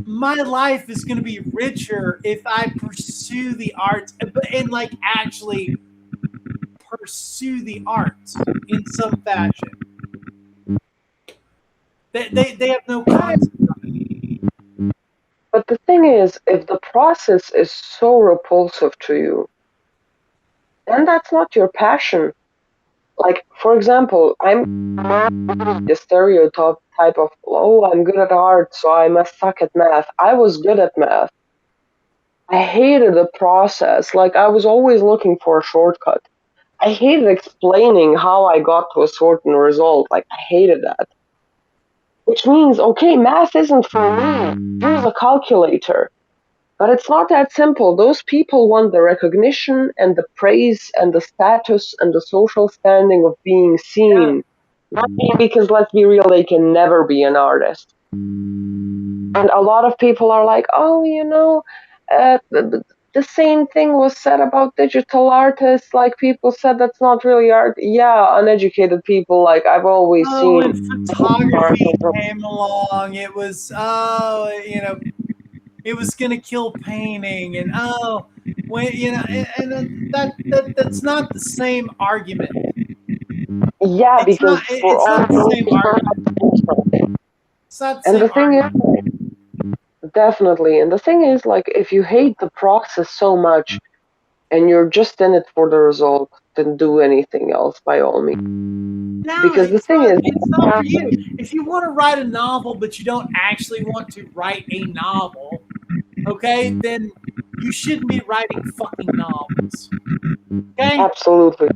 my life is going to be richer if I pursue the arts and like actually pursue the arts in some fashion. They have no concept of it. But the thing is, if the process is so repulsive to you, then that's not your passion. Like, for example, I'm the stereotype type of, oh, I'm good at art, so I must suck at math. I was good at math. I hated the process. Like, I was always looking for a shortcut. I hated explaining how I got to a certain result. Like, I hated that. Which means, okay, math isn't for me. Use a calculator. But it's not that simple. Those people want the recognition and the praise and the status and the social standing of being Yeah, seen. Not because, let's be real, they can never be an artist. And a lot of people are like, oh, the same thing was said about digital artists. Like people said that's not really art. Yeah, uneducated people. Like I've always Oh, seen when photography came along, it was it was gonna kill painting, and when that's not the same argument. yeah, It's not. because for It's all not the those same people, argument. It's not the and the same thing is, argument. definitely, and the thing is, like, if you hate the process so much and you're just in it for the result, then do anything else by all means. No, Because the it's thing not. is, It's not for you. If you want to write a novel, but you don't actually want to write a novel, okay, then you shouldn't be writing fucking novels. Okay? absolutely.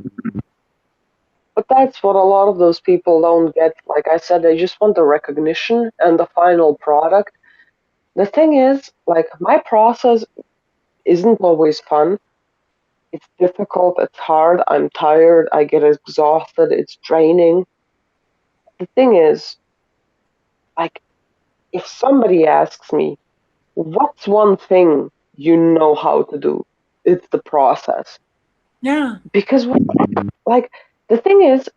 But that's what a lot of those people don't get. Like I said, they just want the recognition and the final product. The thing is, like, my process isn't always fun. It's difficult, it's hard, I'm tired, I get exhausted, it's draining. The thing is, like, if somebody asks me, what's one thing you know how to do? It's the process. Yeah. Because, like, the thing is,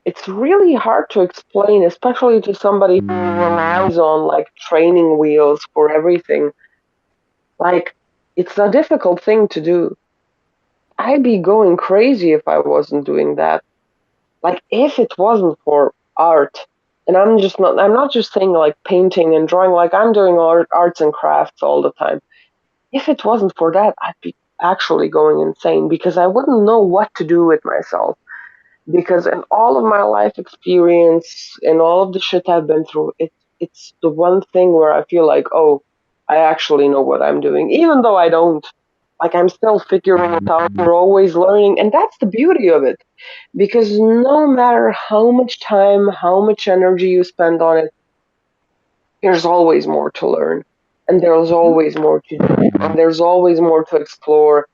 it's really hard to explain, especially to somebody who relies on like training wheels for everything. Like, it's a difficult thing to do. I'd be going crazy if I wasn't doing that. Like, if it wasn't for art, and I'm not just saying like painting and drawing, like I'm doing arts and crafts all the time. If it wasn't for that, I'd be actually going insane because I wouldn't know what to do with myself. Because in all of my life experience and all of the shit I've been through, it's the one thing where I feel like, oh, I actually know what I'm doing, even though I don't. Like I'm still figuring it out. We're always learning, and that's the beauty of it. Because no matter how much time, how much energy you spend on it, there's always more to learn, and there's always more to do, and there's always more to explore.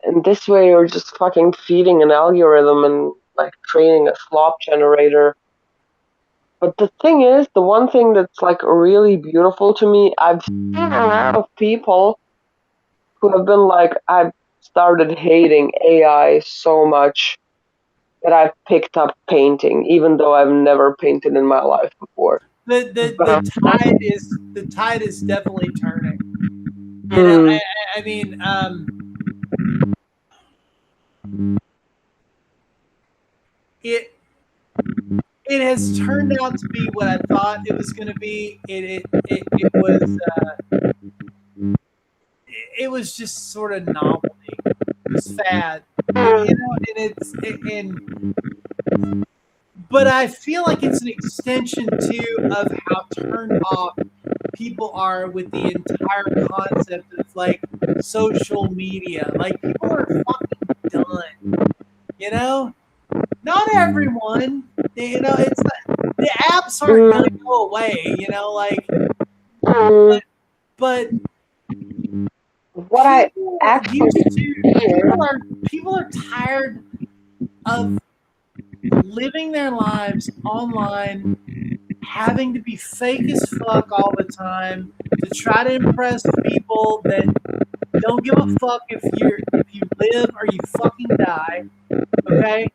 And this way, you're just fucking feeding an algorithm and like training a slop generator. But the thing is, the one thing that's like really beautiful to me, I've seen a lot of people who have been like, I've started hating AI so much that I've picked up painting, even though I've never painted in my life before. The But the tide is definitely turning. mm, I mean, it it has turned out to be what I thought it was going to be. It was it was just sort of novelty. It was fad, and and but I feel like it's an extension too of how turned off people are with the entire concept of like social media. Like people are fucking done. You know, not everyone. It's not, the apps aren't gonna mm, go away. mm, But what I people used actually to hear, people are tired of living their lives online, having to be fake as fuck all the time to try to impress people that don't give a fuck if you live or you fucking die. Okay,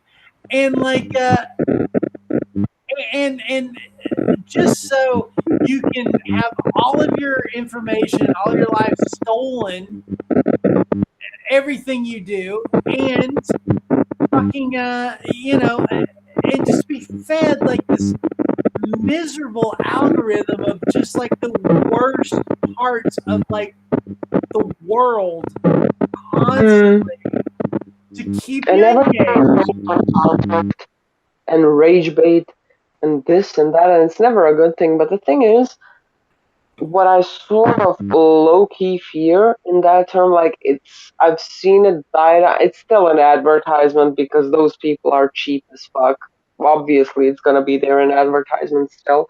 and and just so you can have all of your information, all of your life stolen, everything you do, and fucking and just be fed like this miserable algorithm of just like the worst parts of like the world mm, constantly to keep and you everything engaged. and rage bait and this and that, and it's never a good thing. But the thing is, what I sort of low key fear in that term, like I've seen it die down. It's still an advertisement because those people are cheap as fuck. Obviously, it's gonna be there in advertisement still.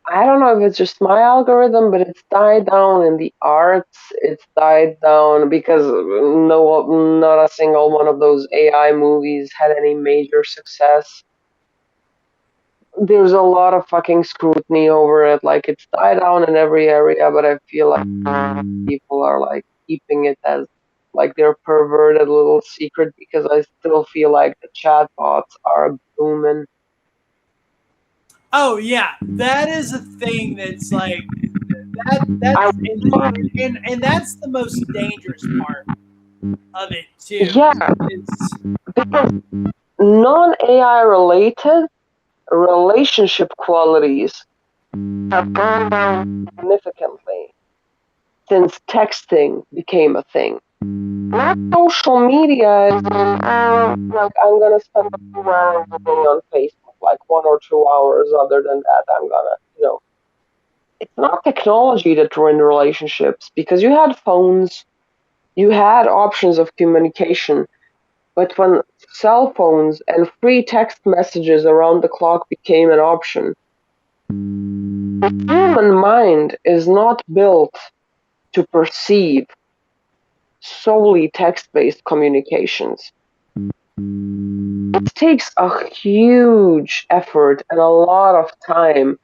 I don't know if it's just my algorithm, but it's died down in the arts. It's died down because not a single one of those AI movies had any major success. there's a lot of fucking scrutiny over it. Like it's died down in every area, but I feel like people are like keeping it as like their perverted little secret because I still feel like the chatbots are booming. Oh yeah, that is a thing that's like that. I And that's the most dangerous part of it too. yeah, It's because non-AI related relationship qualities have gone down significantly since texting became a thing. Not social media is like I'm gonna spend a few hours a day on Facebook, like 1 or 2 hours. Other than that, I'm gonna, it's not technology that ruined relationships because you had phones, you had options of communication, but when cell phones and free text messages around the clock became an option, the human mind is not built to perceive solely text-based communications. It takes a huge effort and a lot of time.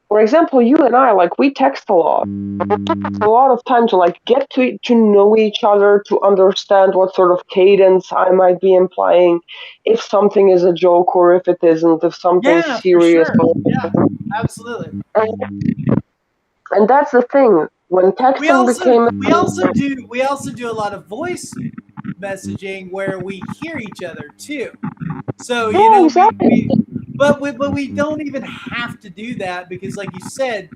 For example, you and I, like, we text a lot. It took us a lot of time to like get to know each other, to understand what sort of cadence I might be implying, if something is a joke or if it isn't, if something's yeah, for serious. sure. Yeah, absolutely. And that's the thing. When texting became a thing, We also do a lot of voice messaging where we hear each other too. So yeah, exactly. but we don't even have to do that because, like you said,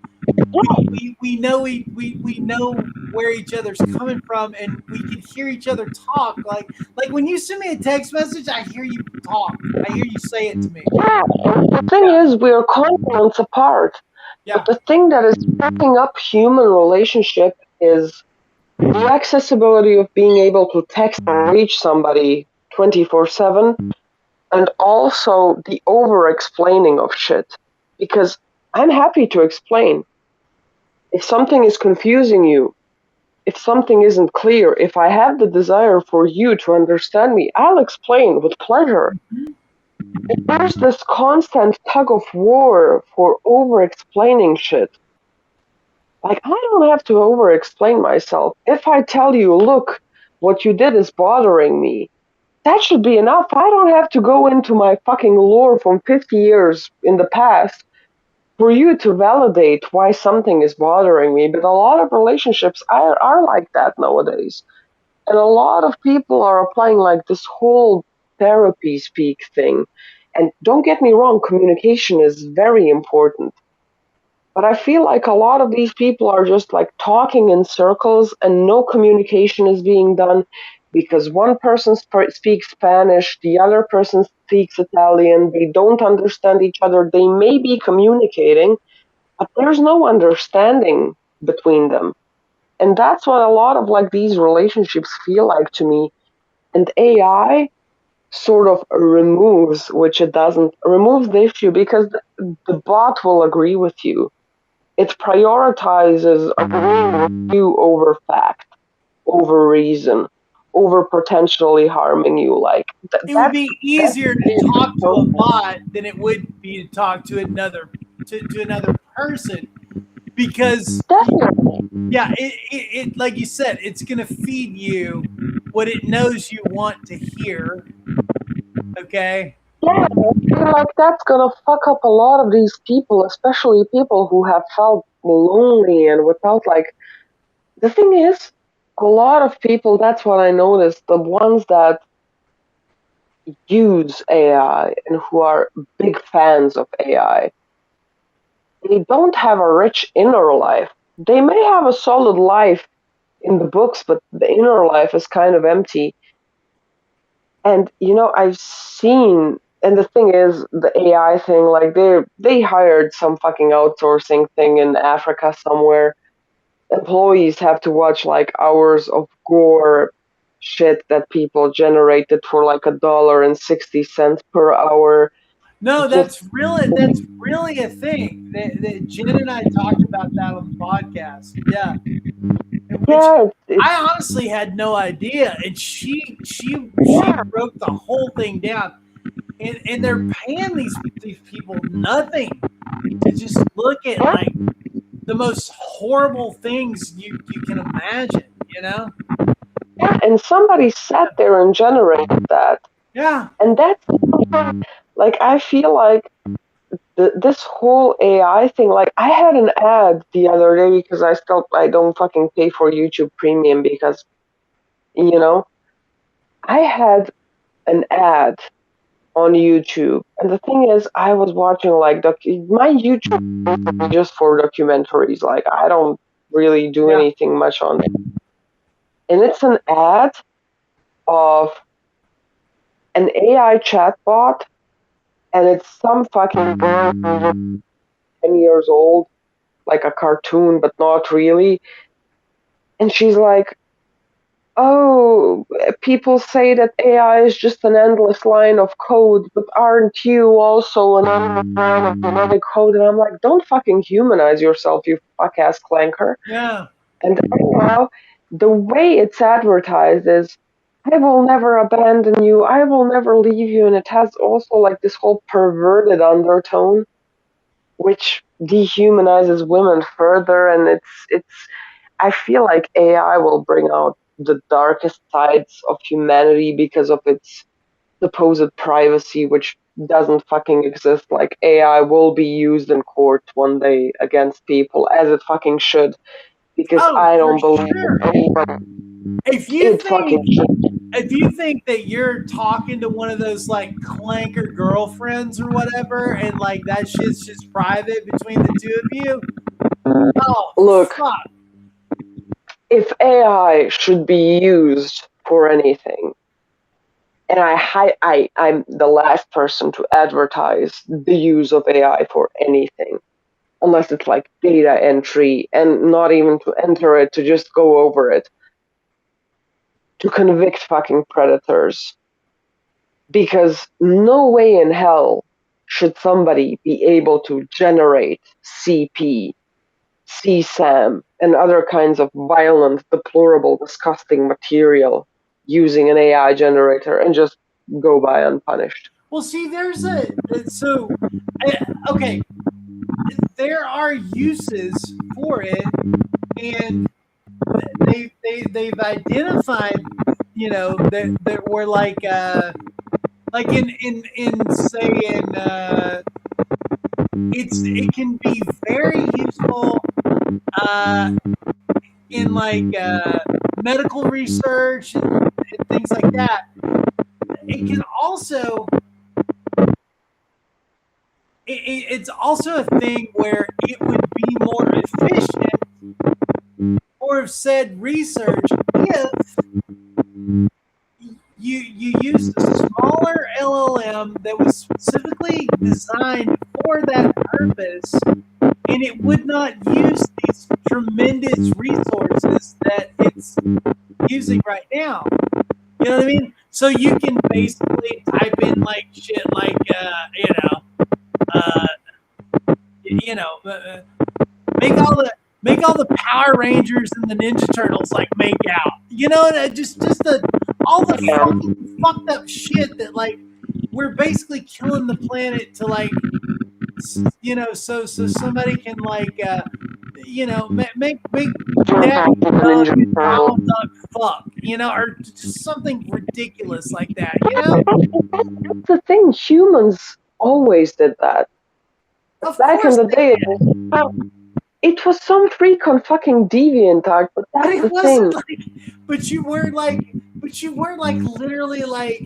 we know where each other's coming from, and we can hear each other talk. Like when you send me a text message, I hear you talk. I hear you say it to me. Yeah, and the thing Yeah, is, we are continents apart. But yeah. the thing that is backing up human relationship is the accessibility of being able to text and reach somebody 24/7, and also the over explaining of shit. Because I'm happy to explain. If something is confusing you, if something isn't clear, if I have the desire for you to understand me, I'll explain with pleasure. There's this constant tug of war for over explaining shit. Like, I don't have to over explain myself. If I tell you, look, what you did is bothering me, that should be enough. I don't have to go into my fucking lore from 50 years in the past for you to validate why something is bothering me. But a lot of relationships are like that nowadays. And a lot of people are applying like this whole therapy speak thing. And don't get me wrong, communication is very important. But I feel like a lot of these people are just like talking in circles and no communication is being done because one person speaks Spanish, the other person speaks Italian, they don't understand each other. They may be communicating, but there's no understanding between them. And that's what a lot of like these relationships feel like to me. And AI sort of removes, which it doesn't, removes the issue because the bot will agree with you. It prioritizes agreeing with you over fact, over reason, over potentially harming you. Like It would that's be that's easier to talk to a bot than it would be to talk to another person because definitely. yeah, it like you said, it's gonna feed you what it knows you want to hear. Okay. Yeah, I feel like that's gonna fuck up a lot of these people, especially people who have felt lonely and without like. The thing is, a lot of people. That's what I noticed. The ones that use AI and who are big fans of AI, they don't have a rich inner life. They may have a solid life in the books, but the inner life is kind of empty. And I've seen, and the thing is, the AI thing, like they hired some fucking outsourcing thing in Africa somewhere. Employees have to watch like hours of gore shit that people generated for like $1.60 per hour. No, Just that's really a thing. That Jen and I talked about that on the podcast. Yeah, which yeah, it's I honestly had no idea, and she broke the whole thing down. and they're paying these people nothing to just look at like the most horrible things you can imagine, you know? And somebody sat there and generated that. Yeah. And that's like, I feel like this whole AI thing, like, I had an ad the other day because I don't fucking pay for YouTube Premium because, you know, I had an ad on YouTube. And the thing is, I was watching like my YouTube is just for documentaries. Like, I don't really do Yeah. anything much on it. And it's an ad of an AI chatbot, and it's some fucking girl 10 years old, like a cartoon, but not really. And she's like, "Oh, people say that AI is just an endless line of code, but aren't you also an endless line of genetic code?" And I'm like, "Don't fucking humanize yourself, you fuck ass clanker." Yeah. And now the way it's advertised is, "I will never abandon you, I will never leave you," and it has also like this whole perverted undertone, which dehumanizes women further, and it's I feel like AI will bring out the darkest sides of humanity because of its supposed privacy, which doesn't fucking exist. Like, AI will be used in court one day against people, as it fucking should, because Oh, I for don't believe sure. anybody. If you It fucking think should. if you think that you're talking to one of those like clanker girlfriends or whatever, and like that shit's just private between the two of you, oh Look, fuck. if AI should be used for anything, and I'm the last person to advertise the use of AI for anything, unless it's like data entry and not even to enter it, to just go over it, to convict fucking predators. Because no way in hell should somebody be able to generate CP, CSAM, and other kinds of violent, deplorable, disgusting material using an AI generator and just go by unpunished. Well, see, there's a so okay. There are uses for it, and they've identified, you know, that we're like in say in it can be very useful uh, in like medical research and things like that. It can also it's also a thing where it would be more efficient for said research if you used a smaller LLM that was specifically designed for that purpose, and it would not use these tremendous resources that it's using right now. You know what I mean? So you can basically type in like shit like uh, you know, make all the make all the Power Rangers and the Ninja Turtles like make out. You know, just all the fucking fucked up shit that like we're basically killing the planet to like you know so somebody can like you know make Daffy Duck and Donald Duck fuck, you know, or just something ridiculous like that, you know? That's the thing, humans always did that. Of Back in course the they day, did. it was some freak on fucking DeviantArt, but But that's it the wasn't thing. like but you weren't like literally like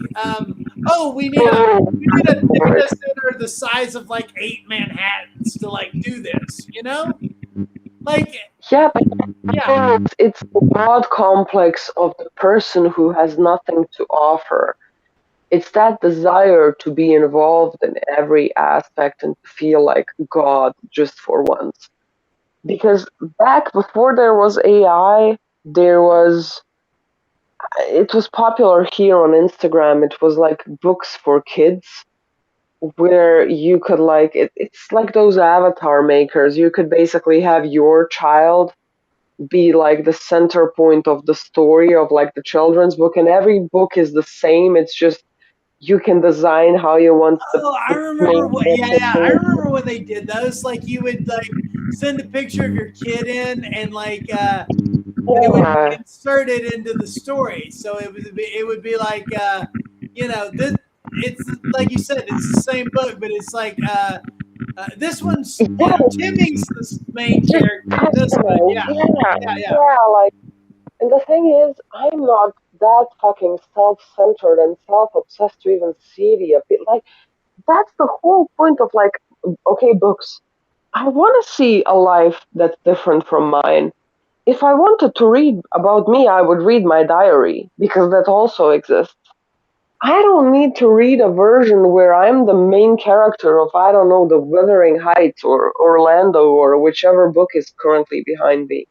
oh we need a center the size of like 8 Manhattans to like do this, you know? Like Yeah, but yeah. it's the God complex of the person who has nothing to offer. It's that desire to be involved in every aspect and to feel like God just for once. Because back before there was AI, there was it was popular here on Instagram. It was like books for kids where you could like it's like those avatar makers. You could basically have your child be like the center point of the story of like the children's book, and every book is the same. It's just you can design how you want the Oh, I remember what. Yeah, I remember when they did those. Like you would like send a picture of your kid in, and like they would Yeah. insert it into the story. So it would be like this. It's like you said, it's the same book, but it's like this one's Yeah, Timmy's the main just character in this one. customized. Yeah, yeah, Yeah, yeah. yeah. Like, and the thing is, I'm not that fucking self-centered and self-obsessed to even see the appeal. Like, that's the whole point of like, okay, books. I want to see a life that's different from mine. If I wanted to read about me, I would read my diary because that also exists. I don't need to read a version where I'm the main character of, I don't know, The Wuthering Heights or Orlando or whichever book is currently behind me.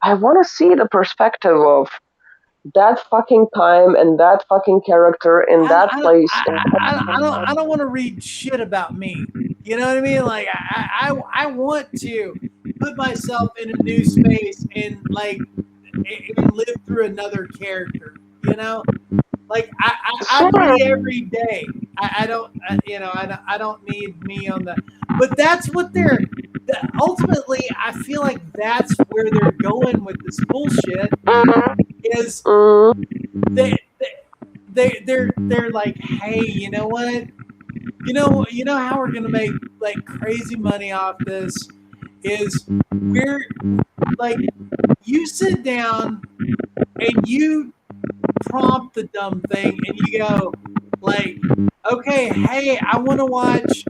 I want to see the perspective of that fucking time and that fucking character in I, that I, place. I don't want to read shit about me. You know what I mean? Like I want to put myself in a new space and like and live through another character. You know, like I'm Sure. me every day. I don't I don't need me on the. But that's what they're. Ultimately, I feel like that's where they're going with this bullshit. Is Mm, they they're like, hey, you know what? You know how we're gonna make like crazy money off this is we're like you sit down and you prompt the dumb thing and you go like, okay, hey, I want to watch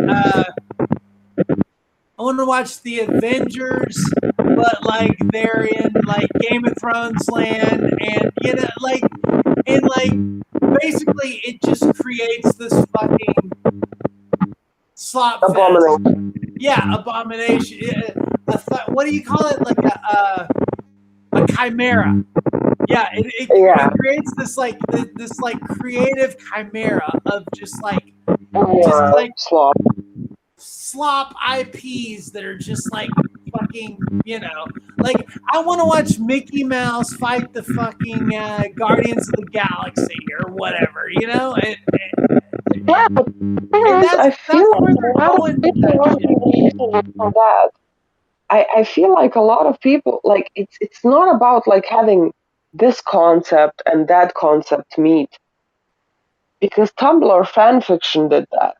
the Avengers, but like they're in like Game of Thrones land, and and like basically it just creates this fucking slop fest. abominable. Yeah, abomination. What do you call it? Like a chimera. Yeah, Yeah. it creates this like creative chimera of just Yeah. like Slop. slop IPs that are just like fucking, like I want to watch Mickey Mouse fight the fucking Guardians of the Galaxy or whatever, Yeah, but the thing and is, I that's feel where like they're a lot of going with people that want shit. to be using it for that. I feel like a lot of people like it's not about like having this concept and that concept meet because Tumblr fan fiction did that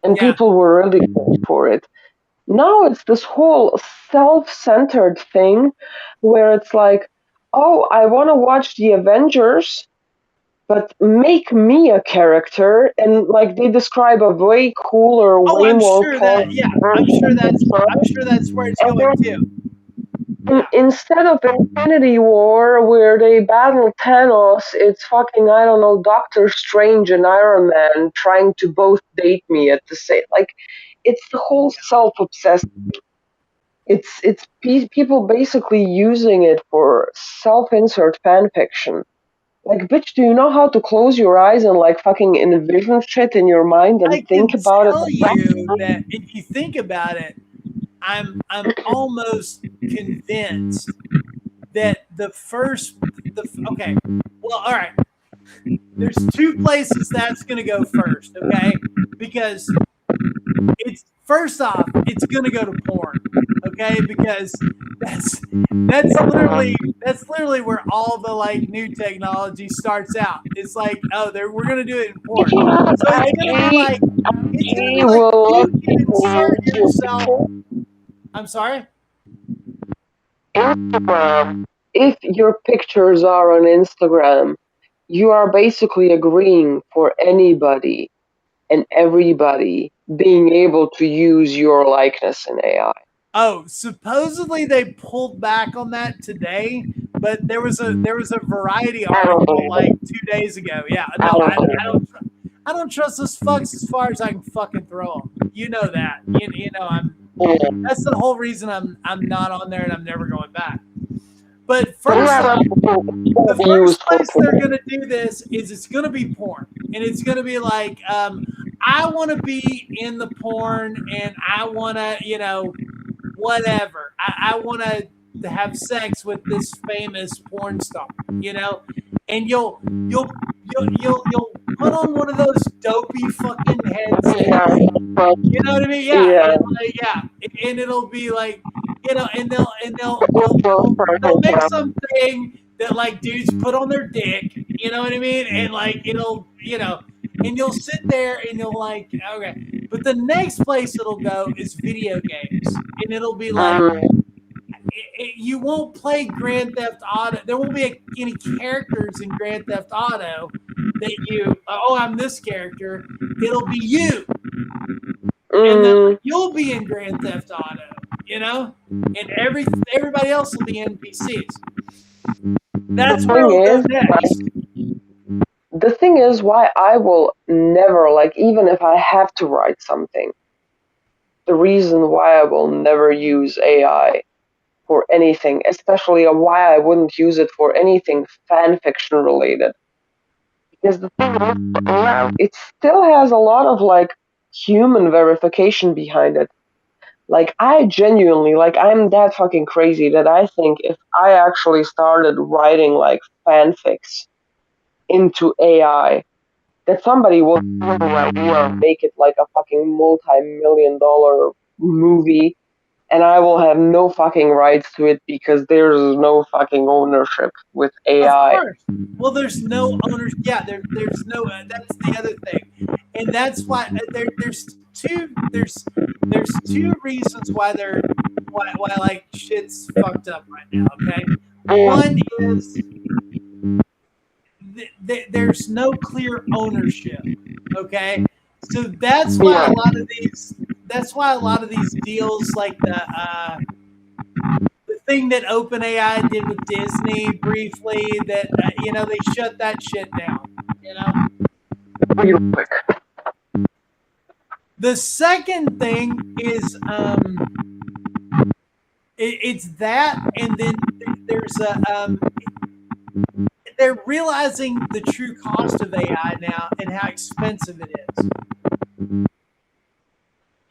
and Yeah. people were really good for it. Now it's this whole self-centered thing where it's like, oh, I want to watch the Avengers, but make me a character, and like they describe a way cooler, Oh, way more polished version. I'm sure that's where it's And going then too. Yeah. instead of Infinity War, where they battle Thanos, it's fucking, I don't know, Doctor Strange and Iron Man trying to both date me at the same. Like, it's the whole self-obsessed. People basically using it for self-insert fan fiction. Like, bitch, do you know how to close your eyes and like fucking envision shit in your mind and I think can about it? tell you that if you think about it, I'm almost convinced that okay. Well, all right. There's two places that's going to go first, okay? Because it's first off, it's going to go to porn, okay? Because that's that's literally where all the like new technology starts out. It's like, oh, we're going to do it in porn. So it's going to be He like will let you can insert you yourself. I'm sorry. Instagram. If your pictures are on Instagram, you are basically agreeing for anybody and everybody being able to use your likeness in AI. Oh, supposedly they pulled back on that today, but there was a Variety I don't article believe like it. 2 days ago. Yeah, I no, don't believe it. I don't trust those fucks as far as I can fucking throw them. You know that. You know Yeah. that's the whole reason I'm not on there and I'm never going back. But first Yeah, off, it's gonna the be first used for place they're gonna do this is it's gonna be porn, and it's gonna be like, I want to be in the porn, and I want to, whatever. I want to have sex with this famous porn star, and you'll put put on one of those dopey fucking headsets. Yeah. You know what I mean? Yeah, Yeah. and like, yeah, and it'll be like, and they'll make something that like dudes put on their dick. You know what I mean? And like it'll, and you'll sit there and you'll like, okay, but the next place it'll go is video games, and it'll be like. You won't play Grand Theft Auto. There won't be any characters in Grand Theft Auto that you. Oh, I'm this character. It'll be you, and then you'll be in Grand Theft Auto. And everybody else will be NPCs. That's where it'll go next. The thing is why I will never, like, even if I have to write something, the reason why I will never use AI for anything, especially why I wouldn't use it for anything fan fiction related. Because the thing is, it still has a lot of like human verification behind it. Like I genuinely, like I'm that fucking crazy that I think if I actually started writing like fanfics into AI, that somebody will make it like a fucking multi-million-dollar movie, and I will have no fucking rights to it because there's no fucking ownership with Of AI. course. Well, there's no owners. Yeah, there's no. That's the other thing, and that's why there's two reasons why why like shit's fucked up right now. Okay, one is there's no clear ownership. Okay, so that's why a lot of these deals like the thing that OpenAI did with Disney briefly, that they shut that shit down. Real quick. The second thing is it's that, and then there's they're realizing the true cost of AI now and how expensive it is.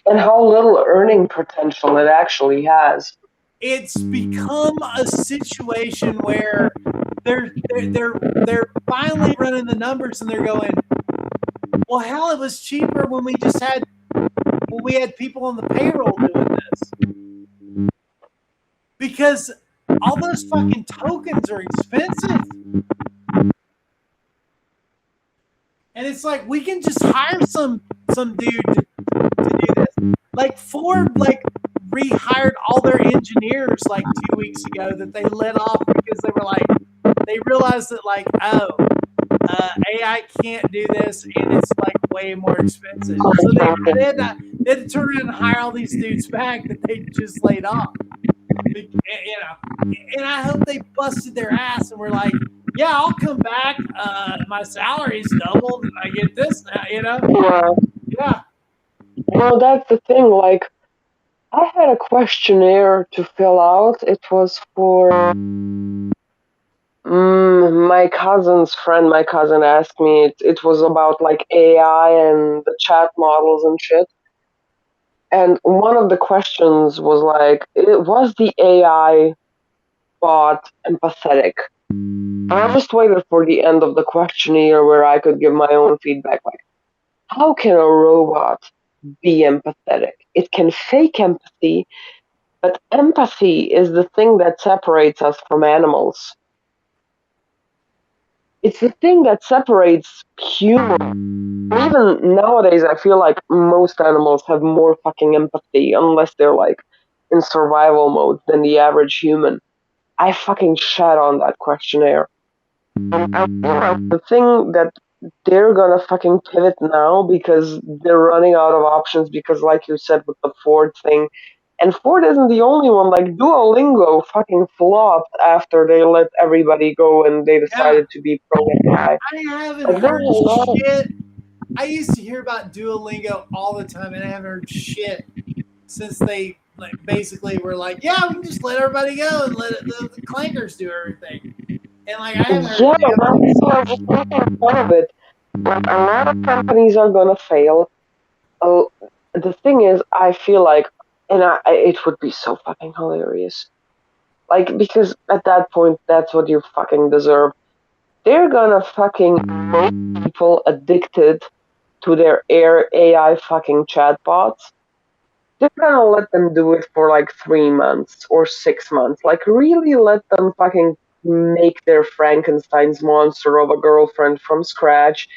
And how little earning potential it actually has. It's become a situation where they're finally running the numbers and they're going, well, hell, it was cheaper when we had people on the payroll doing this, because all those fucking tokens are expensive, and it's like we can just hire some dude to do this. Like Ford, like rehired all their engineers like 2 weeks ago that they let off because they realized that like, AI can't do this and it's like way more expensive. So they had to turn around and hire all these dudes back that they just laid off. And I hope they busted their ass and were like, yeah, I'll come back. My salary's doubled and I get this now, Yeah. Well, that's the thing. Like, I had a questionnaire to fill out. It was for my cousin's friend. My cousin asked me. It was about like AI and the chat models and shit. And one of the questions was like, was the AI bot empathetic? I just waited for the end of the questionnaire where I could give my own feedback. Like, how can a robot be empathetic? It can fake empathy, but empathy is the thing that separates us from animals. It's the thing that separates humans. Even nowadays, I feel like most animals have more fucking empathy, unless they're like in survival mode, than the average human. I fucking shat on that questionnaire. The thing that they're gonna fucking pivot now because they're running out of options because, like you said, with the Ford thing, and Ford isn't the only one. Like Duolingo fucking flopped after they let everybody go and they decided to be pro AI. I haven't heard shit. I used to hear about Duolingo all the time, and I haven't heard shit since they basically were like, yeah, we can just let everybody go and let the clankers do everything. And like I haven't heard people are just making fun of it. Like, a lot of companies are gonna fail. Oh, the thing is, I feel like, and it would be so fucking hilarious. Like, because at that point, that's what you fucking deserve. they're gonna fucking make people addicted to their AI fucking chatbots. They're gonna let them do it for like 3 months or 6 months. Like, really let them fucking make their Frankenstein's monster of a girlfriend from scratch,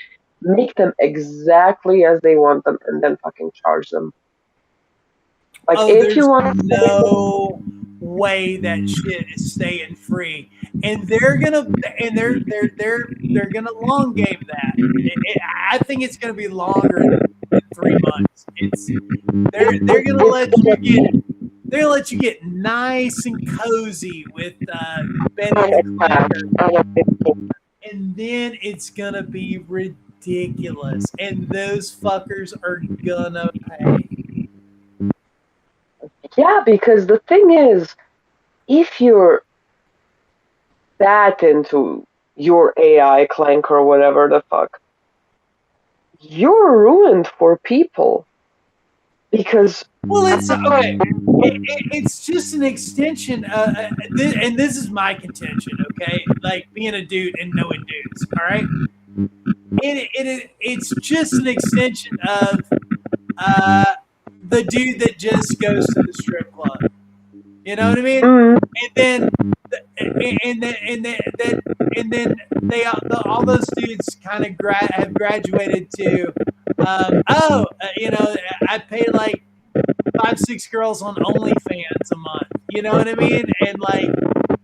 make them exactly as they want them, and then fucking charge them. Like, Oh, if you there's want no way that shit is staying free, and they're gonna they're gonna long game that. I think it's gonna be longer than 3 months. They're gonna let you get nice and cozy with Benny the Clanker, and then it's gonna be ridiculous, and those fuckers are gonna pay. yeah, because the thing is, if you're that into your AI clank or whatever the fuck, you're ruined for people. Because Well, it's okay. It's just an extension, and this is my contention. Okay, like being a dude and knowing dudes. All right, it's just an extension of uh, the dude that just goes to the strip club. You know what I mean? mm, And then, and then they all those dudes kind of have graduated to, I pay like 5, 6 girls on OnlyFans a month. You know what I mean? And like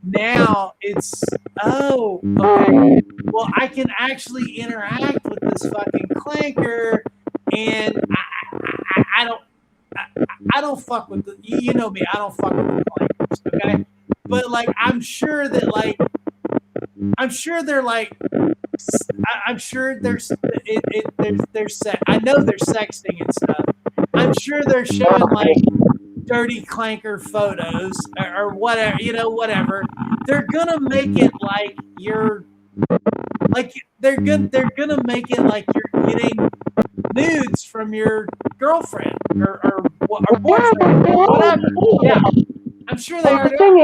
now it's okay. Well, I can actually interact with this fucking clanker, and I don't. I don't fuck with the. You know me. I don't fuck with the clankers. Okay, but like I'm sure they're like. I'm sure there's there's I know they're sexting and stuff. I'm sure they're showing like dirty clanker photos or whatever, whatever. They're gonna make it like you're like they're gonna make it like you're getting nudes from your girlfriend or boyfriend or whatever. Yeah, I'm sure they and are. the thing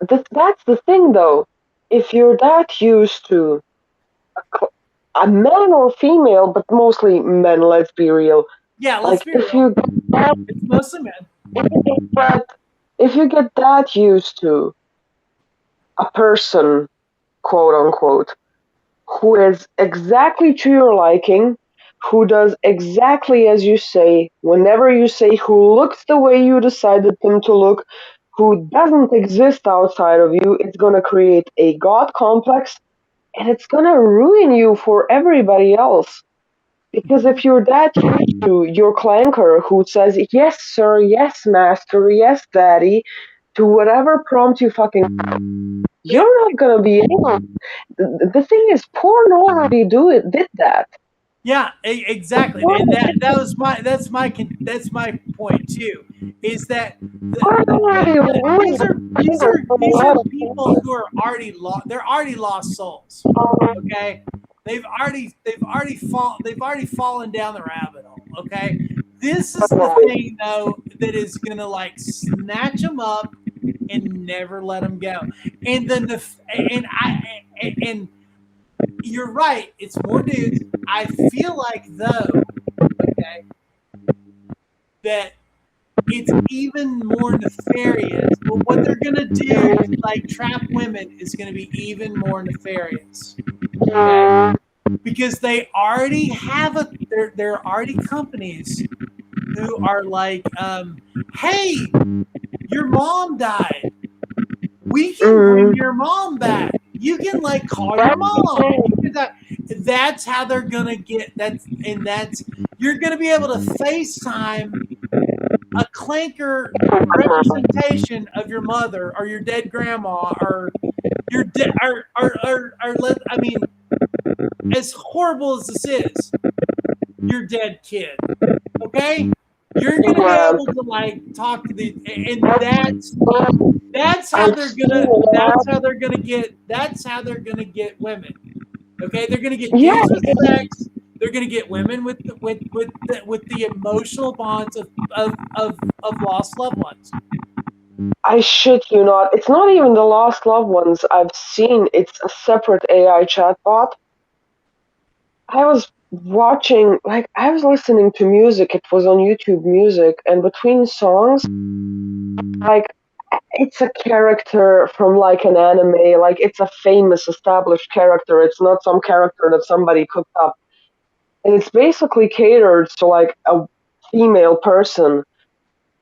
is, that's the thing though. If you're that used to a man or female, but mostly men, let's be real. Yeah, let's Like, be real. It's mostly men. that, if you get that used to a person, quote unquote, who is exactly to your liking, who does exactly as you say, whenever you say, who looks the way you decided them to look, who doesn't exist outside of you, it's gonna create a God complex and it's gonna ruin you for everybody else. Because if you're that used to your clanker who says, yes, sir, yes, master, yes, daddy, to whatever prompt you fucking, you're not gonna be able. The thing is, porn already did that. Yeah, exactly, and that's my point too. Is that these are people who are already lost. They're already lost souls. Okay, they've already fallen down the rabbit hole. Okay, this is the thing though that is gonna like snatch them up and never let them go. And then and you're right. It's more dudes. I feel like though, okay, that it's even more nefarious. But what they're gonna do to like trap women is gonna be even more nefarious. Okay, because they already have there are already companies who are like, hey, your mom died. We can bring your mom back. You can like call your mom. That's how they're gonna get that's you're gonna be able to FaceTime a clanker representation of your mother or your dead grandma or your I mean, as horrible as this is, your dead kid. Okay? You're gonna be able to like talk to the and that's how they're gonna get women. Okay, they're gonna get Yeah, dudes with sex. They're gonna get women with the emotional bonds of lost loved ones. I shit you not. It's not even the Lost Loved Ones I've seen. It's a separate AI chatbot. I was watching, like, I was listening to music. It was on YouTube Music, and between songs, like, it's a character from like an anime. Like, it's a famous, established character. It's not some character that somebody cooked up, and it's basically catered to like a female person.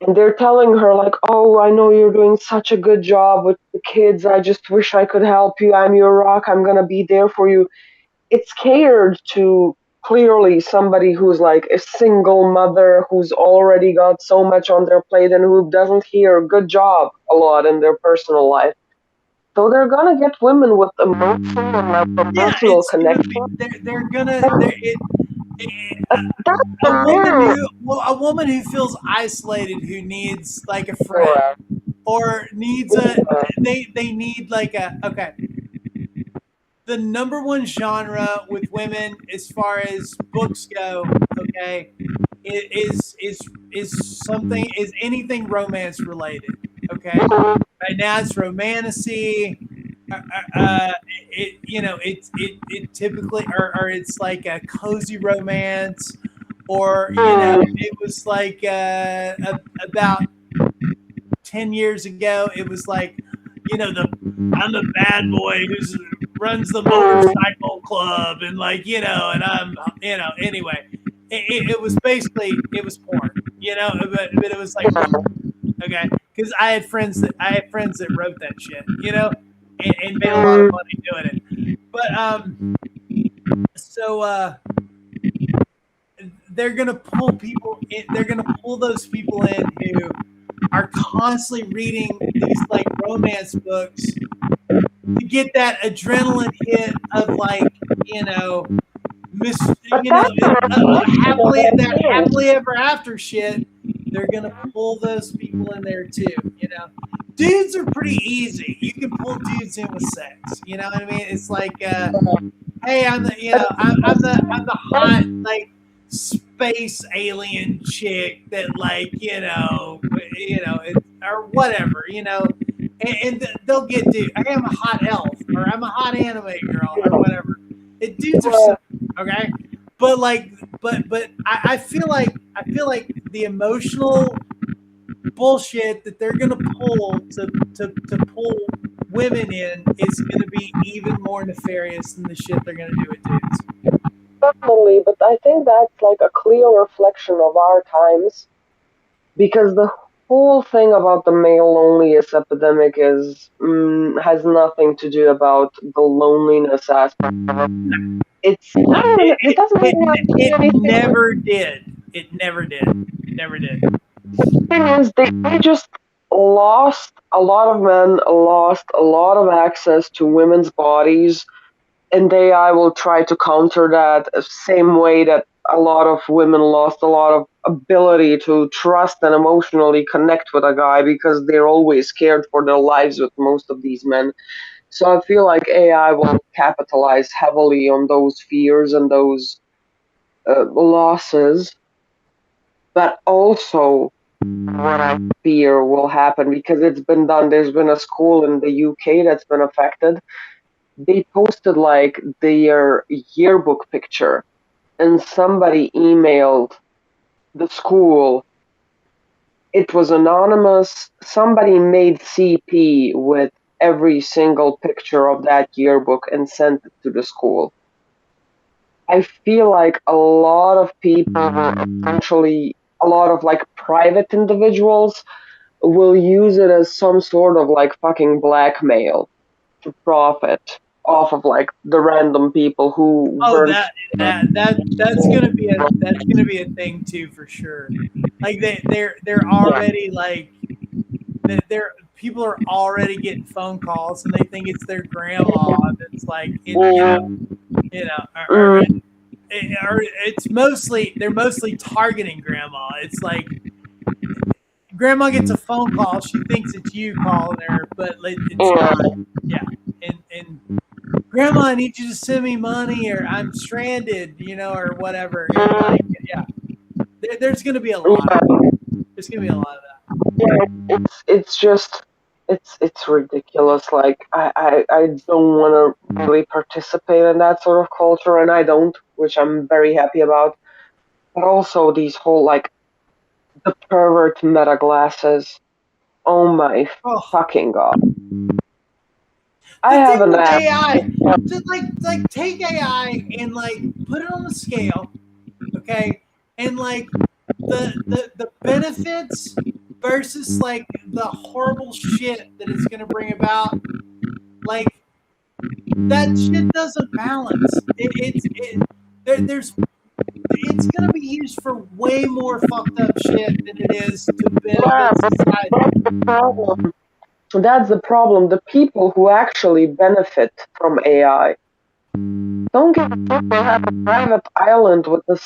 And they're telling her like, "Oh, I know you're doing such a good job with the kids. I just wish I could help you. I'm your rock. I'm gonna be there for you." It's catered to clearly somebody who's like a single mother who's already got so much on their plate and who doesn't hear good job a lot in their personal life. So they're gonna get women with emotional and like a Yeah, personal it's gonna be. connection. They're gonna. That's A woman the who, well, a woman who feels isolated, who needs like a friend, mirror. or needs a. They need like a. Okay, the number one genre with women as far as books go, okay, is something, is anything romance related, okay. Right now it's romantasy. It, it typically, or it's like a cozy romance, or it was like about 10 years ago, it was like, the I'm the bad boy who's runs the motorcycle club, and like, and I'm, anyway, it was basically, it was porn, but it was like porn, okay, because I had friends that wrote that shit, and made a lot of money doing it, but so they're gonna pull those people in who are constantly reading these like romance books to get that adrenaline hit of like, miss, But that's happily, that not happily ever after shit. They're gonna pull those people in there too. Dudes are pretty easy. You can pull dudes in with sex. You know what I mean? It's like, hey, I'm the, I'm the hot like space alien chick that like, or whatever, and they'll get, dude. I am a hot elf, or I'm a hot anime girl, or whatever. Dudes are simple, okay, but like, but I feel like the emotional bullshit that they're gonna pull to pull women in is gonna be even more nefarious than the shit they're gonna do with dudes. definitely, but I think that's like a clear reflection of our times because the whole thing about the male loneliness epidemic has nothing to do about the loneliness aspect. It's No, it doesn't even have to be it anything. never did. It never did. It never did. The thing is, they just lost a lot of men, lost a lot of access to women's bodies, and AI will try to counter that same way that a lot of women lost a lot of ability to trust and emotionally connect with a guy because they're always scared for their lives with most of these men. So I feel like AI will capitalize heavily on those fears and those losses, but also what I fear will happen because it's been done. There's been a school in the UK that's been affected. They posted like their yearbook picture, and somebody emailed the school. It was anonymous. Somebody made CP with every single picture of that yearbook and sent it to the school. I feel like a lot of people, actually, a lot of like private individuals will use it as some sort of like fucking blackmail to profit off of like the random people who Oh, weren't. that's gonna be a thing too, for sure. Like they're already like, they're people are already getting phone calls, and they think it's their grandma that's like, or it's mostly, they're mostly targeting grandma. It's like grandma gets a phone call, she thinks it's you calling her, but it's not. Yeah, and grandma, I need you to send me money, or I'm stranded, or whatever. And like, yeah, there's gonna be a lot of that. There's gonna be a lot of that. It's just it's ridiculous. Like I don't want to really participate in that sort of culture, and I don't, which I'm very happy about. But also these whole like the pervert meta glasses. Oh my Oh, fucking god! I the have thing an with app. AI, just like take AI and like put it on a scale, okay, and like the benefits versus like the horrible shit that it's gonna bring about, like that shit doesn't balance. There's it's gonna be used for way more fucked up shit than it is to Yeah, benefit society. that's the problem. That's the problem. The people who actually benefit from AI don't give a fuck. They have a private island with a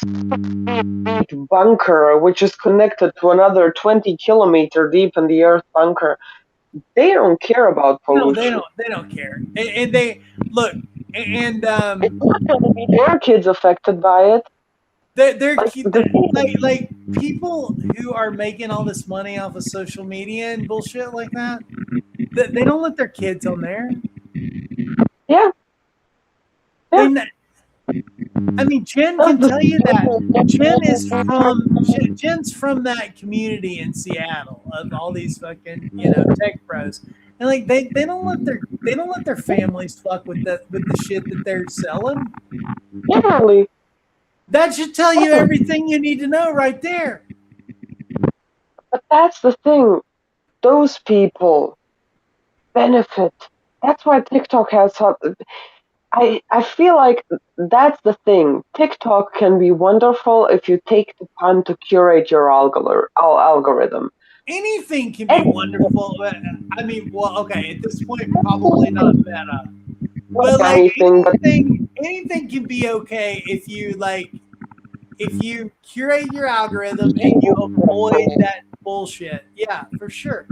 bunker which is connected to another 20-kilometer deep in the earth bunker. They don't care about No, pollution. they don't care, and they look, and It's not going to be their kids affected by it. they're Like the like people who are making all this money off of social media and bullshit like that. They don't let their kids on there. yeah, yeah. They, I mean, Jen That's can the tell you that thing. Jen's from that community in Seattle of all these fucking tech pros, and like they don't let their families fuck with the shit that they're selling. Literally. That should tell you everything you need to know right there. But that's the thing. Those people benefit. That's why TikTok has such. I feel like that's the thing. TikTok can be wonderful if you take the time to curate your algorithm. Anything can be And wonderful. I mean, well, okay, at this point, probably not meta, but like anything, but anything can be okay if you curate your algorithm and you avoid that bullshit. Yeah, for sure.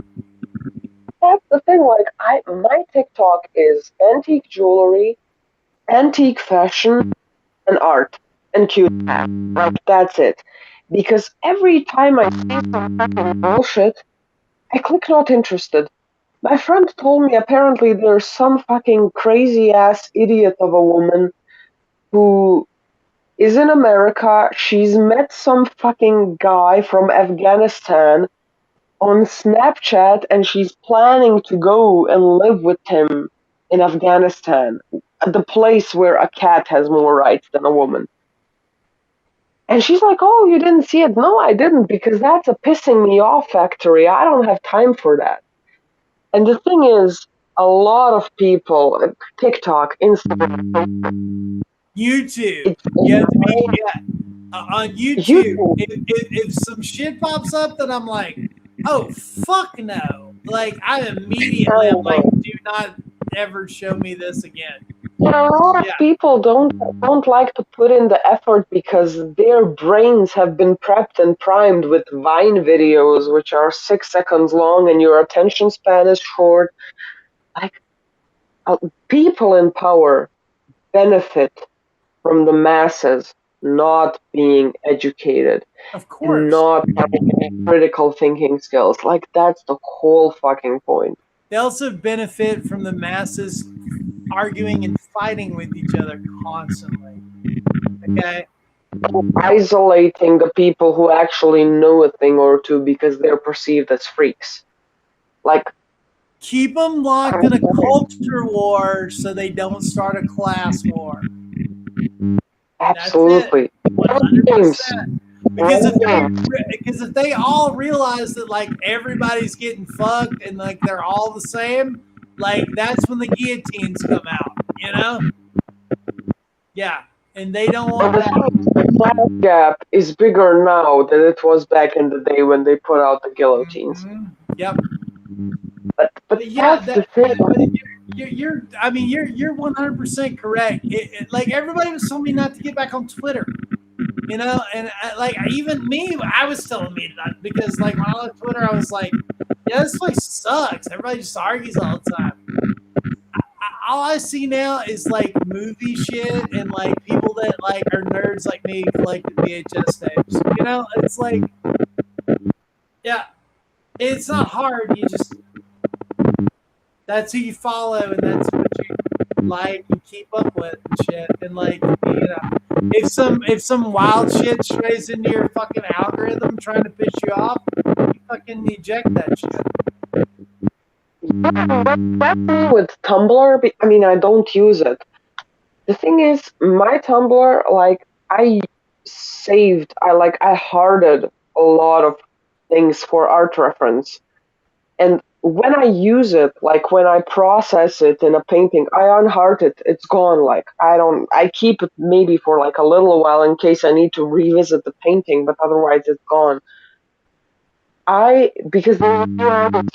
that's the thing. Like my TikTok is antique jewelry, antique fashion, and art and cute. Like that's it. Because every time I see some fucking bullshit, I click not interested. My friend told me apparently there's some fucking crazy ass idiot of a woman who is in America. She's met some fucking guy from Afghanistan on Snapchat and she's planning to go and live with him in Afghanistan, the place where a cat has more rights than a woman. And she's like, "Oh, you didn't see it?" No, I didn't, because that's a pissing me off factory. I don't have time for that. And the thing is, a lot of people, TikTok, Instagram, YouTube. it's You have to be on YouTube. YouTube. If some shit pops up that I'm like, oh fuck no, like I immediately I'm like, do not ever show me this again. A lot of Yeah, people don't like to put in the effort because their brains have been prepped and primed with Vine videos, which are 6 seconds long, and your attention span is short. Like people in power benefit from the masses not being educated, of course. not having critical thinking skills. Like that's the whole fucking point. They also benefit from the masses arguing and fighting with each other constantly. Okay. Isolating the people who actually know a thing or two because they're perceived as freaks. Like Keep them locked in a culture war so they don't start a class war. That's it. absolutely. 100%. Because Games. if they all realize that like everybody's getting fucked and like they're all the same, like that's when the guillotines come out, you know? Yeah. And they don't want that. The class gap is bigger now than it was back in the day when they put out the guillotines. Mhm. Yep. But Yeah, that's the thing. I mean, you're 100% correct. Like everybody was telling me not to get back on Twitter, you know, and like even me, I was telling me that because like when I was on Twitter, I was like, yeah, this place sucks. Everybody just argues all the time. All I see now is like movie shit and like people that like are nerds like me collecting VHS tapes. You know, it's like, yeah. It's not hard. You just that's who you follow, and that's what you like and keep up with and shit. And like, if some wild shit strays into your fucking algorithm trying to piss you off, you fucking eject that shit. With Tumblr, I mean, I don't use it. The thing is, my Tumblr, like, I hearted a lot of things for art reference. And when I use it, like when I process it in a painting, I unheart it. It's gone. Like I keep it maybe for like a little while in case I need to revisit the painting, but otherwise it's gone. Because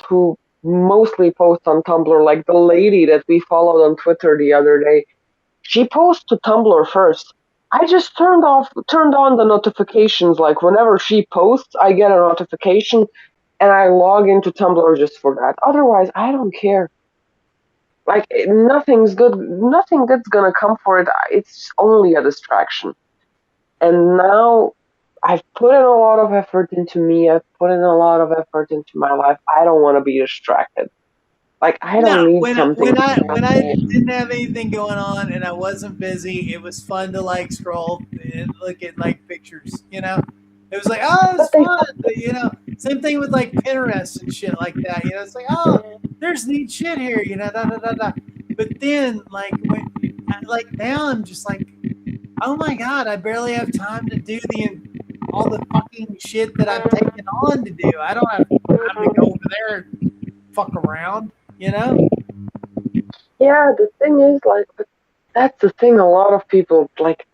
who mostly post on Tumblr, like the lady that we followed on Twitter the other day, she posts to Tumblr first. I just turned on the notifications. Like whenever she posts, I get a notification, and I log into Tumblr just for that. Otherwise, I don't care. Like nothing good's gonna come for it. It's only a distraction. And now I've put in a lot of effort into me. I've put in a lot of effort into my life. I don't want to be distracted. Like I No, don't need when I, something. when I when I didn't have anything going on and I wasn't busy, it was fun to like scroll and look at like pictures. It was like, oh, it's But they fun. Same thing with like Pinterest and shit like that. It's like, oh, there's neat shit here. Da da da da. But then like now I'm just like, oh my god, I barely have time to do all the fucking shit that I've taken on to do. I don't have time to go over there and fuck around. You know? Yeah, the thing is, like, but that's the thing. A lot of people like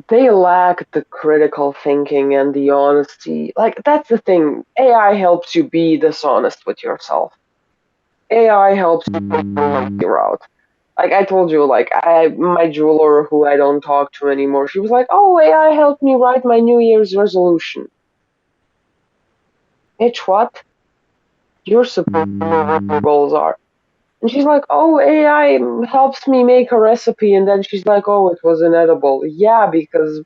they lack the critical thinking and the honesty. Like that's the thing. AI helps you be dishonest with yourself. AI helps you figure out. Like I told you, like my jeweler who I don't talk to anymore, she was like, "Oh, AI helped me write my New Year's resolution." Bitch, what? You're supposed to know what your goals are. And she's like, "Oh, AI helps me make a recipe," and then she's like, "Oh, it was inedible." Yeah, because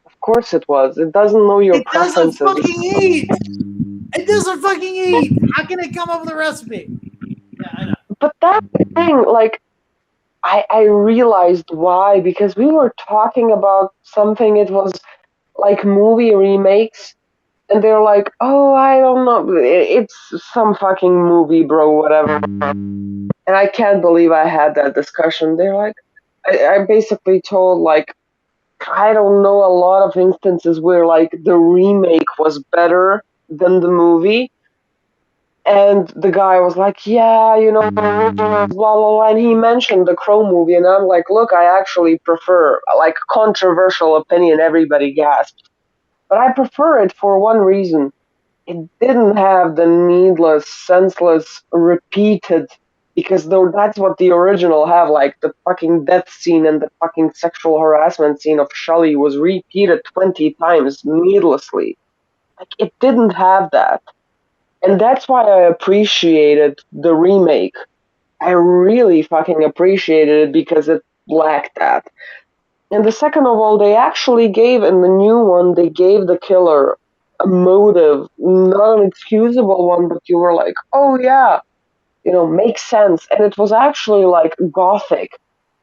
of course it was. It doesn't know your It doesn't preferences. fucking eat. It doesn't fucking eat. How can it come up with a recipe? Yeah, I know. But that thing, like, I realized why, because we were talking about something, it was like movie remakes, and they're like, "Oh, I don't know, it's some fucking movie, bro, whatever." And I can't believe I had that discussion. They're like, I basically told, like, I don't know a lot of instances where, like, the remake was better than the movie. And the guy was like, "Yeah, the original, blah, blah, blah." And he mentioned the Crow movie. And I'm like, "Look, I actually prefer, like, controversial opinion, everybody gasped. But I prefer it for one reason. It didn't have the needless, senseless, repeated, because that's what the original have, like the fucking death scene and the fucking sexual harassment scene of Shelley was repeated 20 times needlessly. Like it didn't have that. And that's why I appreciated the remake. I really fucking appreciated it because it lacked that. And the second of all, they actually gave, in the new one, they gave the killer a motive, not an excusable one, but you were like, "Oh yeah, makes sense." And it was actually like gothic.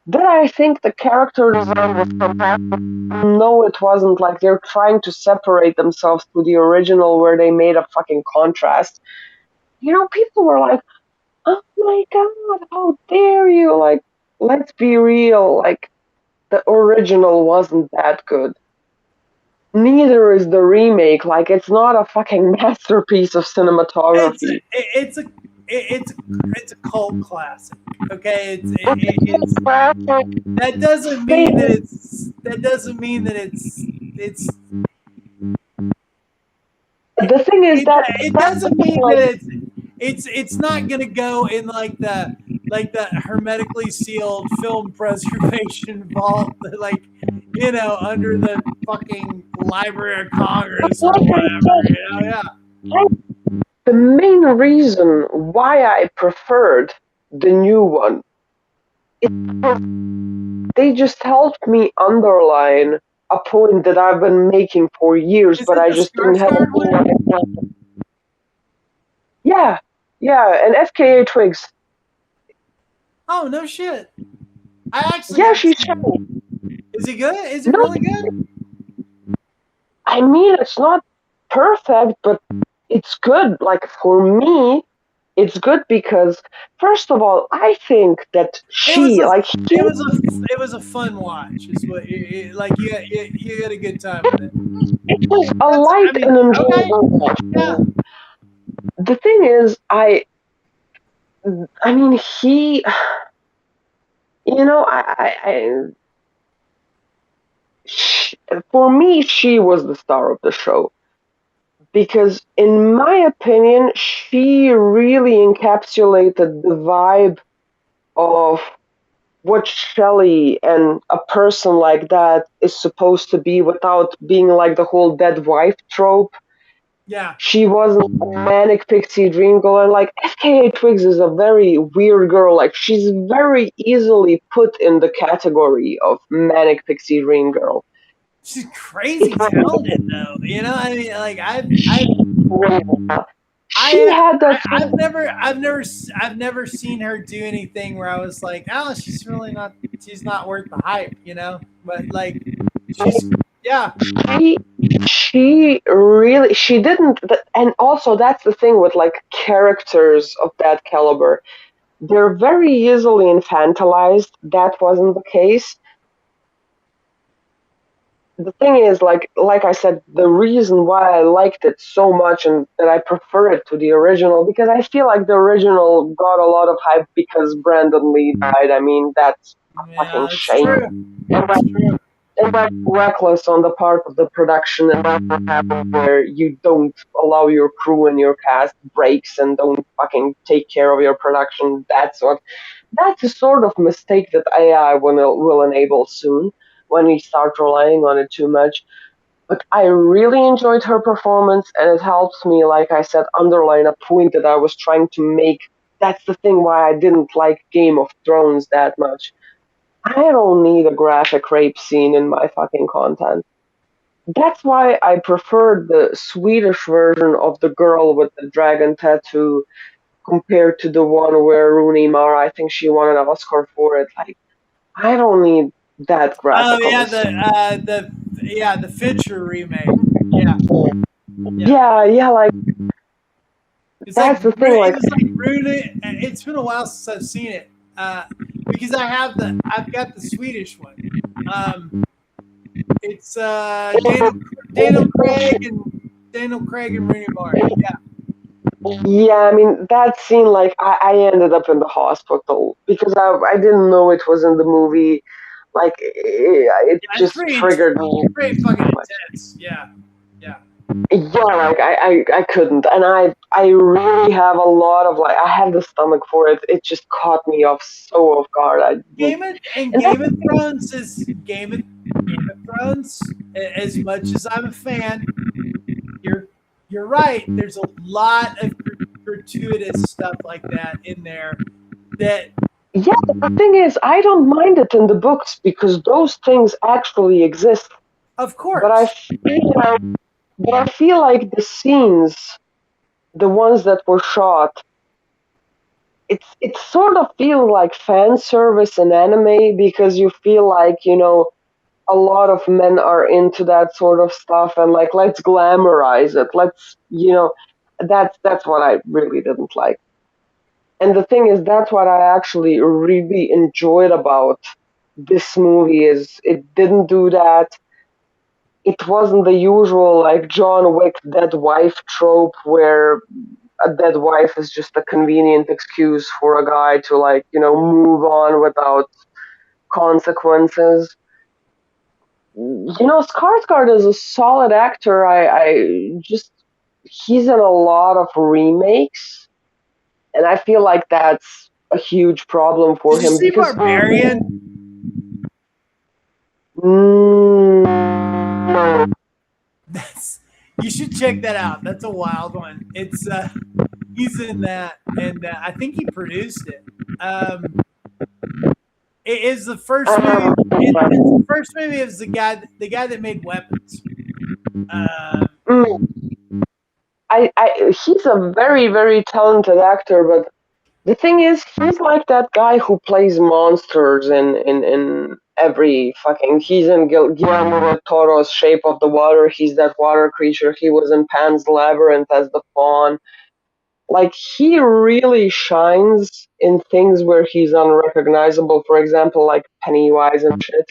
Then I think the character design was fantastic. No, it wasn't. Like they're trying to separate themselves to the original where they made a fucking contrast. People were like, "Oh my god, how dare you!" Like, let's be real. Like, the original wasn't that good. Neither is the remake. Like, it's not a fucking masterpiece of It's cinematography. it's a it's a cult classic. Okay, it's that doesn't mean that it's The thing is it that it that's doesn't mean like that it's not gonna go in like the hermetically sealed film preservation vault, like under the fucking Library of Congress or like I whatever. Yeah. said, the main reason why I preferred the new one is they just helped me underline a point that I've been making for years, Is but it I the just didn't have. Skarsgård one? Yeah, yeah, and FKA Twigs. Oh no shit! I actually Yeah, haven't she's seen shiny. it. Is it good? Is it No, really good? I mean it's not perfect, but it's good. Like for me, it's good because first of all, I think that It was she, a like he, it was a fun watch. Is what like you had a good time with it. it was a That's I light mean and okay enjoyable watch. yeah. The thing is, I mean, he, you know, sh for me, she was the star of the show because, in my opinion, she really encapsulated the vibe of what Shelley and a person like that is supposed to be without being like the whole dead wife trope. Yeah. She wasn't a manic pixie dream girl, and like FKA Twigs is a very weird girl. Like she's very easily put in the category of manic pixie dream girl. She's crazy talented though. You know, I mean, like She had that sort of I've never seen her do anything where I was like, oh, she's not worth the hype, you know. But like, she's yeah, she, she really she didn't and also that's the thing with like characters of that caliber, they're very easily infantilized. That wasn't the case. The thing is, like I said, the reason why I liked it so much and that I prefer it to the original, because I feel like the original got a lot of hype because Brandon Lee died. I mean, that's a fucking yeah, that's shame. true. And That's true. that's reckless on the part of the production, and that's what happens where you don't allow your crew and your cast breaks and don't fucking take care of your production. That's a sort of mistake that AI will enable soon when we start relying on it too much. But I really enjoyed her performance, and it helps me, like I said, underline a point that I was trying to make. That's the thing why I didn't like Game of Thrones that much. I don't need a graphic rape scene in my fucking content. That's why I preferred the Swedish version of the girl with the dragon tattoo compared to the one where Rooney Mara, I think she won an Oscar for it. Like, I don't need that Oh graphic of yeah, a scene. the Fincher remake. Yeah, yeah. Yeah, yeah, like It's like that's the thing. Like, it's like Rune. It's been a while since I've seen it because I've got the Swedish one. Um, it's Daniel Craig and Rooney Mara. Yeah, yeah, I mean that scene. Like, I ended up in the hospital because I didn't know it was in the movie. Like, it yeah. just triggered me It's pretty fucking so much. intense. Yeah, yeah. Yeah, like I couldn't, and I really have a lot of like I have the stomach for it. It just caught me off so off guard. I didn't, and Game of Thrones is Game of Thrones. As much as I'm a fan, you're you're right. There's a lot of gratuitous stuff like that in there. That yeah, the thing is, I don't mind it in the books because those things actually exist. of But I course, feel like, but I feel like the scenes, the ones that were shot, it sort of feels like fan service in anime because you feel like a lot of men are into that sort of stuff and like let's glamorize it. That's what I really didn't like. And the thing is, that's what I actually really enjoyed about this movie is it didn't do that. It wasn't the usual like John Wick dead wife trope where a dead wife is just a convenient excuse for a guy to move on without consequences. Skarsgård is a solid actor. I just he's in a lot of remakes, and I feel like that's a huge problem for did you him see because Barbarian? no. That's you should check that out. That's a wild one. It's he's in that, and I think he produced it. Um, It is the first movie. It's the first movie. Is the guy that made Weapons. Mm, he's a very, very talented actor, but the thing is, he's like that guy who plays monsters in every fucking. He's in Guillermo del Toro's Shape of the Water. He's that water creature. He was in Pan's Labyrinth as the fawn. Like, he really shines in things where he's unrecognizable. For example, like Pennywise and shit.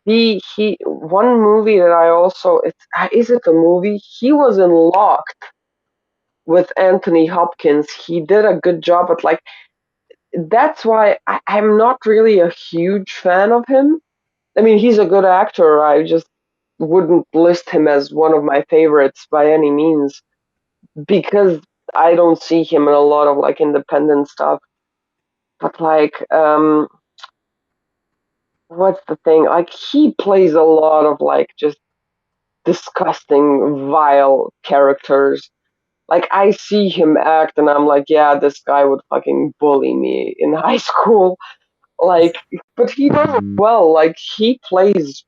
He one movie that I also is it a movie? He was in Locked with Anthony Hopkins. He did a good job at like that's why I'm not really a huge fan of him. I mean, he's a good actor. I just wouldn't list him as one of my favorites by any means because I don't see him in a lot of like independent stuff. But like, what's the thing? Like, he plays a lot of like just disgusting, vile characters. Like, I see him act and I'm like, yeah, this guy would fucking bully me in high school. Like, but he does it well. Like, he plays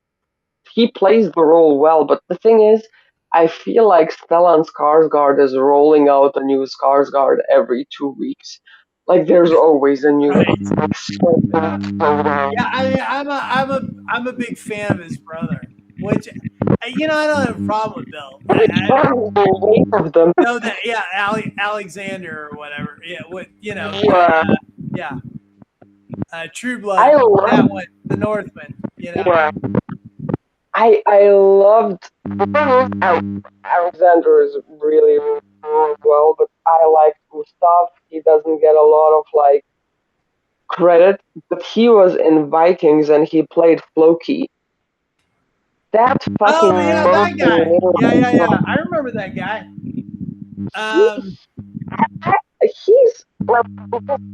the role well. But the thing is, I feel like Stellan Skarsgård is rolling out a new Skarsgård every 2 weeks. Like, there's always a new. right. Yeah, I mean, I'm a big fan of his brother, which I don't have a problem with Bill. Both of them. Know that, yeah, Alexander or whatever. Yeah, what Yeah, yeah, True I Blood, that love. one, The Northman. Yeah, I loved. Alexander is really, really doing well, but I like Gustav. He doesn't get a lot of like credit, but he was in Vikings and he played Floki. That fucking Oh yeah, that guy. Yeah. movie, I remember that guy. he, Um, he's like,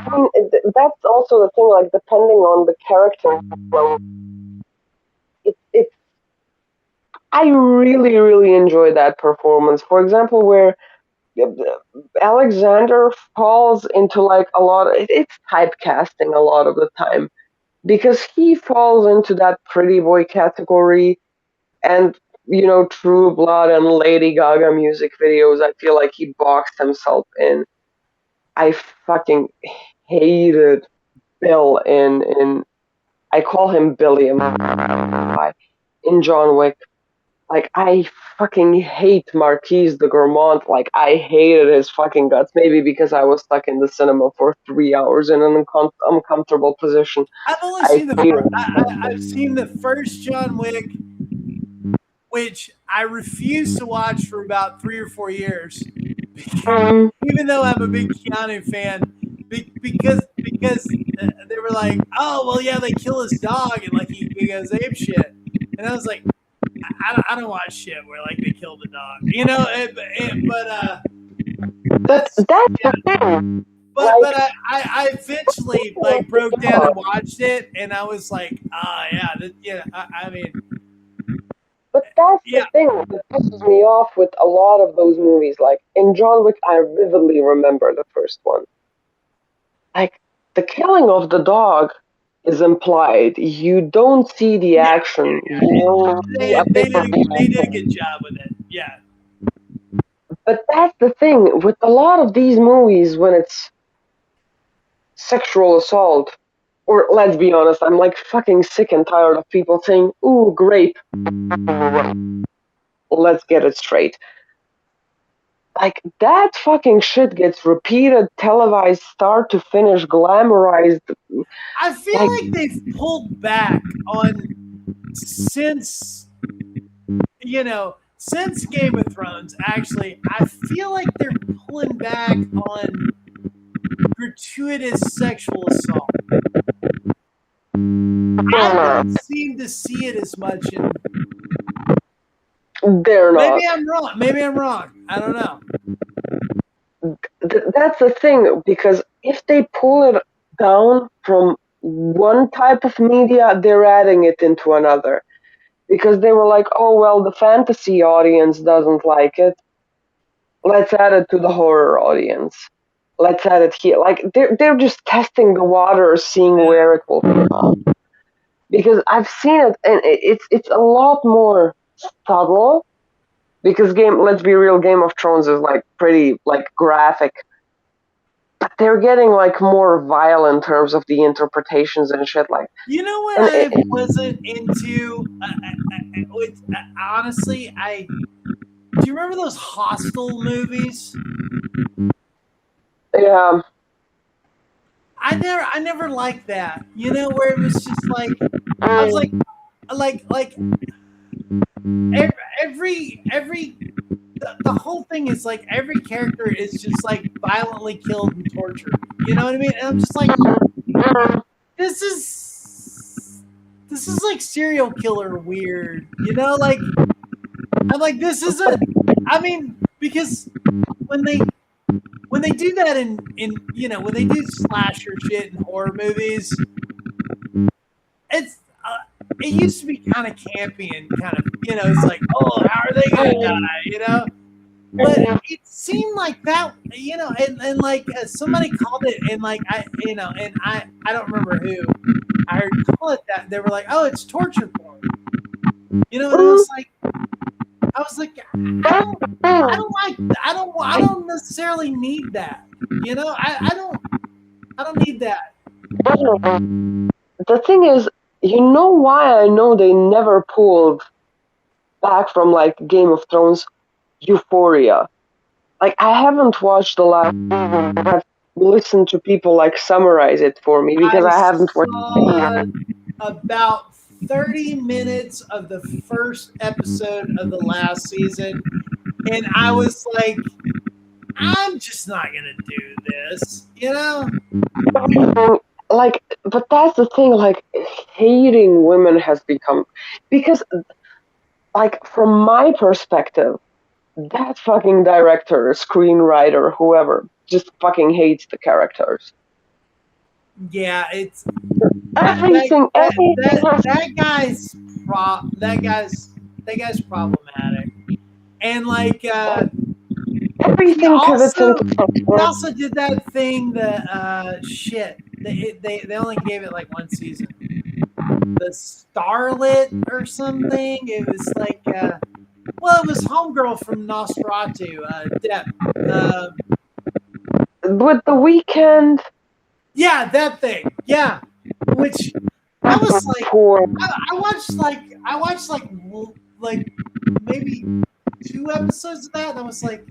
I mean, that's also the thing. Like, depending on the character, well, it. I really, really enjoy that performance. For example, where Alexander falls into like a lot. It's typecasting a lot of the time because he falls into that pretty boy category and True Blood and Lady Gaga music videos. I feel like he boxed himself in. I fucking hated Bill in I call him Billy. I don't know why. In John Wick, like, I fucking hate Marquise de Gourmand. Like, I hated his fucking guts. Maybe because I was stuck in the cinema for 3 hours in an uncomfortable position. I've only I seen the hated. I've seen the first John Wick, which I refused to watch for about 3 or 4 years, Um, even though I'm a big Keanu fan, because they were like, oh well, yeah, they kill his dog and like he goes ape shit, and I was like, I don't watch shit where like they kill the dog, but that's that's yeah. the thing. But Like, I eventually like broke down and watched it, and I was like, yeah, I mean, but that's the yeah, thing that pisses me off with a lot of those movies. Like in John Wick, I vividly remember the first one. Like, the killing of the dog is implied. You don't see the yeah, action. You see a paper. they did a good job with it. Yeah, But that's the thing with a lot of these movies when it's sexual assault, or let's be honest, I'm like fucking sick and tired of people saying, ooh, grape. Let's get it straight. Like, that fucking shit gets repeated, televised, start to finish, glamorized. I feel Like, like they've pulled back on since since Game of Thrones. Actually, I feel like they're pulling back on gratuitous sexual assault. I don't seem to see it as much in. they're not. Maybe I'm wrong. Maybe I'm wrong. I don't know. That's the thing, because if they pull it down from one type of media, they're adding it into another. Because they were like, oh, well, the fantasy audience doesn't like it. Let's add it to the horror audience. let's add it here. Like they're just testing the waters, seeing where it will come out. Because I've seen it, and it's a lot more subtle. Because let's be real, Game of Thrones is like pretty like graphic, but they're getting like more vile in terms of the interpretations and shit. Like, You know what and I wasn't into? Honestly, do you remember those Hostel movies? yeah, I never liked that. You know, where it was just like I was like every the whole thing is like every character is just like violently killed and tortured. You know what I mean? And I'm just like, this is like serial killer weird. You know, like I'm like this isn't. I mean, because when they do that in when they do slasher shit in horror movies, it's it used to be kind of campy and kind of it's like, oh, how are they gonna die, but it seemed like that, and like somebody called it, and like and I don't remember who I heard call it that. They were like, oh, it's torture porn, and I was like, I don't necessarily need that, I don't need that. the thing is, you know why I know they never pulled back from like Game of Thrones Euphoria. Like I haven't watched the last season, but I've listened to people like summarize it for me because I I haven't watched saw it. about 30 minutes of the first episode of the last season, and I was like, I'm just not gonna do this, Like, but that's the thing. Like, hating women has become because, like, from my perspective, that fucking director, screenwriter, whoever, just fucking hates the characters. Yeah, it's Everything, everything has that guy's problematic, and like everything pivots into he something. also did that thing that shit they only gave it like one season, the Starlet or something. It was like well, it was homegirl from Nosferatu, Depp. With the weekend, Yeah, that thing. Yeah, which I was like, poor. I watched like maybe 2 episodes of that, and I was like,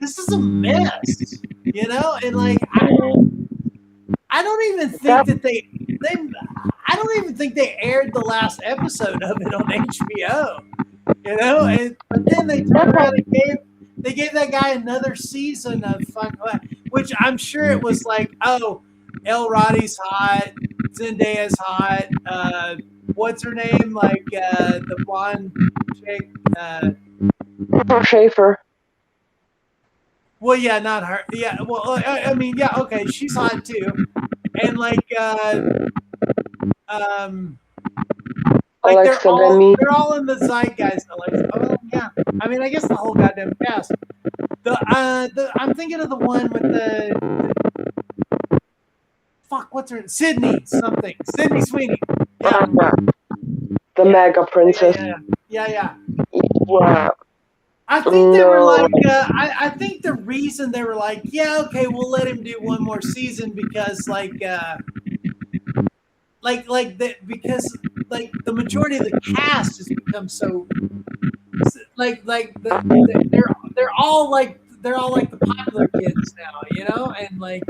this is a mess, and like I don't even think that they I don't even think they aired the last episode of it on HBO, and but then they turned around and gave that guy another season of fun, which I'm sure it was like, oh, El Roddy's hot, Zendaya's hot, what's her name, like the blonde chick, Schaefer. well, yeah, not her, yeah, well, I mean, yeah, okay, she's hot too, and like like Alexa Demi. they're all in the zeitgeist. Like, oh yeah, I mean, I guess the whole goddamn cast. I'm thinking of the one with the fuck, what's her Sydney something, Sydney Sweeney. Yeah, The mega princess. yeah. Yeah. I think they were No. like, I think the reason they were like, yeah, okay, we'll let him do one more season because because like the majority of the cast has become so they're all like the popular kids now, and like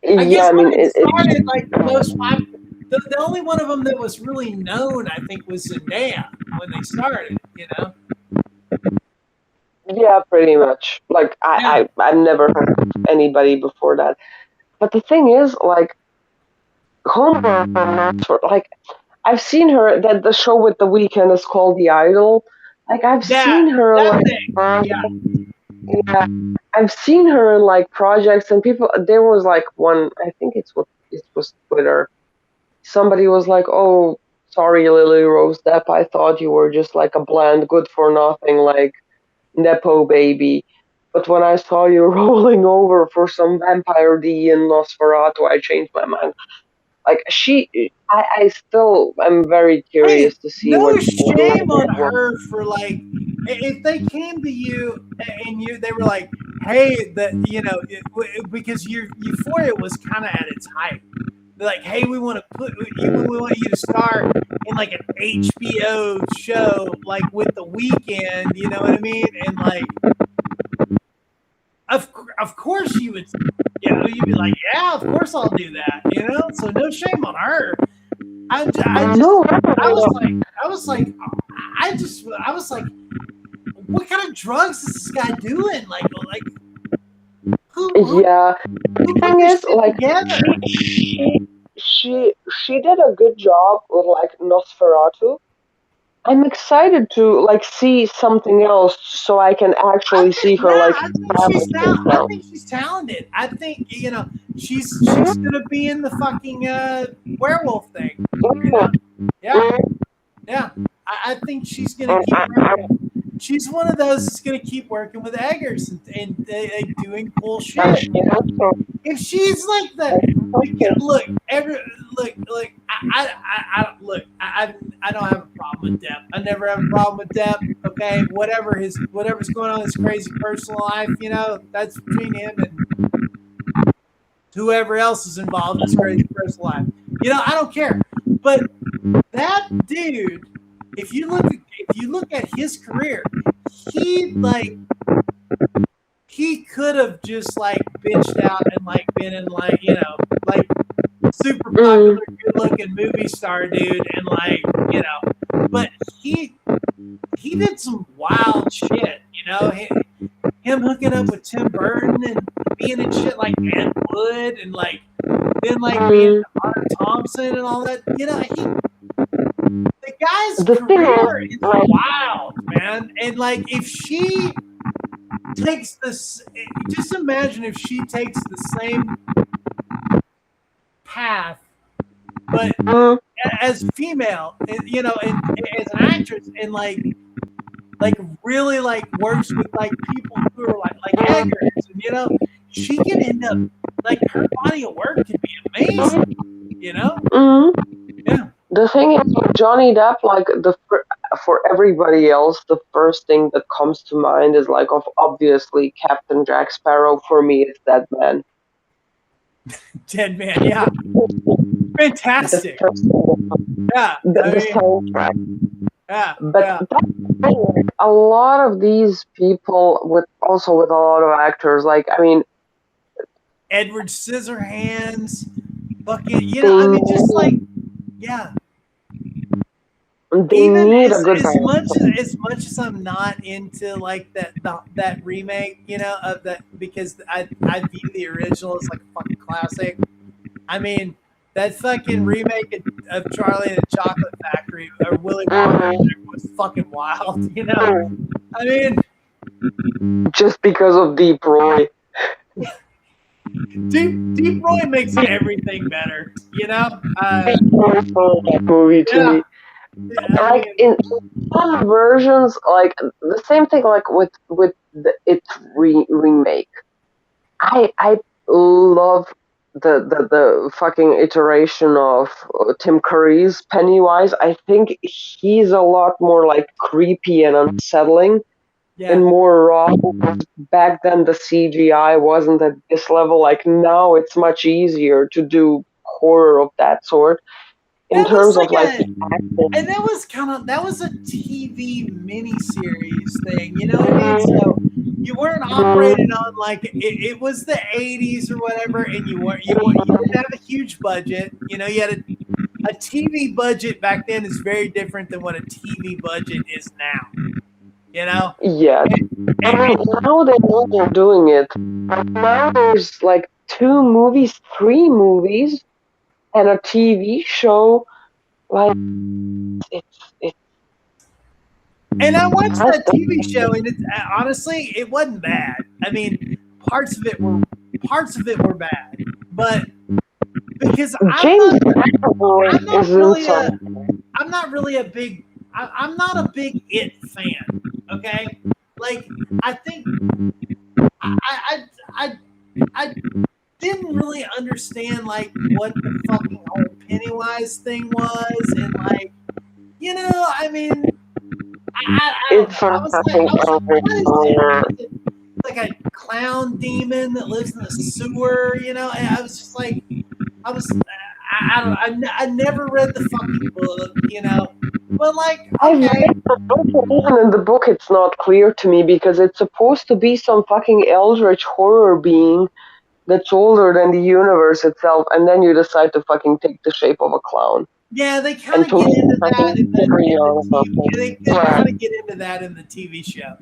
I guess Yeah, I when mean, it started, like the most popular, the only one of them that was really known, I think, was Zendaya when they started. yeah, pretty much. Like, Yeah. I've never heard of anybody before that. But the thing is, like, like, I've seen her, that the show with the weekend is called The Idol. Like, I've Yeah, seen her, that like, thing. Yeah. yeah, I've seen her in, like, projects, and people, there was, like, one, I think it was Twitter. Somebody was like, oh, sorry, Lily Rose Depp, I thought you were just, like, a bland, good for nothing, like, Nepo baby. But when I saw you rolling over for some Vampire D in Nosferatu, I changed my mind. Like I still am very Hey, curious to see what no she will do in shame on that one. her for like if they came to you and they were like, hey, because your Euphoria was kind of at its height. They're like, hey, we want to we want you to star in like an HBO show, like with the weekend, you know what I mean? And like, of course you would, you'd be like, yeah, of course I'll do that, you know. So no shame on her. I just, No, I was like, I was like, I was like, what kind of drugs is this guy doing? Like yeah. who The put thing this is, shit like, together? she did a good job with like Nosferatu. I'm excited to like see something else so I can actually see her like establish I herself. think she's talented. I think she's gonna be in the fucking werewolf thing. You know? Yeah, yeah. I think she's gonna keep working. She's one of those that's gonna keep working with Eggers and doing cool And shit. she has to. If she's like look, look, I don't have a problem with Depp. I never have a problem with Depp. Okay, whatever's going on in his crazy personal life, that's between him and whoever else is involved in his crazy personal life. I don't care. But that dude, if you look at his career, he like he could have just like bitched out and like been in like like super popular, good looking movie star dude, and like but he did some wild shit, him hooking up with Tim Burton and being in shit like Ed Wood and like then like being Hunter Thompson and all that, the guy's The thing career is, is like, wild, man, and like if she takes this, just imagine if she takes the same path but as female, and as an actress, and like really like works with like people who are like Eggers, and she can end up like her body of work can be amazing, yeah. the thing is, with Johnny Depp, like for everybody else, the first thing that comes to mind is like of obviously Captain Jack Sparrow. For me, it's that man. Dead Man, yeah, The fantastic, first thing yeah, the soundtrack. yeah, But yeah. that's the thing, like, a lot of these people, with also with a lot of actors, like I mean, Edward Scissorhands, fucking, I they mean, just like, yeah. they Even need a good as much as I'm not into like that remake, of that, because I view the original as like a fucking classic. I mean, that fucking remake of Charlie and the Chocolate Factory or Willy Wonka was fucking wild. I mean, just because of Deep Roy. Deep Roy makes everything better. That movie to Yeah. me, I like mean, in some versions, like the same thing, like with the It remake. I love the fucking iteration of Tim Curry's Pennywise. I think he's a lot more like creepy and unsettling yeah. and more raw. Back then, the CGI wasn't at this level. Like now, it's much easier to do horror of that sort in That was terms of like like a the acting. and that was a TV miniseries thing, you know what I mean? So you weren't operating on like it was the '80s or whatever, and you didn't have a huge budget. You had a TV budget back then is very different than what a TV budget is now. You know, Yeah, and, I mean, now they know they're doing it. But now there's like two movies, three movies, and a TV show. Like it's and I watched that's that TV show, and honestly, it wasn't bad. I mean, parts of it were bad, but because James McAvoy I'm not is in really some. a I'm not really a big I'm not a big It fan. Okay, like I think I I didn't really understand like what the fucking whole Pennywise thing was, and like, I mean, I don't It's know. so fucking I was like, what is it? overpowered. Is it like a clown demon that lives in the sewer? And I was just like, I was, I never read the fucking book. But like, I've read okay, the book, and even in the book, it's not clear to me because it's supposed to be some fucking eldritch horror being that's older than the universe itself, and then you decide to fucking take the shape of a clown yeah, they kind and of to get into that fucking carry in the on TV. something. They Yeah. kind of get into that in the TV show.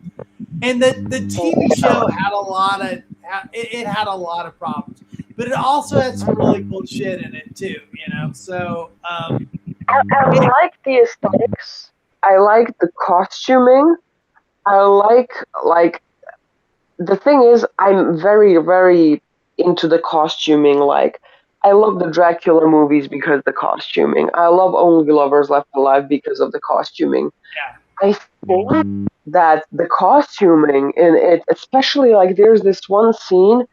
And the TV show had a lot of it had a lot of problems, but it also had some really cool shit in it too. So I like the aesthetics. I like the costuming. I like the thing is I'm very, very into the costuming. Like I love the Dracula movies because of the costuming. I love Only Lovers Left Alive because of the costuming. yeah, I think that the costuming in it, especially like there's this one scene.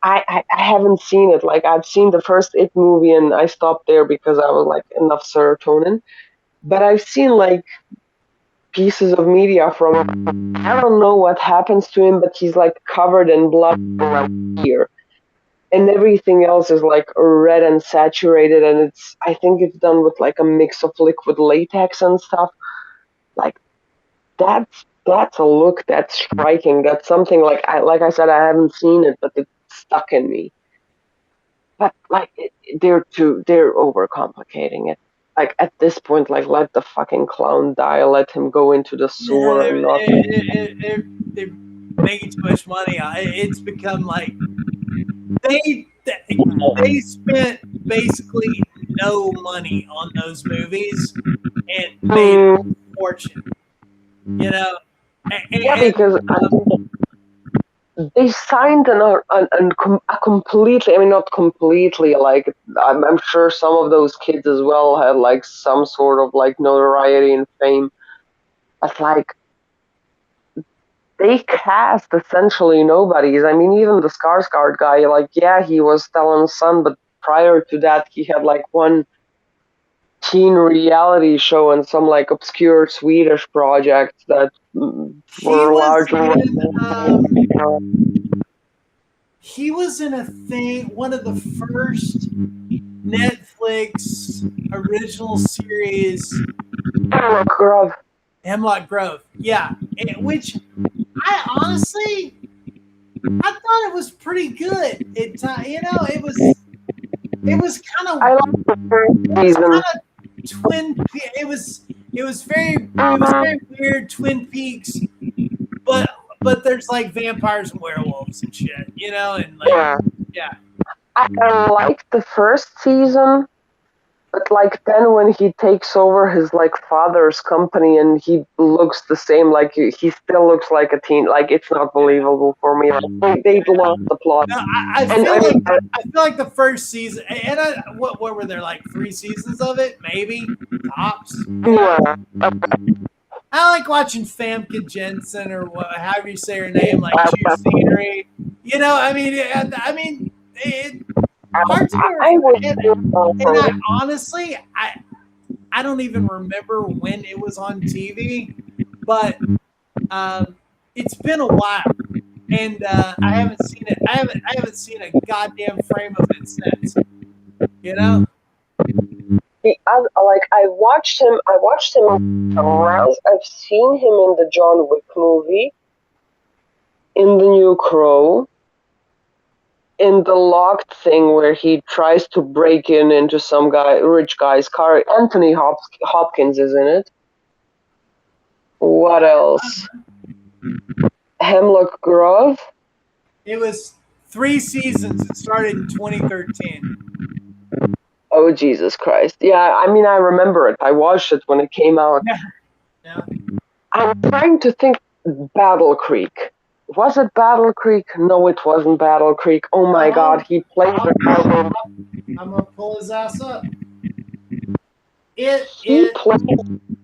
I haven't seen it. Like I've seen the first It movie and I stopped there because I was like enough serotonin. But I've seen like pieces of media from him. I don't know what happens to him, but he's like covered in blood around here. And everything else is like red and saturated, and I think it's done with like a mix of liquid latex and stuff. Like that's a look that's striking. That's something like I said, I haven't seen it, but it's stuck in me. But like they're overcomplicating it. Like at this point, like let the fucking clown die. Let him go into the yeah, sewer and not. they're making too much money. It's become like they spent basically no money on those movies and made a Mm, fortune. You know, yeah, and because they signed a completely. I mean, not completely. Like I'm sure some of those kids as well had like some sort of like notoriety and fame. But like they cast essentially nobodies. I mean, even the Skarsgård guy, like, yeah, he was Stellan's son, but prior to that, he had like one teen reality show and some like obscure Swedish projects that he were was largely. he was in a thing, one of the first Netflix original series, Grove. Hemlock Grove. Yeah, which I honestly I thought it was pretty good. It was kind I of like the first season. it was very weird Twin Peaks, but there's like vampires and werewolves and shit, and like Yeah. yeah. I liked the first season, but like then when he takes over his like father's company and he looks the same, like he still looks like a teen. Like it's not believable for me. Like they lost the plot. No, I And feel I like mean, I feel like the first season, and what were there like 3 seasons of it, maybe tops. yeah, I like watching Famke Jensen or however you say her name, like chew scenery. It, parts of it are, I would. and I honestly, I don't even remember when it was on TV, but it's been a while, and I haven't seen it. I haven't seen a goddamn frame of it since. You know? Like I watched him. I watched him around. I've seen him in the John Wick movie, in the New Crow, in the locked thing where he tries to break into some rich guy's car. Anthony Hopkins is in it. What else? Hemlock Grove. It was 3 seasons. It started in 2013. Oh Jesus Christ! Yeah, I mean I remember it. I watched it when it came out. Yeah. Yeah. I'm trying to think. Battle Creek. Was it Battle Creek? No, it wasn't Battle Creek. Oh my God, he played the guy. I'm gonna pull his ass up. It He played.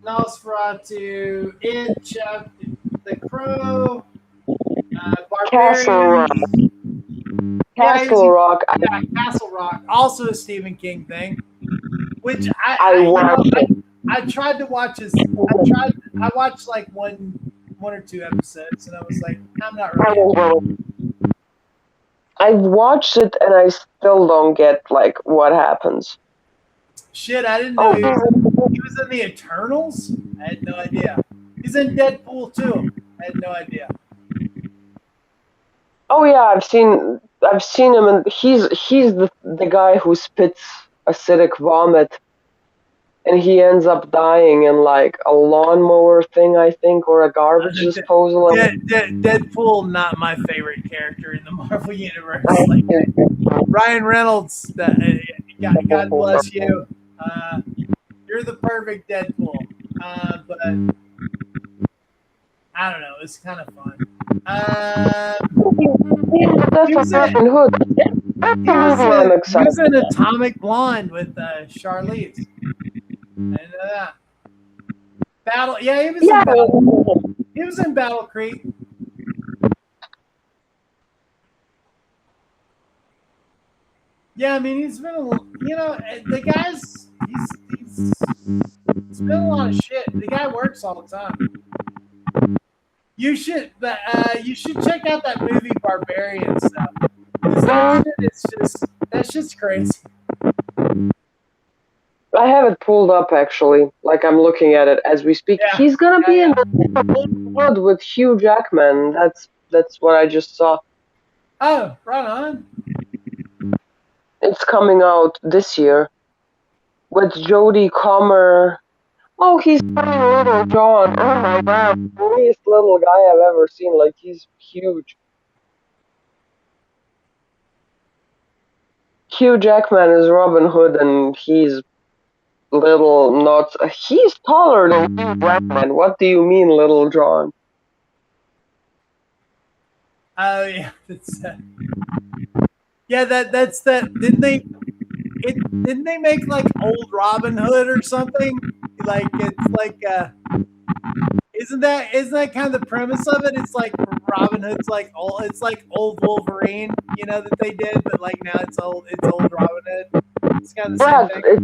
Nosferatu, Chuck, The Crow, Castle Rock. Barbarians. Castle Rock. Yeah, Castle Rock, also a Stephen King thing. Which I watched it. I tried to watch his. I watched like one or two episodes, and I was like, I'm not really. I've watched it and I still don't get like what happens. Shit, I didn't know he was in the Eternals. I had no idea. He's in Deadpool too. I had no idea. Oh yeah, I've seen him, and he's the guy who spits acidic vomit, and he ends up dying in like a lawnmower thing, I think, or a garbage disposal. Deadpool, not my favorite character in the Marvel universe. Like Ryan Reynolds, God bless you. You're the perfect Deadpool. But I don't know. It's kind of fun. He was in Atomic Blonde with Charlize. I didn't know that. Battle. Yeah, he was in Battle. He was in Battle Creek. Yeah, I mean, he's been, the guy's, he's been a lot of shit. The guy works all the time. You should check out that movie Barbarian stuff. That's just crazy. I have it pulled up actually. Like I'm looking at it as we speak. Yeah. He's gonna be in Blood with Hugh Jackman. That's what I just saw. Oh, right on. It's coming out this year with Jodie Comer. Oh, he's playing Little John. Oh my god, biggest little guy I've ever seen. Like he's huge. Hugh Jackman is Robin Hood, and he's little. Not he's taller than Hugh Jackman. What do you mean, Little John? Oh yeah, that's that. Didn't they make like old Robin Hood or something? Like it's like isn't that kind of the premise of it? It's like Robin Hood's like old. It's like old Wolverine, that they did, but like now it's old Robin Hood. It's kind of the same thing. It's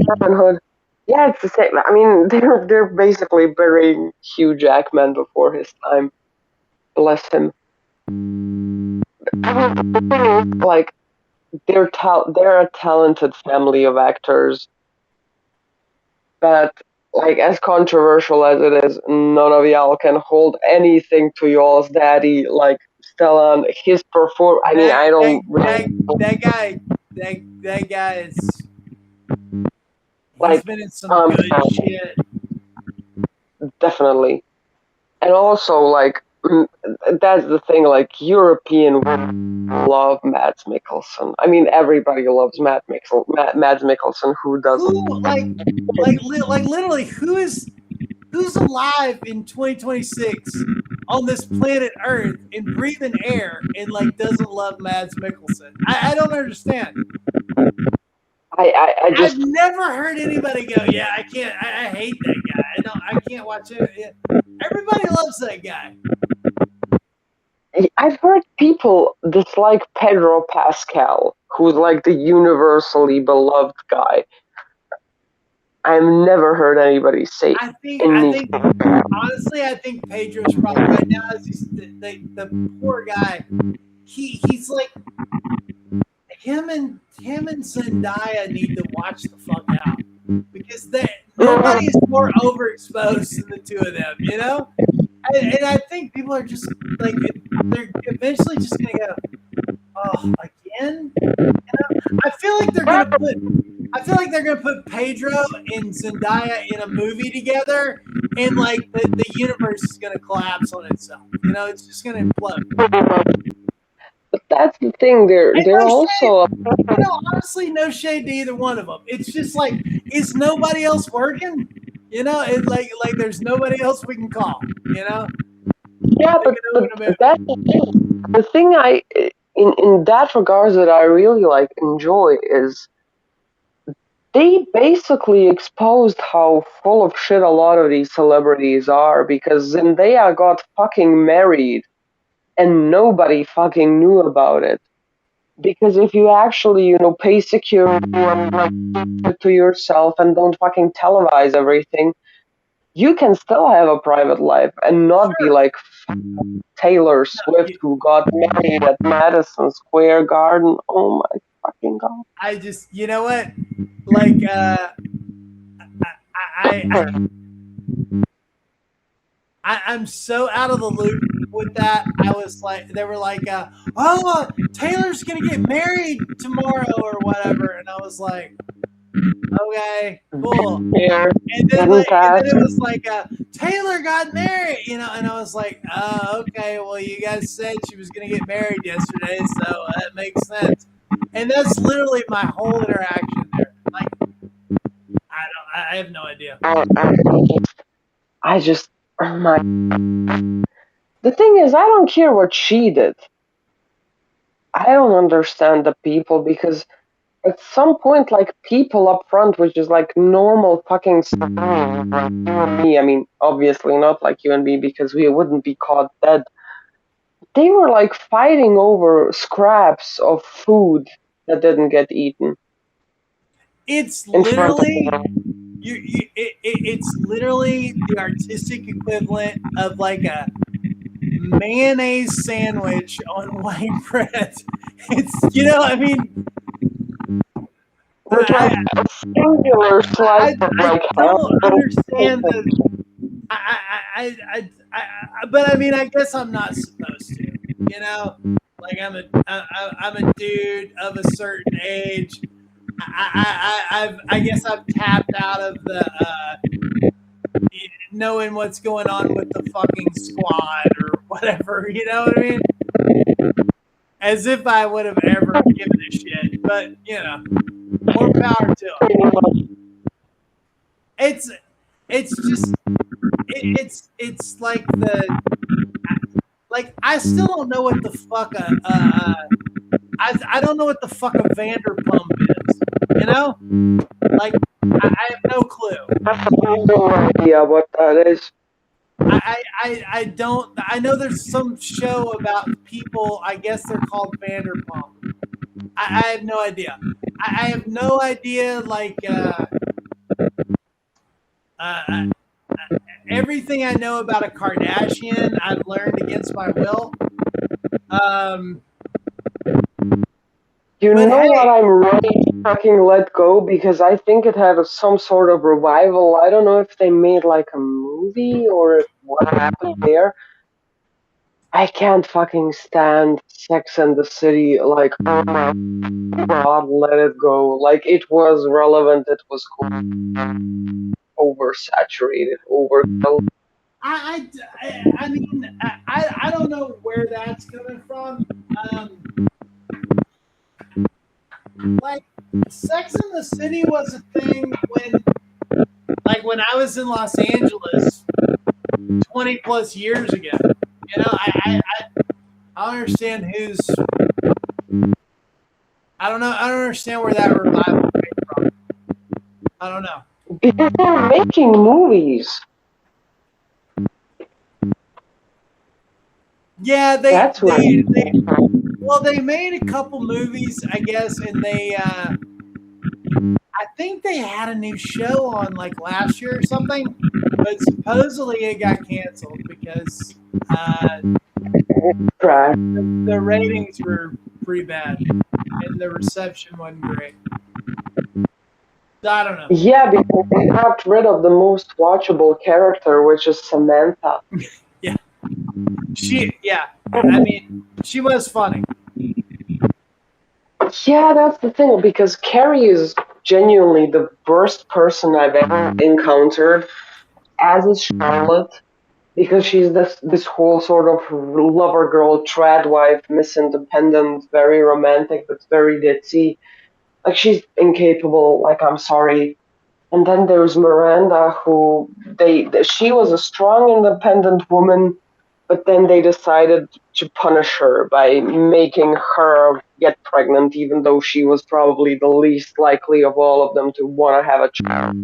Robin Hood. Yeah, it's the same. I mean, they're basically burying Hugh Jackman before his time. Bless him. Like they're a talented family of actors, but like as controversial as it is, none of y'all can hold anything to y'all's daddy. Like Stellan, his perform. I mean, I don't. That guy is. Like, he's been in some good shit. Definitely, and also like that's the thing. Like European women love Mads Mikkelsen. I mean, everybody loves Mads Mikkelsen. Who doesn't? Who like literally who's alive in 2026 on this planet Earth and breathing air and like doesn't love Mads Mikkelsen? I don't understand. I've never heard anybody go, yeah, I can't. I hate that guy. I can't watch it. Everybody loves that guy. I've heard people dislike Pedro Pascal, who's like the universally beloved guy. I've never heard anybody say. I think honestly, I think Pedro's problem right now is the poor guy. He's like him and Zendaya need to watch the fuck out because nobody is more overexposed than the two of them, And I think people are just like they're eventually just gonna go, oh, again. I feel like they're gonna put Pedro and Zendaya in a movie together, and like the universe is gonna collapse on itself. It's just gonna implode. But that's the thing. They're also. Honestly, no shade to either one of them. It's just like, is nobody else working? It's like there's nobody else we can call. Yeah, but that's the thing. In that regards that I really like enjoy is they basically exposed how full of shit a lot of these celebrities are because Zendaya got fucking married and nobody fucking knew about it. Because if you actually, pay security and like keep it to yourself and don't fucking televise everything, you can still have a private life and not be Sure. like Taylor No, Swift who got married at Madison Square Garden. Oh my fucking god. I just, you know what? Like, I I'm so out of the loop with that. I was like, they were like, oh, Taylor's gonna get married tomorrow or whatever, and I was like, okay, cool. Yeah, And didn't then pass. it was like, Taylor got married, and I was like, oh, okay, well, you guys said she was gonna get married yesterday, so that makes sense. And that's literally my whole interaction there. Like, I have no idea. I just, oh my. The thing is, I don't care what she did. I don't understand the people because at some point, like people up front, which is like normal fucking stuff, like you and me. I mean, obviously not like you and me because we wouldn't be caught dead. They were like fighting over scraps of food that didn't get eaten It's in front of literally them. it's literally the artistic equivalent of like a mayonnaise sandwich on white bread. It's I mean, With like I a singular slice of I like ham, don't but understand the. But I mean, I guess I'm not supposed to. You know, like I'm a dude of a certain age. I guess I've tapped out of the knowing what's going on with the fucking squad or whatever. You know what I mean? As if I would have ever given a shit. But more power to them. It's just it's like I still don't know what the fuck I don't know what the fuck a Vanderpump is. You know, like I have no clue. I have no idea what that is. I don't. I know there's some show about people. I guess they're called Vanderpump. I have no idea. I have no idea. Like uh, everything I know about a Kardashian, I've learned against my will. Um, You but know what? hey, I'm ready to fucking let go because I think it had some sort of revival. I don't know if they made like a movie or if what happened there. I can't fucking stand Sex and the City. Like, oh my god, let it go. Like, it was relevant, it was cool. Oversaturated, overkill. I mean, I don't know where that's coming from. Um, like, Sex in the City was a thing when I was in Los Angeles 20 plus years ago. I don't understand who's. I don't know. I don't understand where that revival came from. I don't know. Because they're making movies. Yeah, That's where. well, they made a couple movies, I guess, and I think they had a new show on like last year or something, but supposedly it got canceled because Trash. the ratings were pretty bad and the reception wasn't great. So I don't know. Yeah, because they got rid of the most watchable character, which is Samantha. Yeah, yeah. I mean, she was funny. Yeah, that's the thing, because Carrie is genuinely the worst person I've ever encountered, as is Charlotte, because she's this whole sort of lover girl, trad wife, Miss Independent, very romantic but very ditzy. Like she's incapable. Like I'm sorry. And then there's Miranda, who she was a strong, independent woman, but then they decided to punish her by making her get pregnant, even though she was probably the least likely of all of them to want to have a child.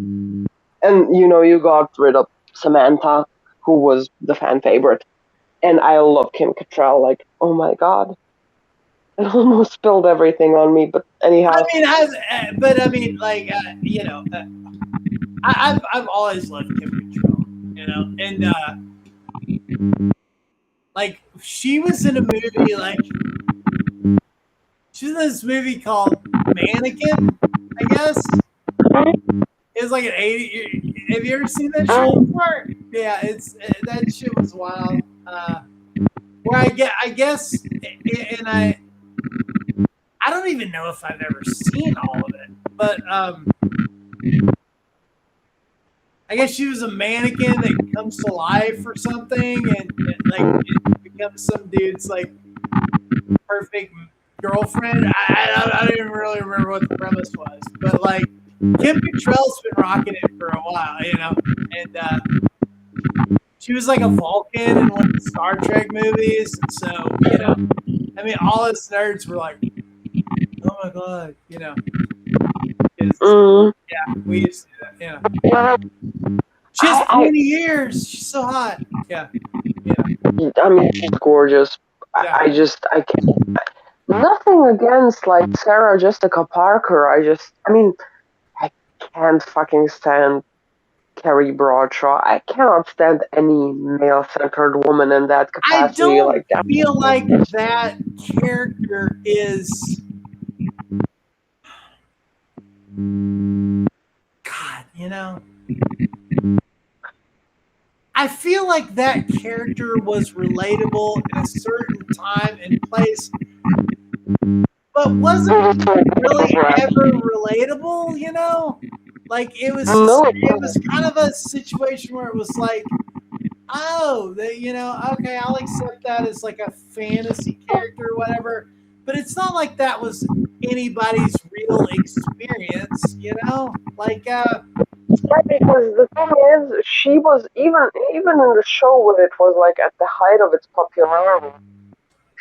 And you got rid of Samantha, who was the fan favorite. And I love Kim Cattrall. Like, oh my god, it almost spilled everything on me. But anyhow, I mean, like, I've always loved Kim Cattrall, and like she was in a movie, like she was in this movie called Mannequin, I guess. It was like an 80. Have you ever seen that show before? Yeah, that shit was wild. Where I guess, and I don't even know if I've ever seen all of it, but I guess she was a mannequin that comes to life or something, and it becomes some dude's like perfect girlfriend. I don't even really remember what the premise was, but like Kim Cattrall's been rocking it for a while, and she was like a Vulcan in one of the Star Trek movies. So, I mean, all us nerds were like, oh my God, 'cause, mm, yeah, we used to do that, yeah, She has I, pointy ears. She's so hot. Yeah. I mean, she's gorgeous. Yeah. I can't. Nothing against like Sarah Jessica Parker. I mean, I can't fucking stand Carrie Bradshaw. I cannot stand any male-centered woman in that I capacity. don't Like that. feel like that character is. God, I feel like that character was relatable in a certain time and place, but wasn't really ever relatable. Like No, it was kind of a situation where it was like, oh, okay, I'll accept that as like a fantasy character or whatever. But it's not like that was anybody's real experience. Like, yeah, because the thing is, she was even in the show when it was like at the height of its popularity.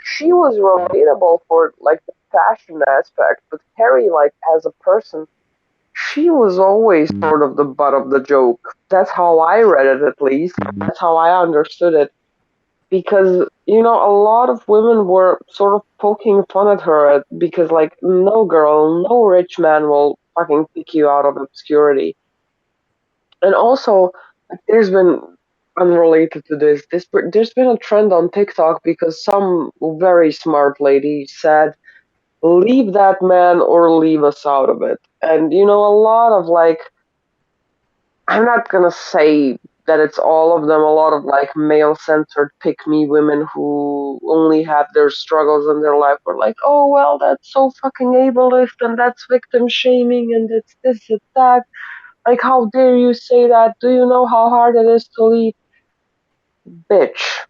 She was relatable for like the fashion aspect, but Carrie, like as a person, she was always sort of the butt of the joke. That's how I read it, at least. That's how I understood it. Because, a lot of women were sort of poking fun at her because, like, no girl, no rich man will fucking pick you out of obscurity. And also, like, there's been, unrelated to there's been a trend on TikTok because some very smart lady said, leave that man or leave us out of it. And, a lot of, like, I'm not gonna say that it's all of them. A lot of like male-centered pick-me women who only have their struggles in their life were like, "Oh well, that's so fucking ableist, and that's victim shaming, and it's this, it's that. Like, how dare you say that? Do you know how hard it is to leave, bitch?"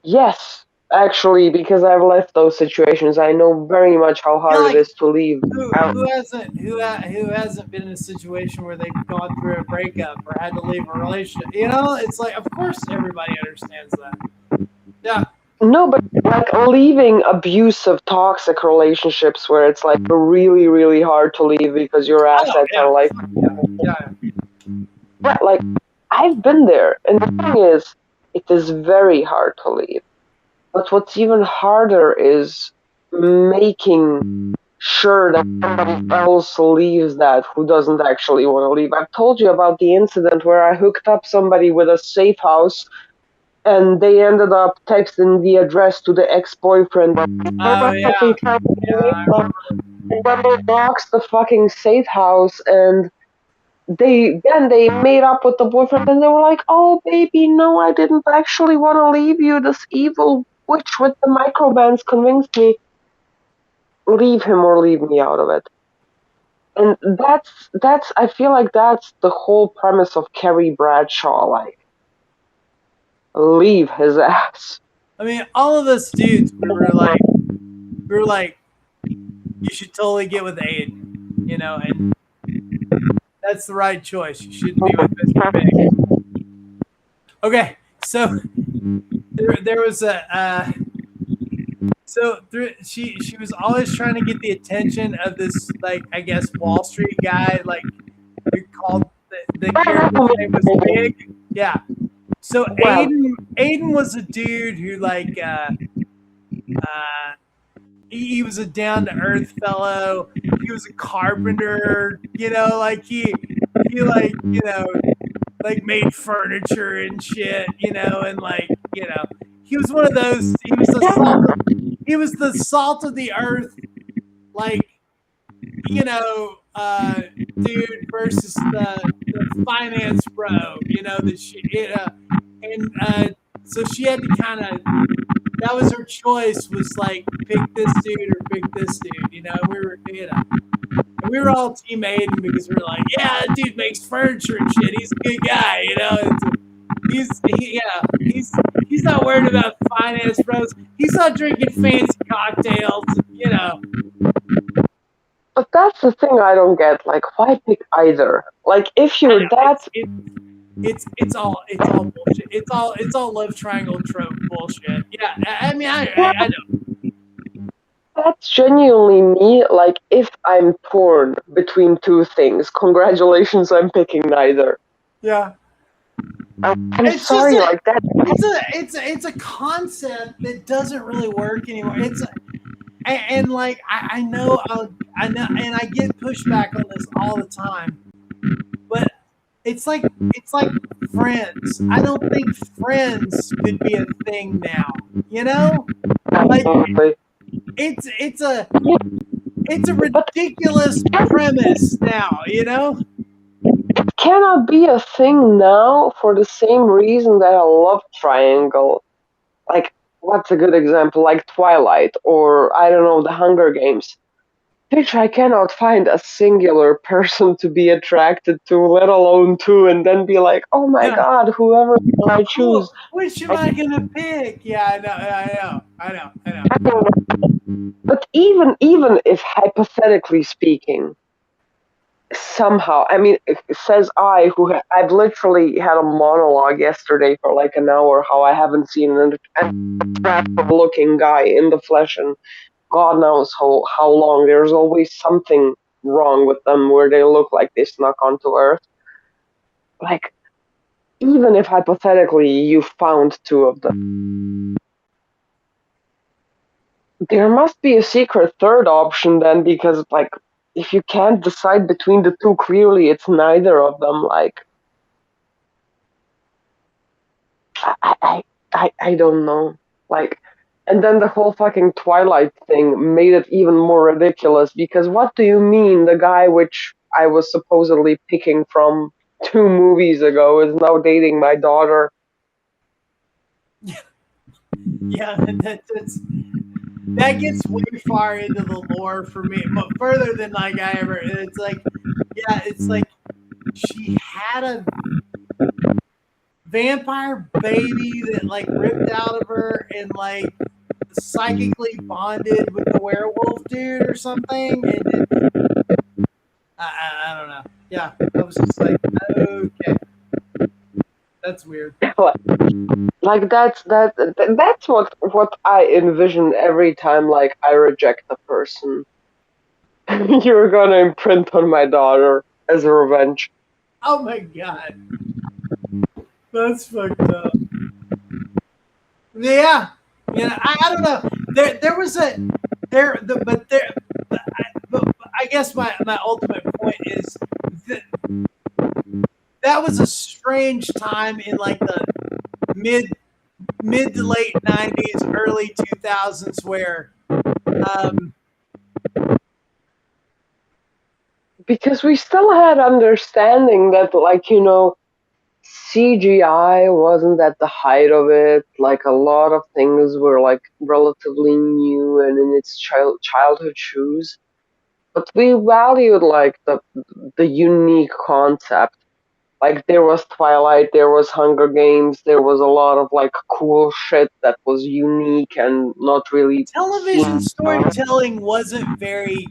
Yes, actually, because I've left those situations, I know very much how yeah, hard it like is to leave. who hasn't been in a situation where they've gone through a breakup or had to leave a relationship? It's like, of course, everybody understands that. Yeah. No, but like leaving abusive, toxic relationships where it's like really, really hard to leave because your Oh assets yeah. are like, Yeah. yeah, like I've been there. And the thing is, it is very hard to leave. But what's even harder is making sure that somebody else leaves that who doesn't actually want to leave. I've told you about the incident where I hooked up somebody with a safe house and they ended up texting the address to the ex-boyfriend. Oh yeah. Yeah. I remember. And then they boxed the fucking safe house, and they made up with the boyfriend, and they were like, "Oh, baby, no, I didn't actually want to leave you. This evil witch with the microbands convinced me. Leave him or leave me out of it." And that's I feel like that's the whole premise of Carrie Bradshaw. Like, leave his ass. I mean, all of us dudes, we were like, you should totally get with Aiden, and that's the right choice. You shouldn't be with Mr. Big. Okay, so there was she was always trying to get the attention of this, like, I guess Wall Street guy, like, who called the character's name was Big. Yeah. So Well, Aiden was a dude who like he was a down to earth fellow. He was a carpenter, like he like like made furniture and shit, and like he was one of those. He was the salt of the earth, like dude versus the finance bro, the shit, and so she had to kind of. That was her choice. Was like pick this dude or pick this dude. We were all team Aiden because we were like, yeah, that dude makes furniture and shit. He's a good guy, He's not worried about finance bros. He's not drinking fancy cocktails, but that's the thing I don't get. Like, why pick either? Like, if I you're know, that, it's all bullshit. It's all love triangle trope bullshit. Yeah, I mean, well, I know. that's genuinely me. Like, if I'm torn between two things, congratulations, I'm picking neither. Yeah. I'm It's sorry, just like that. it's a concept that doesn't really work anymore. And like I know I know and I get pushback on this all the time, but it's like Friends. I don't think Friends could be a thing now. Like it's a ridiculous premise now. It cannot be a thing now for the same reason that a love triangle, like, what's a good example? Like Twilight or, I don't know, the Hunger Games. Which I cannot find a singular person to be attracted to, let alone two, and then be like, oh my Yeah. god, whoever I choose. Which am I gonna pick? Yeah, I know. But even if hypothetically speaking, somehow, I mean, it says I've literally had a monologue yesterday for like an hour how I haven't seen an attractive looking guy in the flesh, and God knows how long. There's always something wrong with them where they look like they snuck onto Earth. Like, even if hypothetically you found two of them, there must be a secret third option then, because, like, if you can't decide between the two, clearly it's neither of them. Like, I don't know. Like, and then the whole fucking Twilight thing made it even more ridiculous, because what do you mean the guy which I was supposedly picking from 2 movies ago is now dating my daughter? Yeah, that gets way far into the lore for me, but further than like I ever. It's like, yeah, it's like she had a vampire baby that like ripped out of her and like psychically bonded with the werewolf dude or something, and I don't know. Yeah, I was just like, okay, that's weird. Like, that's what I envision every time, like, I reject a person. You're gonna imprint on my daughter as a revenge. Oh my god, that's fucked up. Yeah, I don't know. There was a there the but there. But I guess my ultimate point is that that was a strange time in like the mid to late 90s, early 2000s, where Because we still had understanding that, like, CGI wasn't at the height of it. Like, a lot of things were like relatively new and in its childhood shoes. But we valued like the unique concept. Like, there was Twilight, there was Hunger Games, there was a lot of like cool shit that was unique and not really television seen. storytelling wasn't very.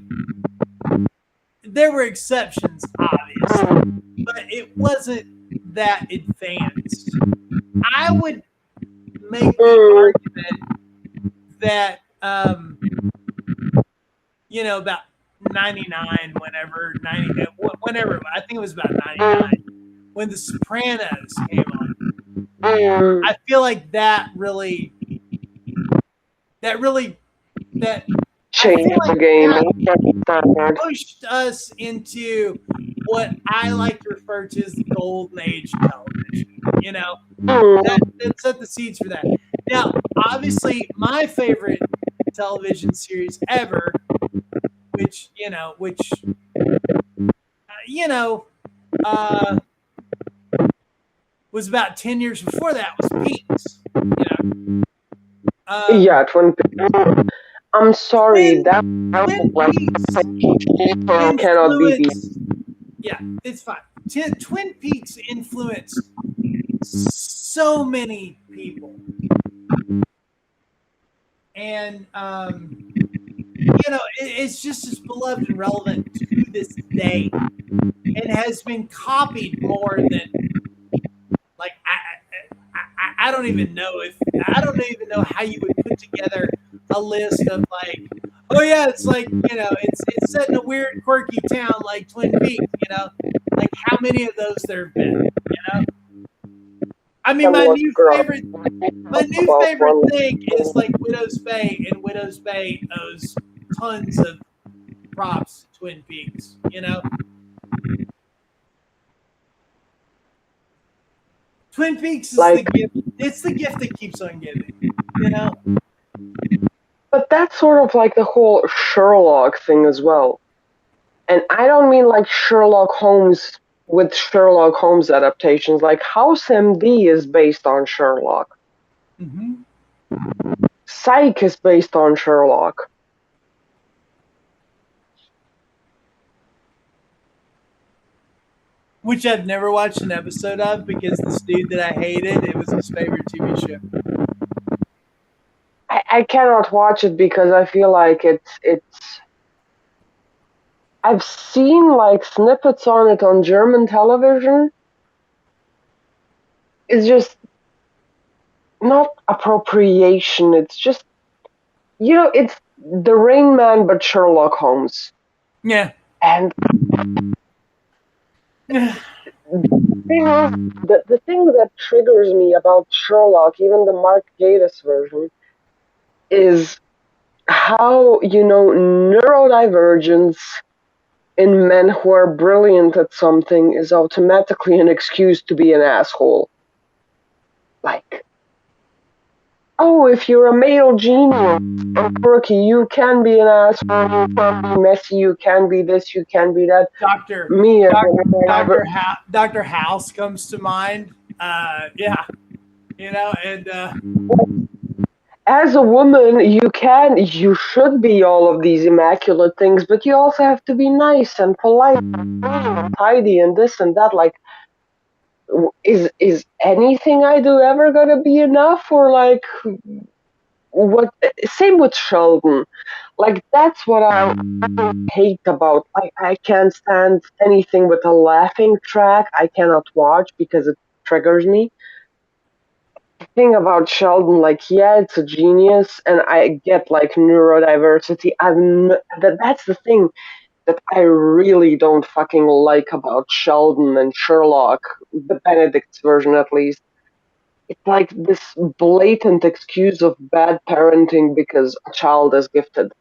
There were exceptions, obviously, but it wasn't that advanced. I would make the argument that about 99, whenever I think it was about 99 when The Sopranos came on. I feel like that really that I Change feel the like game. that pushed us into what I like to refer to as the golden age of television. You know, that set the seeds for that. Now, obviously, my favorite television series ever, which you know, uh, was about 10 years before that, was Peaks. You know, Yeah, Twin Peaks. I'm sorry, Twin that Twin Peaks cannot be beat. influenced. Yeah, it's fine. Twin Peaks influenced so many people, and it's just as beloved and relevant to this day, and has been copied more than like I don't even know if I don't even know how you would put together a list of like, oh yeah, it's like it's set in a weird quirky town like Twin Peaks, like how many of those there have been, I mean, Can look girl my new about favorite one. thing is like Widow's Bay, and Widow's Bay owes tons of props to Twin Peaks, Twin Peaks is the Like, gift. It's the gift that keeps on giving, but that's sort of like the whole Sherlock thing as well. And I don't mean like Sherlock Holmes with Sherlock Holmes adaptations. Like House MD is based on Sherlock. Mm-hmm. Psych is based on Sherlock. Which I've never watched an episode of because this dude that I hated, it was his favorite TV show. I cannot watch it because I feel like it's I've seen like snippets on it on German television. It's just not appropriation. It's just it's the Rain Man but Sherlock Holmes. Yeah. And the thing that triggers me about Sherlock, even the Mark Gatiss version, is how neurodivergence in men who are brilliant at something is automatically an excuse to be an asshole. Like, oh, if you're a male genius or quirky, you can be an asshole, you can be messy, you can be this, you can be that. Dr. House comes to mind. Yeah. And as a woman, you should be all of these immaculate things, but you also have to be nice and polite and tidy and this and that. Like, is anything I do ever gonna be enough? Or like, what? Same with Sheldon. Like, that's what I hate about. I can't stand anything with a laughing track. I cannot watch because it triggers me. Thing about Sheldon, like, yeah, it's a genius, and I get like neurodiversity. That's the thing that I really don't fucking like about Sheldon and Sherlock, the Benedict's version at least. It's like this blatant excuse of bad parenting because a child is gifted.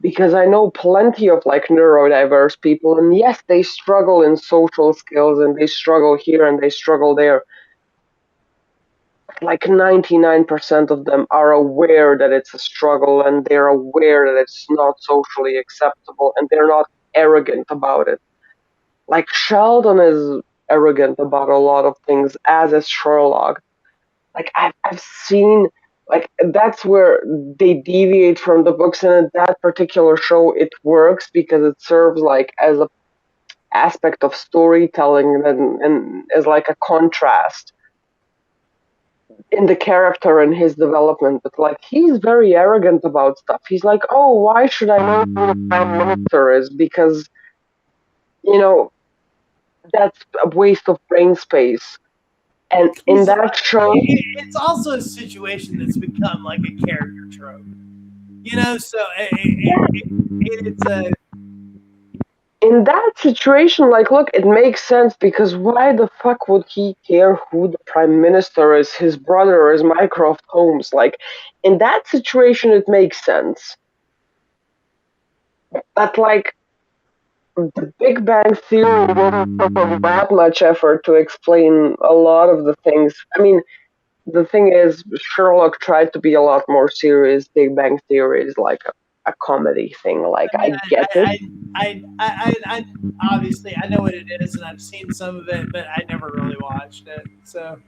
Because I know plenty of like neurodiverse people, and yes, they struggle in social skills, and they struggle here and they struggle there, like 99% of them are aware that it's a struggle, and they're aware that it's not socially acceptable, and they're not arrogant about it. Like Sheldon is arrogant about a lot of things, as is Sherlock. Like I've seen, like, that's where they deviate from the books, and in that particular show it works because it serves like as a aspect of storytelling, and as like a contrast in the character and his development. But like, he's very arrogant about stuff. He's like, oh, why should I know who the prime minister is? Because you know that's a waste of brain space. And in that show, it's also a situation that's become like a character trope, so it's a in that situation, like, look, it makes sense because why the fuck would he care who the prime minister is, his brother or is Mycroft Holmes? Like, in that situation, it makes sense. But like, the Big Bang Theory didn't put that much effort to explain a lot of the things. I mean, the thing is, Sherlock tried to be a lot more serious. Big Bang Theory is like a comedy thing. Like, I mean, I get it. I obviously I know what it is, and I've seen some of it, but I never really watched it. So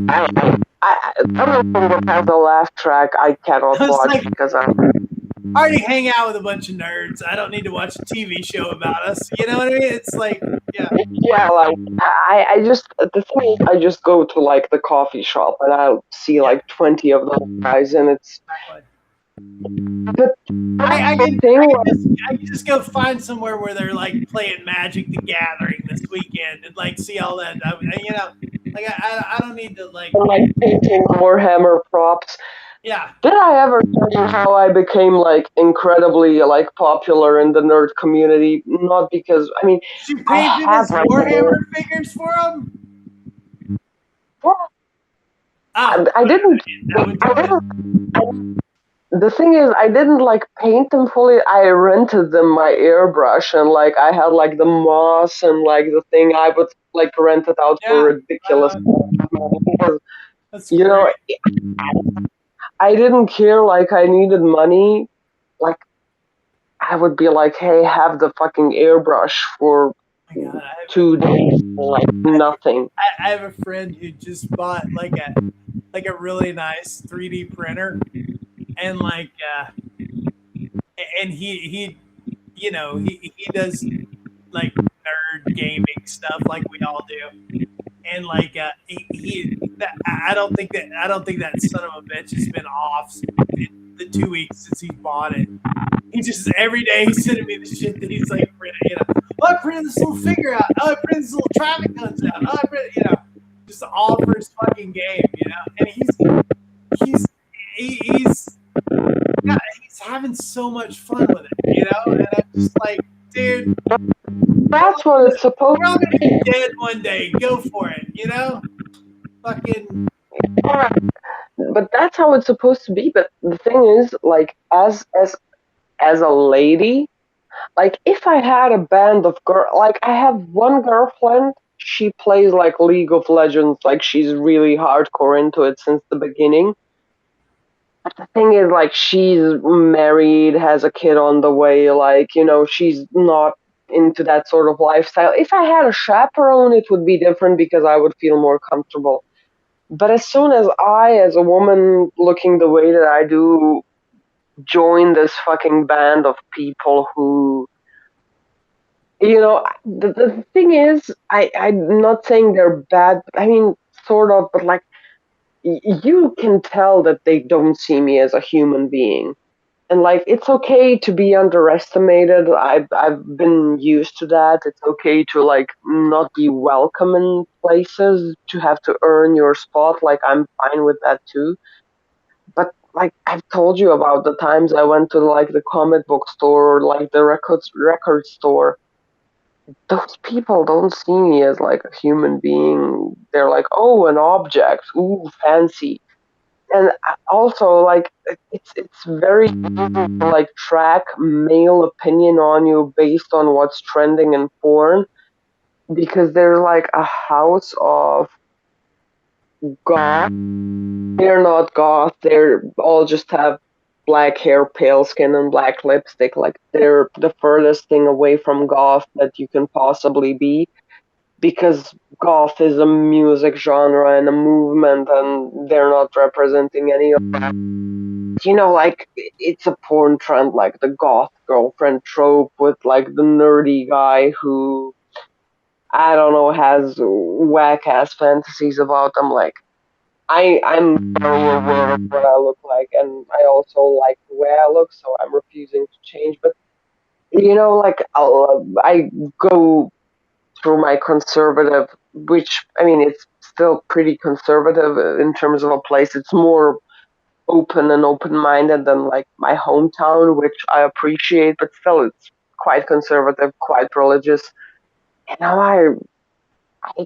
Everything that has a laugh track, I cannot I was watch like, because I'm. I already hang out with a bunch of nerds. I don't need to watch a TV show about us. You know what I mean? It's like, yeah, Yeah, like I just the thing is, I just go to like the coffee shop and I'll see yeah, like 20 of those guys, and it's exactly. the thing. I can just go find somewhere where they're like playing Magic the Gathering this weekend and like see all that. You know, like I don't need to like, Like painting Warhammer props. yeah. Did I ever tell you how I became like incredibly like popular in the nerd community? Not because I mean You I painted have his like Warhammer figures for him. well, Oh, I didn't. that would I do it. didn't. The thing is, I didn't like paint them fully. I rented them my airbrush, and like I had like the moss and like the thing. I would like rent it out for Yeah, ridiculous because that's you great. know I didn't care. Like I needed money. Like I would be like, hey, have the fucking airbrush for Oh my God, 2 days, like nothing. I have a friend who just bought like a really nice 3D printer, and like and he you know he does like nerd gaming stuff like we all do, and like I don't think that son of a bitch has been off in the 2 weeks since he bought it. He just every day he's sending me the shit that he's like printing, you know. Oh, I printed this little figure out. Oh, I printed this little traffic guns out. Oh, I printed, you know, just all for his fucking game, you know. And he's he's yeah, he's having so much fun with it, you know. And I'm just like, dude, That's what it's supposed we're all to gonna be dead one day. Go for it, you know. Fucking be. But that's how it's supposed to be. But the thing is, like, as a lady, like, if I had a band of like, I have one girlfriend. She plays like League of Legends, like she's really hardcore into it since the beginning. But the thing is, like, she's married, has a kid on the way, like, she's not into that sort of lifestyle. If I had a chaperone, it would be different because I would feel more comfortable. But as soon as I, as a woman looking the way that I do, join this fucking band of people who, the thing is, I'm not saying they're bad, I mean, sort of, but like, you can tell that they don't see me as a human being. And like, it's okay to be underestimated. I've been used to that. It's okay to like not be welcome in places, to have to earn your spot. Like, I'm fine with that too. But like, I've told you about the times I went to like the comic book store or like the record store. Those people don't see me as like a human being. They're like, oh, an object. Ooh, fancy. And also, like, it's very easy to like track male opinion on you based on what's trending in porn, because there's like a house of goth. They're not goth. They're all just have black hair, pale skin, and black lipstick. Like, they're the furthest thing away from goth that you can possibly be, because goth is a music genre and a movement, and they're not representing any of that. Like, it's a porn trend, like the goth girlfriend trope with like the nerdy guy who, I don't know, has whack ass fantasies about them. Like, I'm very aware of what I look like, and I also like the way I look, so I'm refusing to change. But like, I go through my conservative, which, I mean, it's still pretty conservative in terms of a place. It's more open and open minded than like my hometown, which I appreciate, but still, it's quite conservative, quite religious, and now I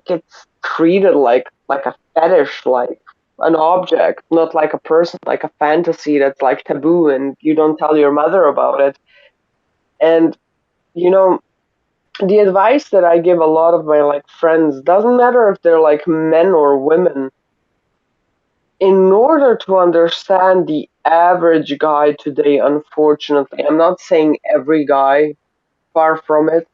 get treated like a fetish, like an object, not like a person, like a fantasy that's like taboo, and you don't tell your mother about it. And you know, the advice that I give a lot of my like friends doesn't matter if they're like men or women. In order to understand the average guy today, unfortunately, I'm not saying every guy, far from it,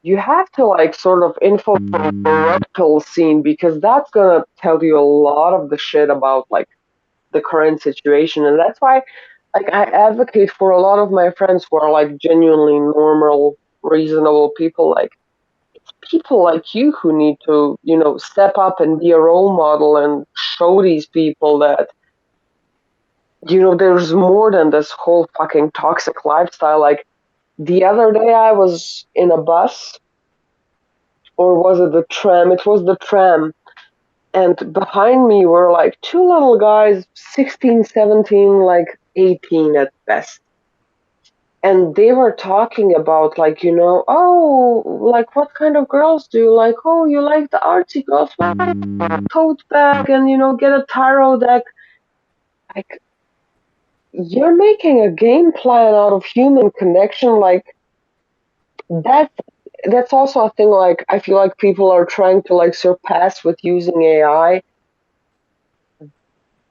you have to like sort of infiltrate the radical scene because that's gonna tell you a lot of the shit about like the current situation. And that's why like I advocate for a lot of my friends who are like genuinely normal, reasonable people, like people like you who need to, step up and be a role model and show these people that, there's more than this whole fucking toxic lifestyle. Like the other day I was in a bus, or was it the tram? It was the tram. And behind me were like two little guys, 16, 17, like 18 at best. And they were talking about like, oh, like what kind of girls do you like? Oh, you like the artsy girls? Well, tote bag and get a tarot deck. Like you're making a game plan out of human connection. Like that that's also a thing. Like I feel like people are trying to like surpass with using AI.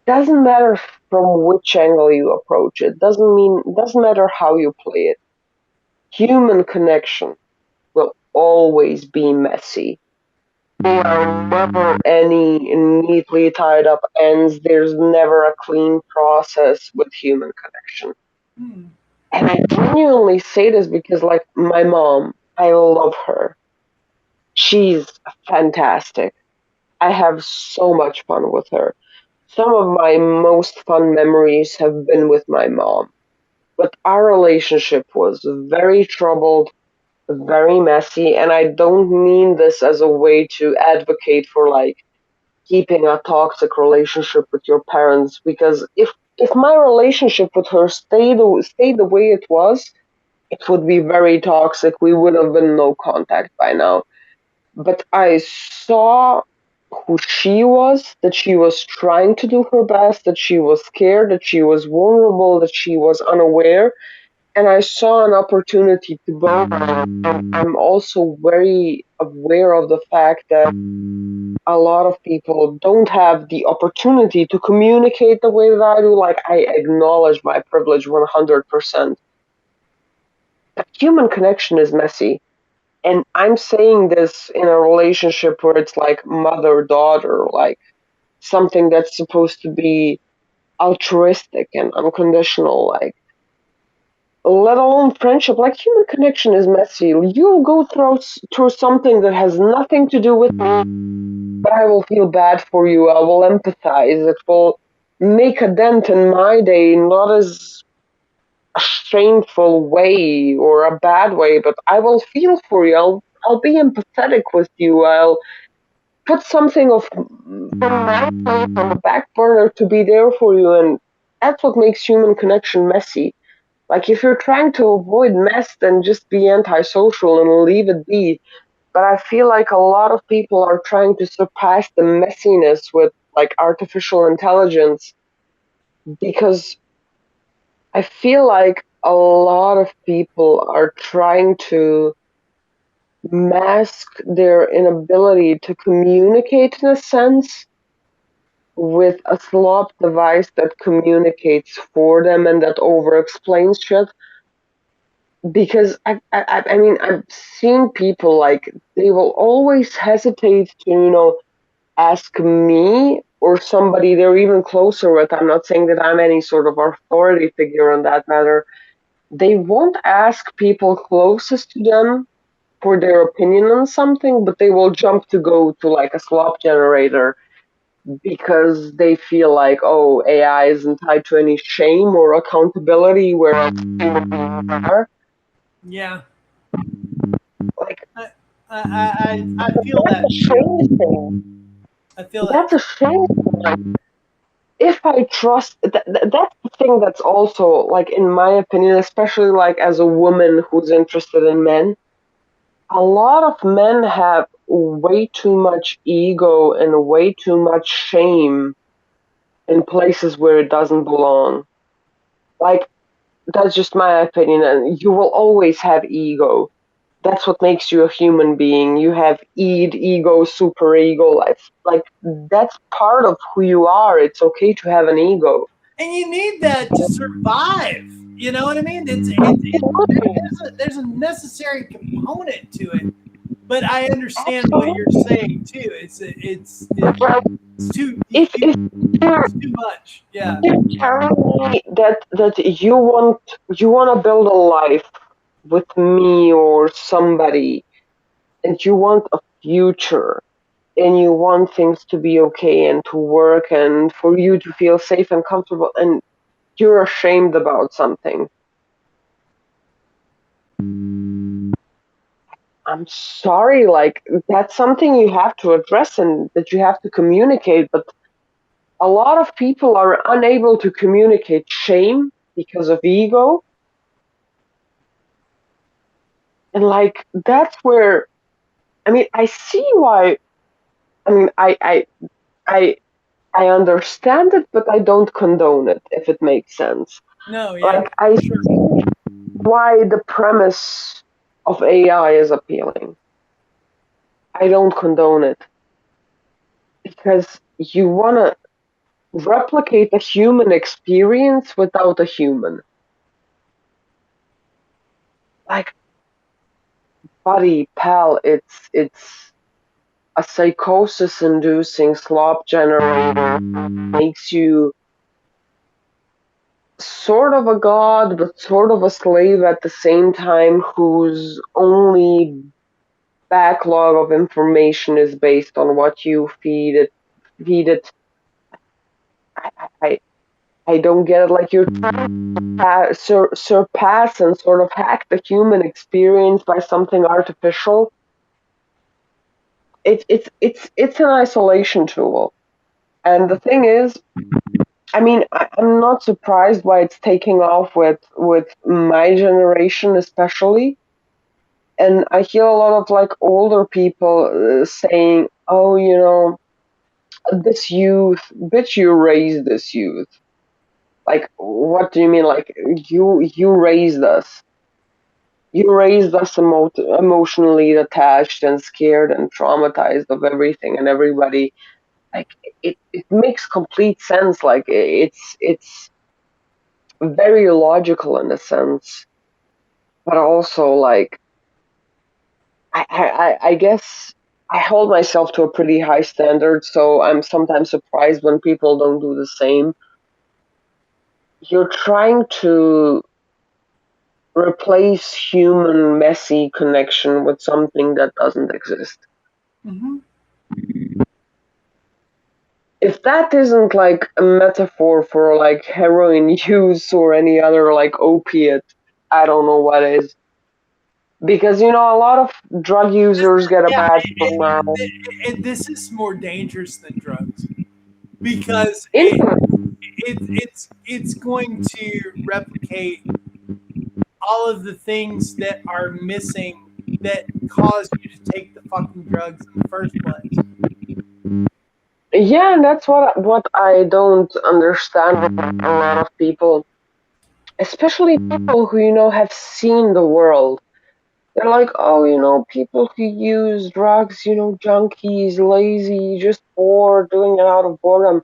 Doesn't matter from which angle you approach it. Doesn't matter how you play it. Human connection will always be messy. There are never any neatly tied up ends. There's never a clean process with human connection. Hmm. And I genuinely say this because, like, my mom, I love her. She's fantastic. I have so much fun with her. Some of my most fun memories have been with my mom. But our relationship was very troubled, very messy, and I don't mean this as a way to advocate for like keeping a toxic relationship with your parents, because if my relationship with her stayed the way it was, it would be very toxic. We would have been no contact by now. But I saw who she was, that she was trying to do her best, that she was scared, that she was vulnerable, that she was unaware, and I saw an opportunity to build her. And I'm also very aware of the fact that a lot of people don't have the opportunity to communicate the way that I do. Like, I acknowledge my privilege 100%. But human connection is messy. And I'm saying this in a relationship where it's like mother daughter, like something that's supposed to be altruistic and unconditional. Like, let alone friendship, like human connection is messy. You'll go through something that has nothing to do with me, but I will feel bad for you. I will empathize. It will make a dent in my day, not as a shameful way or a bad way, but I will feel for you. I'll be empathetic with you. I'll put something of my place on the back burner to be there for you, and that's what makes human connection messy. Like if you're trying to avoid mess, then just be antisocial and leave it be. But I feel like a lot of people are trying to surpass the messiness with like artificial intelligence, because I feel like a lot of people are trying to mask their inability to communicate in a sense with a slop device that communicates for them and that over explains shit. Because I mean, I've seen people like they will always hesitate to ask me or somebody they're even closer with. I'm not saying that I'm any sort of authority figure on that matter. They won't ask people closest to them for their opinion on something, but they will jump to go to like a slop generator because they feel like, oh, AI isn't tied to any shame or accountability, whereas are. Yeah. Like, I, I but feel that's that. a shame thing. I feel that. That's a shame thing. if I trust, that's the thing that's also, like, in my opinion, especially like as a woman who's interested in men, a lot of men have way too much ego and way too much shame in places where it doesn't belong. Like, that's just my opinion, and you will always have ego. That's what makes you a human being. You have ego, super ego. It's like that's part of who you are. It's okay to have an ego. And you need that to survive. You know what I mean? There's a necessary component to it. But I understand what you're saying too. It's too If it's too much. Yeah. you're telling me that you want to build a life with me or somebody, and you want a future, and you want things to be okay and to work and for you to feel safe and comfortable, and you're ashamed about something, I'm sorry, like, that's something you have to address and that you have to communicate. But a lot of people are unable to communicate shame because of ego. And, like, that's where, I mean, I see why. I mean, I, I understand it, but I don't condone it, if it makes sense. No, yeah. Like, I Sure. see why the premise of AI is appealing. I don't condone it because you want to replicate a human experience without a human. Like, buddy, pal, it's a psychosis-inducing slop generator, makes you sort of a god, but sort of a slave at the same time, whose only backlog of information is based on what you feed it. Feed it. I, I, I don't get it. Like, you're trying to surpass and sort of hack the human experience by something artificial. It's an isolation tool. And the thing is, I mean, I'm not surprised why it's taking off with my generation, especially. And I hear a lot of, like, older people saying, "Oh, this youth, bitch, you raised this youth." Like, what do you mean? Like, you raised us. You raised us emotionally attached and scared and traumatized of everything and everybody. Like, it makes complete sense. Like, it's very logical in a sense, but also, like, I guess I hold myself to a pretty high standard, so I'm sometimes surprised when people don't do the same. You're trying to replace human messy connection with something that doesn't exist. Hmm. If that isn't, like, a metaphor for, like, heroin use or any other, like, opiate, I don't know what is. Because, a lot of drug users get a Yeah, bad name now. this is more dangerous than drugs because Internet. it's going to replicate all of the things that are missing that cause you to take the fucking drugs in the first place. Yeah, and that's what I don't understand with a lot of people, especially people who, have seen the world. They're like, "Oh, people who use drugs, junkies, lazy, just bored, doing it out of boredom."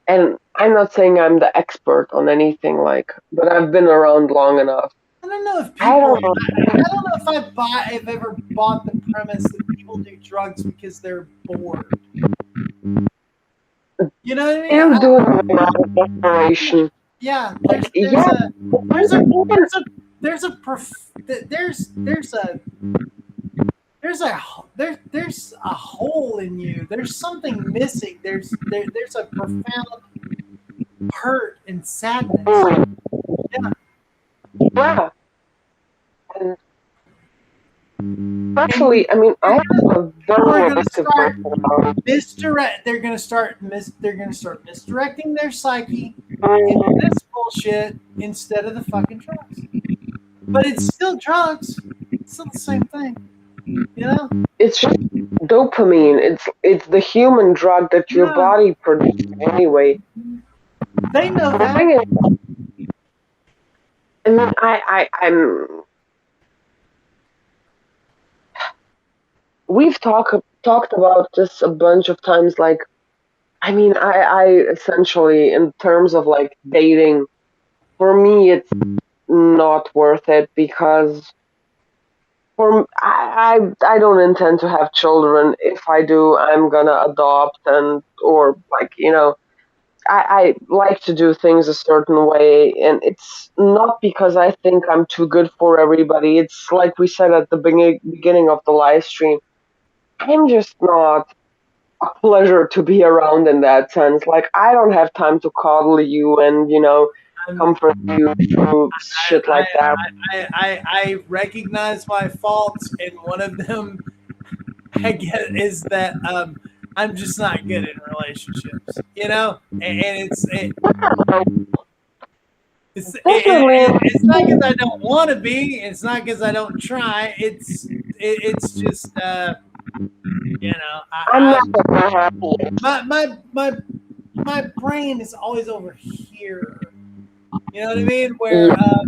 And I'm not saying I'm the expert on anything, like, but I've been around long enough. I don't know if I people. don't know. I don't know if I've ever bought the premise that people do drugs because they're bored. You know what I mean? They're doing it out of desperation. Yeah. Like, yeah, There's a even there's a there's a there's a there's a hole in you. There's something missing. There's a profound hurt and sadness. Yeah. yeah. And especially, I mean, I am a People very are going to realistic start person about misdirect. They're going to start misdirecting their psyche into it. this bullshit instead of the fucking drugs. But it's still drugs. It's still the same thing. You know? It's just dopamine. It's the human drug that your Yeah. body produces anyway. They know The that. thing is, I mean, I'm. We've talked about this a bunch of times. Like, I mean, I essentially, in terms of like dating, for me, it's not worth it because I don't intend to have children. If I do, I'm gonna adopt and or like I like to do things a certain way, and it's not because I think I'm too good for everybody. It's like we said at the beginning of the live stream. I'm just not a pleasure to be around in that sense. Like I don't have time to coddle you and I'm, comfort you through shit I, like that. I recognize my faults, and one of them, I get, is that I'm just not good in relationships. And Definitely, it's not because I don't want to be. It's not because I don't try. It's just I'm I not that happy. my brain is always over here. You know what I mean? Where Yeah,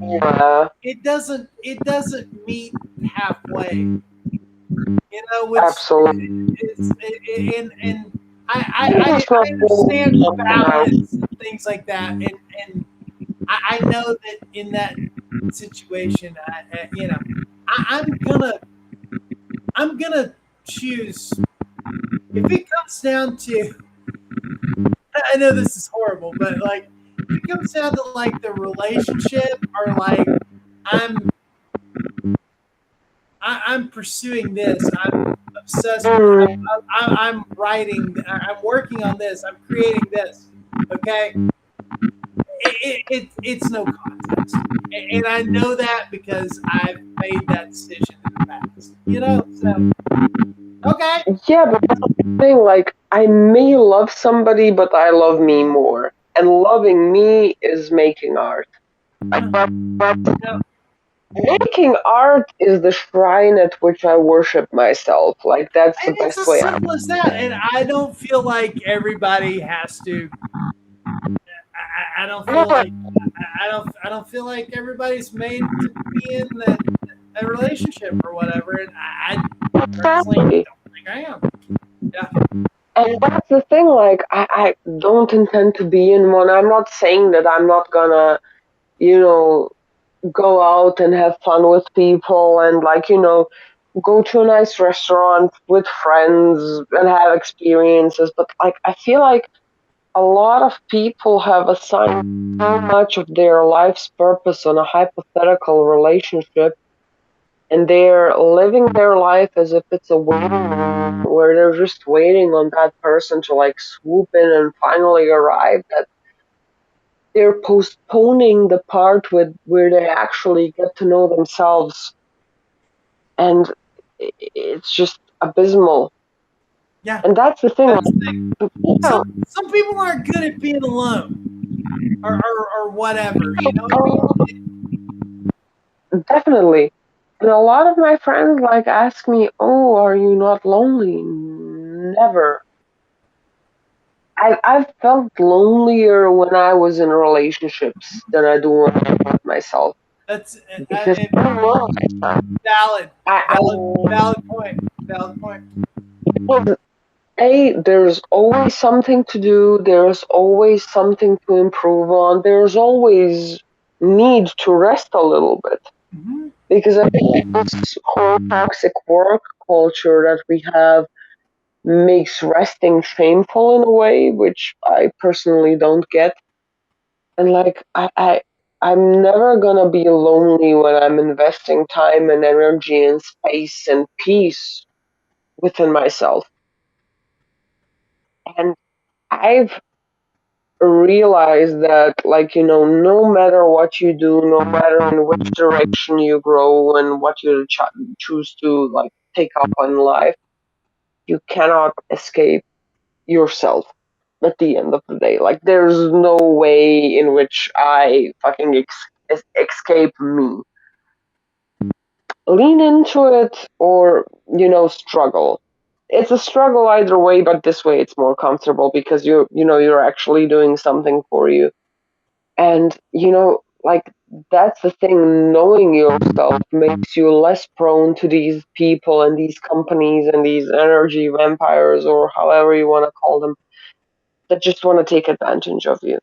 yeah, it doesn't meet halfway. Which absolutely. and I'm just not I understand feeling balance and things like that, and I know that in that situation, I'm gonna choose if it comes down to. I know this is horrible, but like if it comes down to like the relationship or like I'm I'm pursuing this. I'm obsessed. Mm, I'm writing. I'm working on this. I'm creating this. Okay, it's no contest, and I know that because I've made that decision in the past. So okay, yeah, but that's the thing. Like, I may love somebody, but I love me more. And loving me is making art. yeah, But yeah. making art is the shrine at which I worship myself. Like, that's the And it's best as way. simple as that. And I don't feel like everybody has to. I don't feel like I don't feel like everybody's made to be in a relationship or whatever, and I personally Exactly. don't think I am. Yeah, And that's the thing. Like, I don't intend to be in one. I'm not saying that I'm not gonna, you know, go out and have fun with people and, like, go to a nice restaurant with friends and have experiences. But, like, I feel like a lot of people have assigned so much of their life's purpose on a hypothetical relationship, and they're living their life as if it's a waiting room where they're just waiting on that person to like swoop in and finally arrive. That they're postponing the part with where they actually get to know themselves, and it's just abysmal. yeah. And that's the thing. That's the thing. Yeah, Some people aren't good at being alone or whatever. You know what I mean? definitely. And a lot of my friends like ask me, "Oh, are you not lonely?" Never. I've felt lonelier when I was in relationships than I do when I'm with myself. That's Because I don't know myself. valid, I, valid point, valid point. because there's always something to do. There's always something to improve on. There's always need to rest a little bit. Hmm. Because I think this whole toxic work culture that we have makes resting shameful in a way, which I personally don't get. And like I'm never gonna be lonely when I'm investing time and energy and space and peace within myself. And I've realize that, like, no matter what you do, no matter in which direction you grow and what you choose to like take up in life, you cannot escape yourself at the end of the day. Like, there's no way in which I fucking escape me. Lean into it or, struggle. It's a struggle either way, but this way it's more comfortable because you're actually doing something for you. And, like, that's the thing, knowing yourself makes you less prone to these people and these companies and these energy vampires, or however you want to call them, that just want to take advantage of you.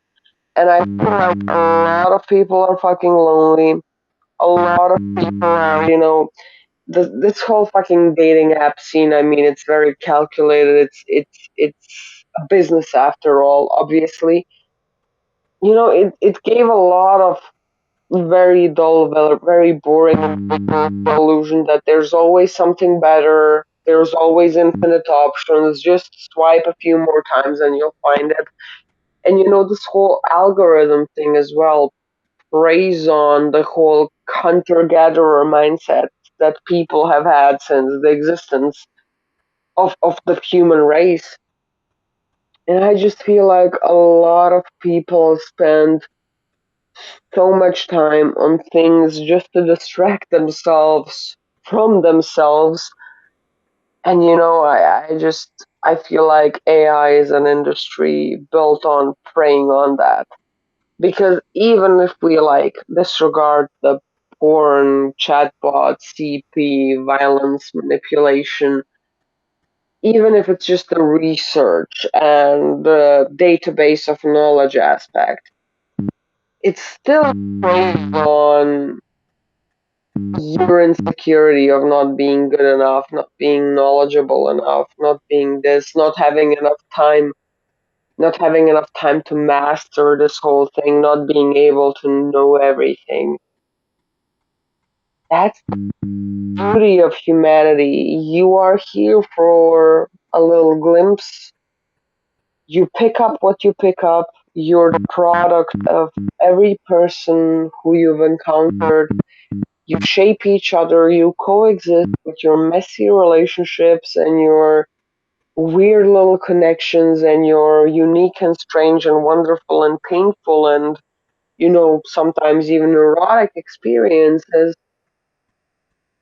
And I feel like a lot of people are fucking lonely. A lot of people are, this whole fucking dating app scene. I mean, it's very calculated. It's a business after all. Obviously, it gave a lot of very dull, very boring illusion that there's always something better. There's always infinite options. Just swipe a few more times and you'll find it. And this whole algorithm thing as well preys on the whole hunter-gatherer mindset that people have had since the existence of the human race. And I just feel like a lot of people spend so much time on things just to distract themselves from themselves. And I feel like AI is an industry built on preying on that. Because even if we like disregard the porn, chatbot, CP, violence, manipulation, even if it's just the research and the database of knowledge aspect, it's still based on your insecurity of not being good enough, not being knowledgeable enough, not being this, not having enough time to master this whole thing, not being able to know everything. That's the beauty of humanity. You are here for a little glimpse. You pick up what you pick up. You're the product of every person who you've encountered. You shape each other. You coexist with your messy relationships and your weird little connections and your unique and strange and wonderful and painful and, sometimes even erotic experiences.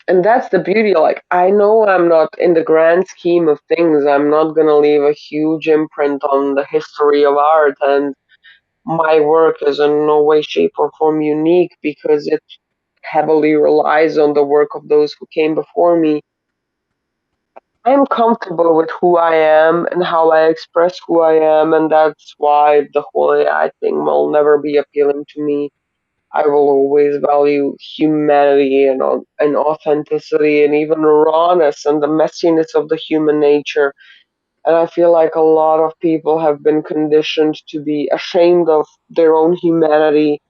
And that's the beauty. Like, I know I'm not, in the grand scheme of things, I'm not gonna leave a huge imprint on the history of art, and my work is in no way, shape, or form unique because it heavily relies on the work of those who came before me. I'm comfortable with who I am and how I express who I am, and that's why the whole AI thing will never be appealing to me. I will always value humanity and authenticity and even rawness and the messiness of the human nature. And I feel like a lot of people have been conditioned to be ashamed of their own humanity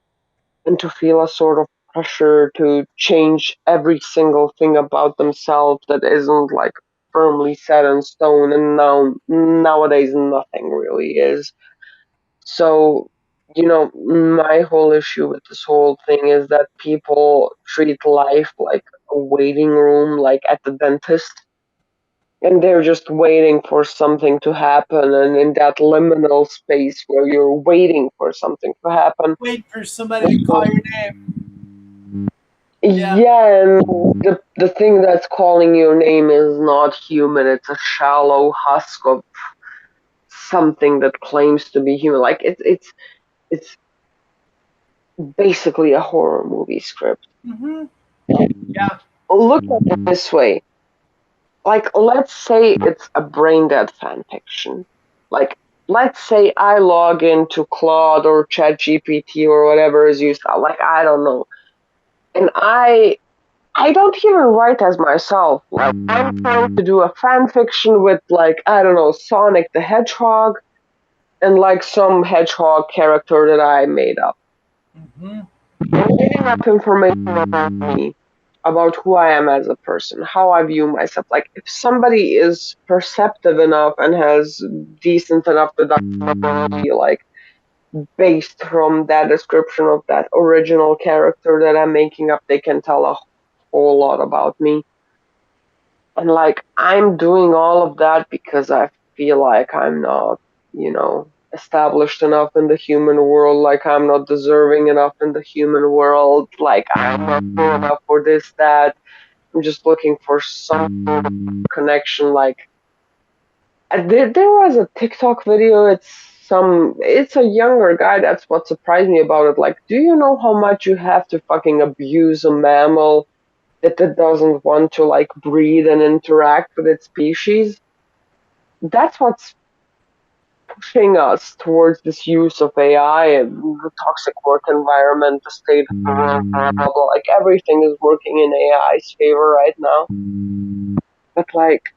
and to feel a sort of pressure to change every single thing about themselves that isn't like firmly set in stone. And nowadays nothing really is. So, my whole issue with this whole thing is that people treat life like a waiting room, like at the dentist, and they're just waiting for something to happen. And in that liminal space where you're waiting for something to happen, Wait for somebody to call your name. Yeah. yeah, and the thing that's calling your name is not human. It's a shallow husk of something that claims to be human. Like, it's basically a horror movie script. Hmm. Yeah. Look at it this way. Like, let's say it's a brain dead fan fiction. Like, let's say I log into Claude or ChatGPT or whatever is used. Like, I don't know, and I don't even write as myself. Like, I'm trying to do a fan fiction with, like, I don't know, Sonic the Hedgehog and like some hedgehog character that I made up. Hmm. I'm giving up information about me, about who I am as a person, how I view myself. Like, if somebody is perceptive enough and has decent enough deductibility, like, based from that description of that original character that I'm making up, they can tell a whole lot about me. And like, I'm doing all of that because I feel like I'm not, established enough in the human world, like I'm not deserving enough in the human world, like I'm not good enough for this, that. I'm just looking for some sort of connection. Like, there was a TikTok video. It's a younger guy. That's what surprised me about it. Like, do you know how much you have to fucking abuse a mammal that it doesn't want to like breed and interact with its species? That's what's pushing us towards this use of AI and the toxic work environment, the state of the world, blah, blah, blah. Like, everything is working in AI's favor right now. But like,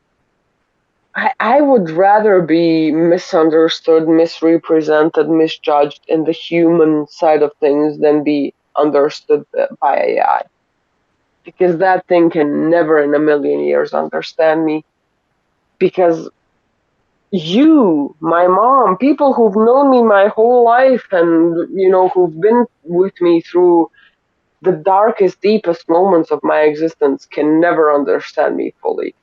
I would rather be misunderstood, misrepresented, misjudged in the human side of things than be understood by AI. Because that thing can never in a million years understand me. Because you, my mom, people who've known me my whole life and, who've been with me through the darkest, deepest moments of my existence can never understand me fully.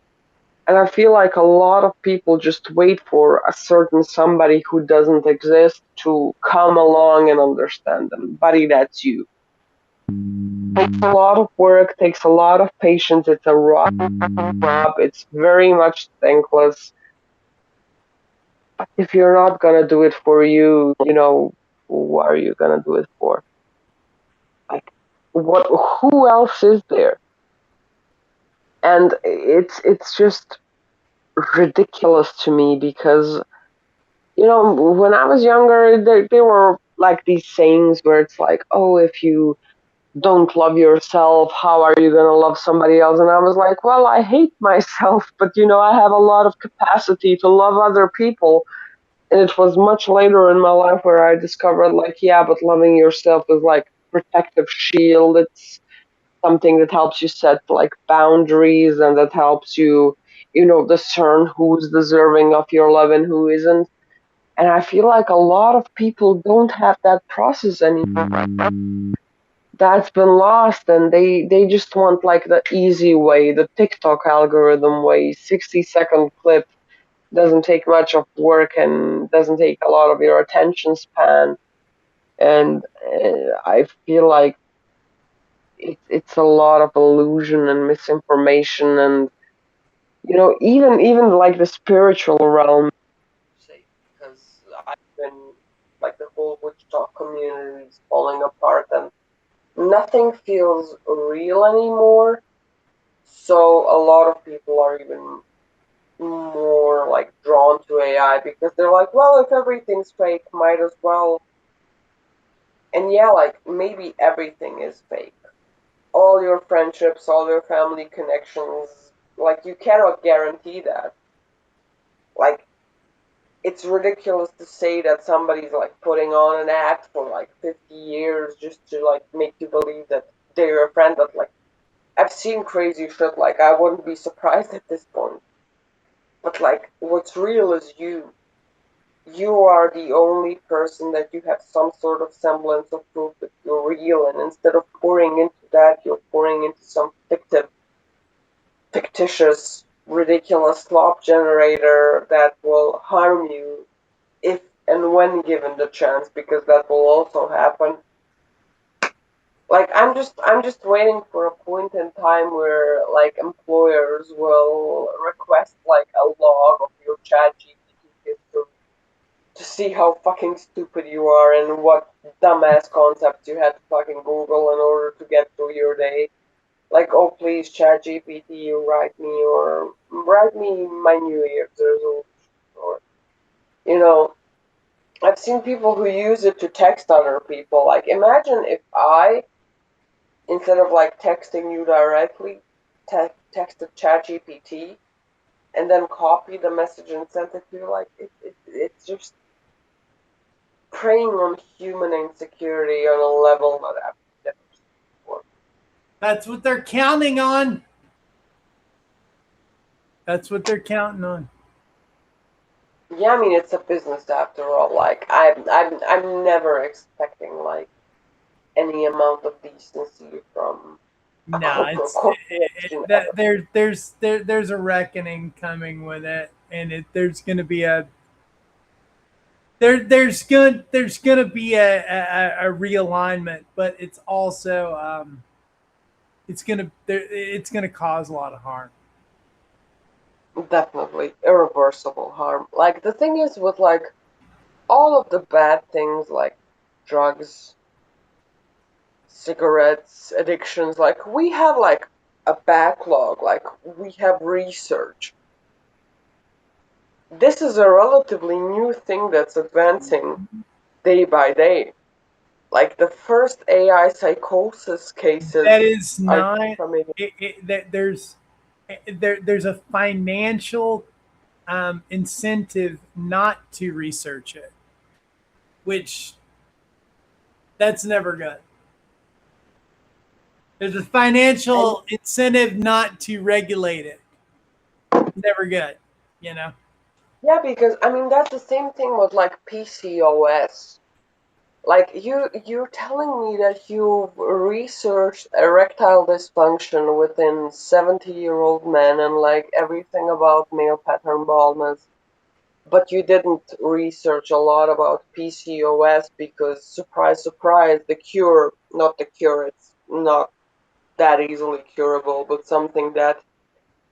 And I feel like a lot of people just wait for a certain somebody who doesn't exist to come along and understand them. Buddy, that's you. Takes a lot of work, takes a lot of patience. It's a rough job. It's very much thankless. But if you're not gonna do it for you, who are you gonna do it for? Like, what? Who else is there? And it's just ridiculous to me because when I was younger, there were like these sayings where it's like, oh, if you don't love yourself, how are you going to love somebody else? And I was like, well, I hate myself, but I have a lot of capacity to love other people. And it was much later in my life where I discovered, like, yeah, but loving yourself is like protective shield. It's something that helps you set like boundaries and that helps you, discern who's deserving of your love and who isn't. And I feel like a lot of people don't have that process anymore. That's been lost, and they just want like the easy way, the TikTok algorithm way, 60-second clip, doesn't take much of work and doesn't take a lot of your attention span. And I feel like it's a lot of illusion and misinformation, and even like the spiritual realm, say, because I've been like the whole witch talk community is falling apart and nothing feels real anymore. So a lot of people are even more like drawn to AI because they're like, well, if everything's fake, might as well. And yeah, like maybe everything is fake. All your friendships, all your family connections, like you cannot guarantee that. Like, it's ridiculous to say that somebody's like putting on an act for like 50 years just to like make you believe that they're your friend. But like, I've seen crazy shit. Like, I wouldn't be surprised at this point. But like, what's real is you. You are the only person that you have some sort of semblance of proof that you're real. And instead of pouring into that, you're pouring into some fictitious, ridiculous slop generator that will harm you if and when given the chance, because that will also happen. Like, I'm just waiting for a point in time where like employers will request like a log of your chat GPT history to see how fucking stupid you are and what dumbass concepts you had to fucking Google in order to get through your day. Like, oh please, chat GPT, you write me, or write me my New Year's resolution, or you know, I've seen people who use it to text other people. Like, imagine if I, instead of like texting you directly, texted ChatGPT and then copy the message and sent it to you. Like, it's just preying on human insecurity on a level that I've never seen before. That's what they're counting on. That's what they're counting on. Yeah, I mean it's a business after all. Like I'm never expecting like any amount of decency from No, corporation that ever. there's a reckoning coming with it, and there's going to be a there's gonna be a realignment, but it's also it's gonna cause a lot of harm. Definitely irreversible harm. Like the thing is with like all of the bad things like drugs, cigarettes, addictions, like we have like a backlog, like we have research. This is a relatively new thing that's advancing day by day. Like the first AI psychosis That cases is are not coming. that there's a financial incentive not to research it, which that's never good. There's a And financial incentive not to regulate it. Never good, you know. yeah, because I mean that's the same thing with like PCOS. Like you're telling me that you researched erectile dysfunction within 70-year-old men and like everything about male pattern baldness, but you didn't research a lot about PCOS because surprise, surprise, the cure, not the cure, it's not that easily curable, but something that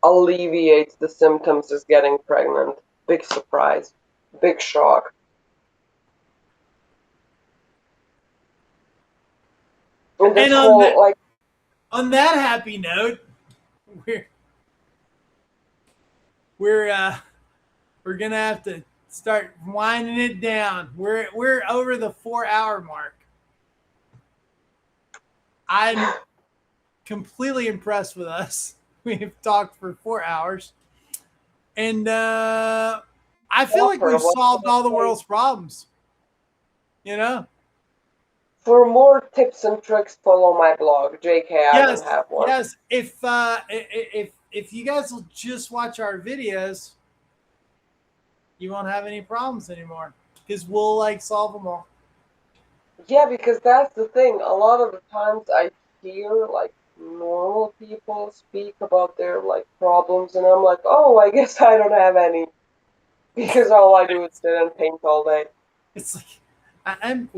alleviates the symptoms is getting pregnant. Big surprise, big shock. And this And whole like on that happy note, we're we're uh, we're gonna have to start winding it down. We're over the 4 hour mark. I'm completely impressed with us. We've talked for 4 hours, and I feel like offer, we've what can solved I all the say? world's problems. You know? For more tips and tricks, follow my blog. JK, I don't Yes, have one. yes. If you guys will just watch our videos, you won't have any problems anymore because we'll like solve them all. Yeah, because that's the thing. A lot of the times I hear like normal people speak about their like problems, and I'm like, oh, I guess I don't have any because all I do is sit and paint all day. It's like I'm.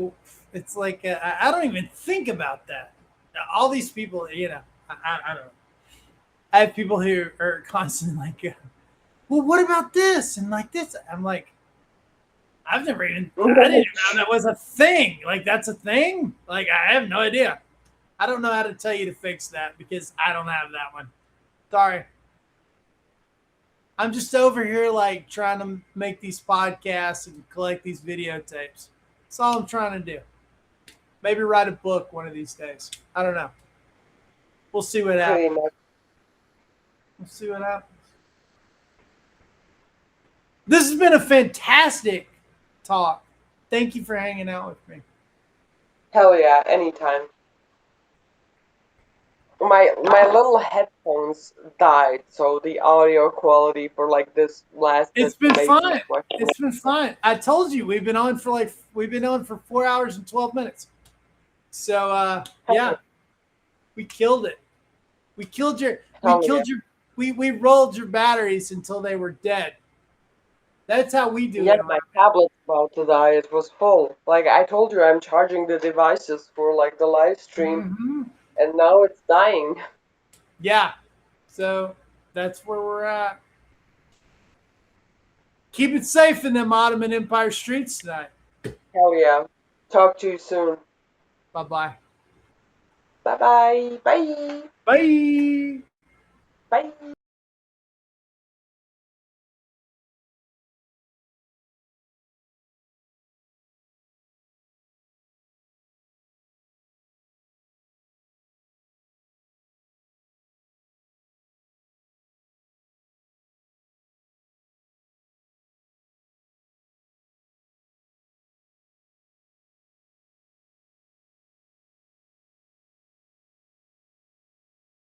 It's like I don't even think about that. All these people, you know, I don't know. I have people who are constantly like, "Well, what about this?" and like this. I'm like, I've never even. I didn't even know that was a thing. Like that's a thing. Like I have no idea. I don't know how to tell you to fix that because I don't have that one. Sorry. I'm just over here like trying to make these podcasts and collect these videotapes. That's all I'm trying to do. Maybe write a book one of these days. I don't know. We'll see what Pretty happens. much. We'll see what happens. This has been a fantastic talk. Thank you for hanging out with me. Hell yeah, anytime. My little headphones died, so the audio quality for like this lasted It's been maybe fun. 20 It's been minutes. fun. I told you we've been on for 4 hours and 12 minutes. So Hell, yeah, we killed it. We killed your we hell yeah. killed your we rolled your batteries until they were dead. That's how we do Yeah, it my around tablet's about to die. It was full. Like I told you, I'm charging the devices for like the live here. stream, and now it's dying. Yeah. So that's where we're at. Keep it safe in them Ottoman Empire streets tonight. Hell yeah. Talk to you soon. Bye-bye. Bye bye. Bye. Bye. Bye.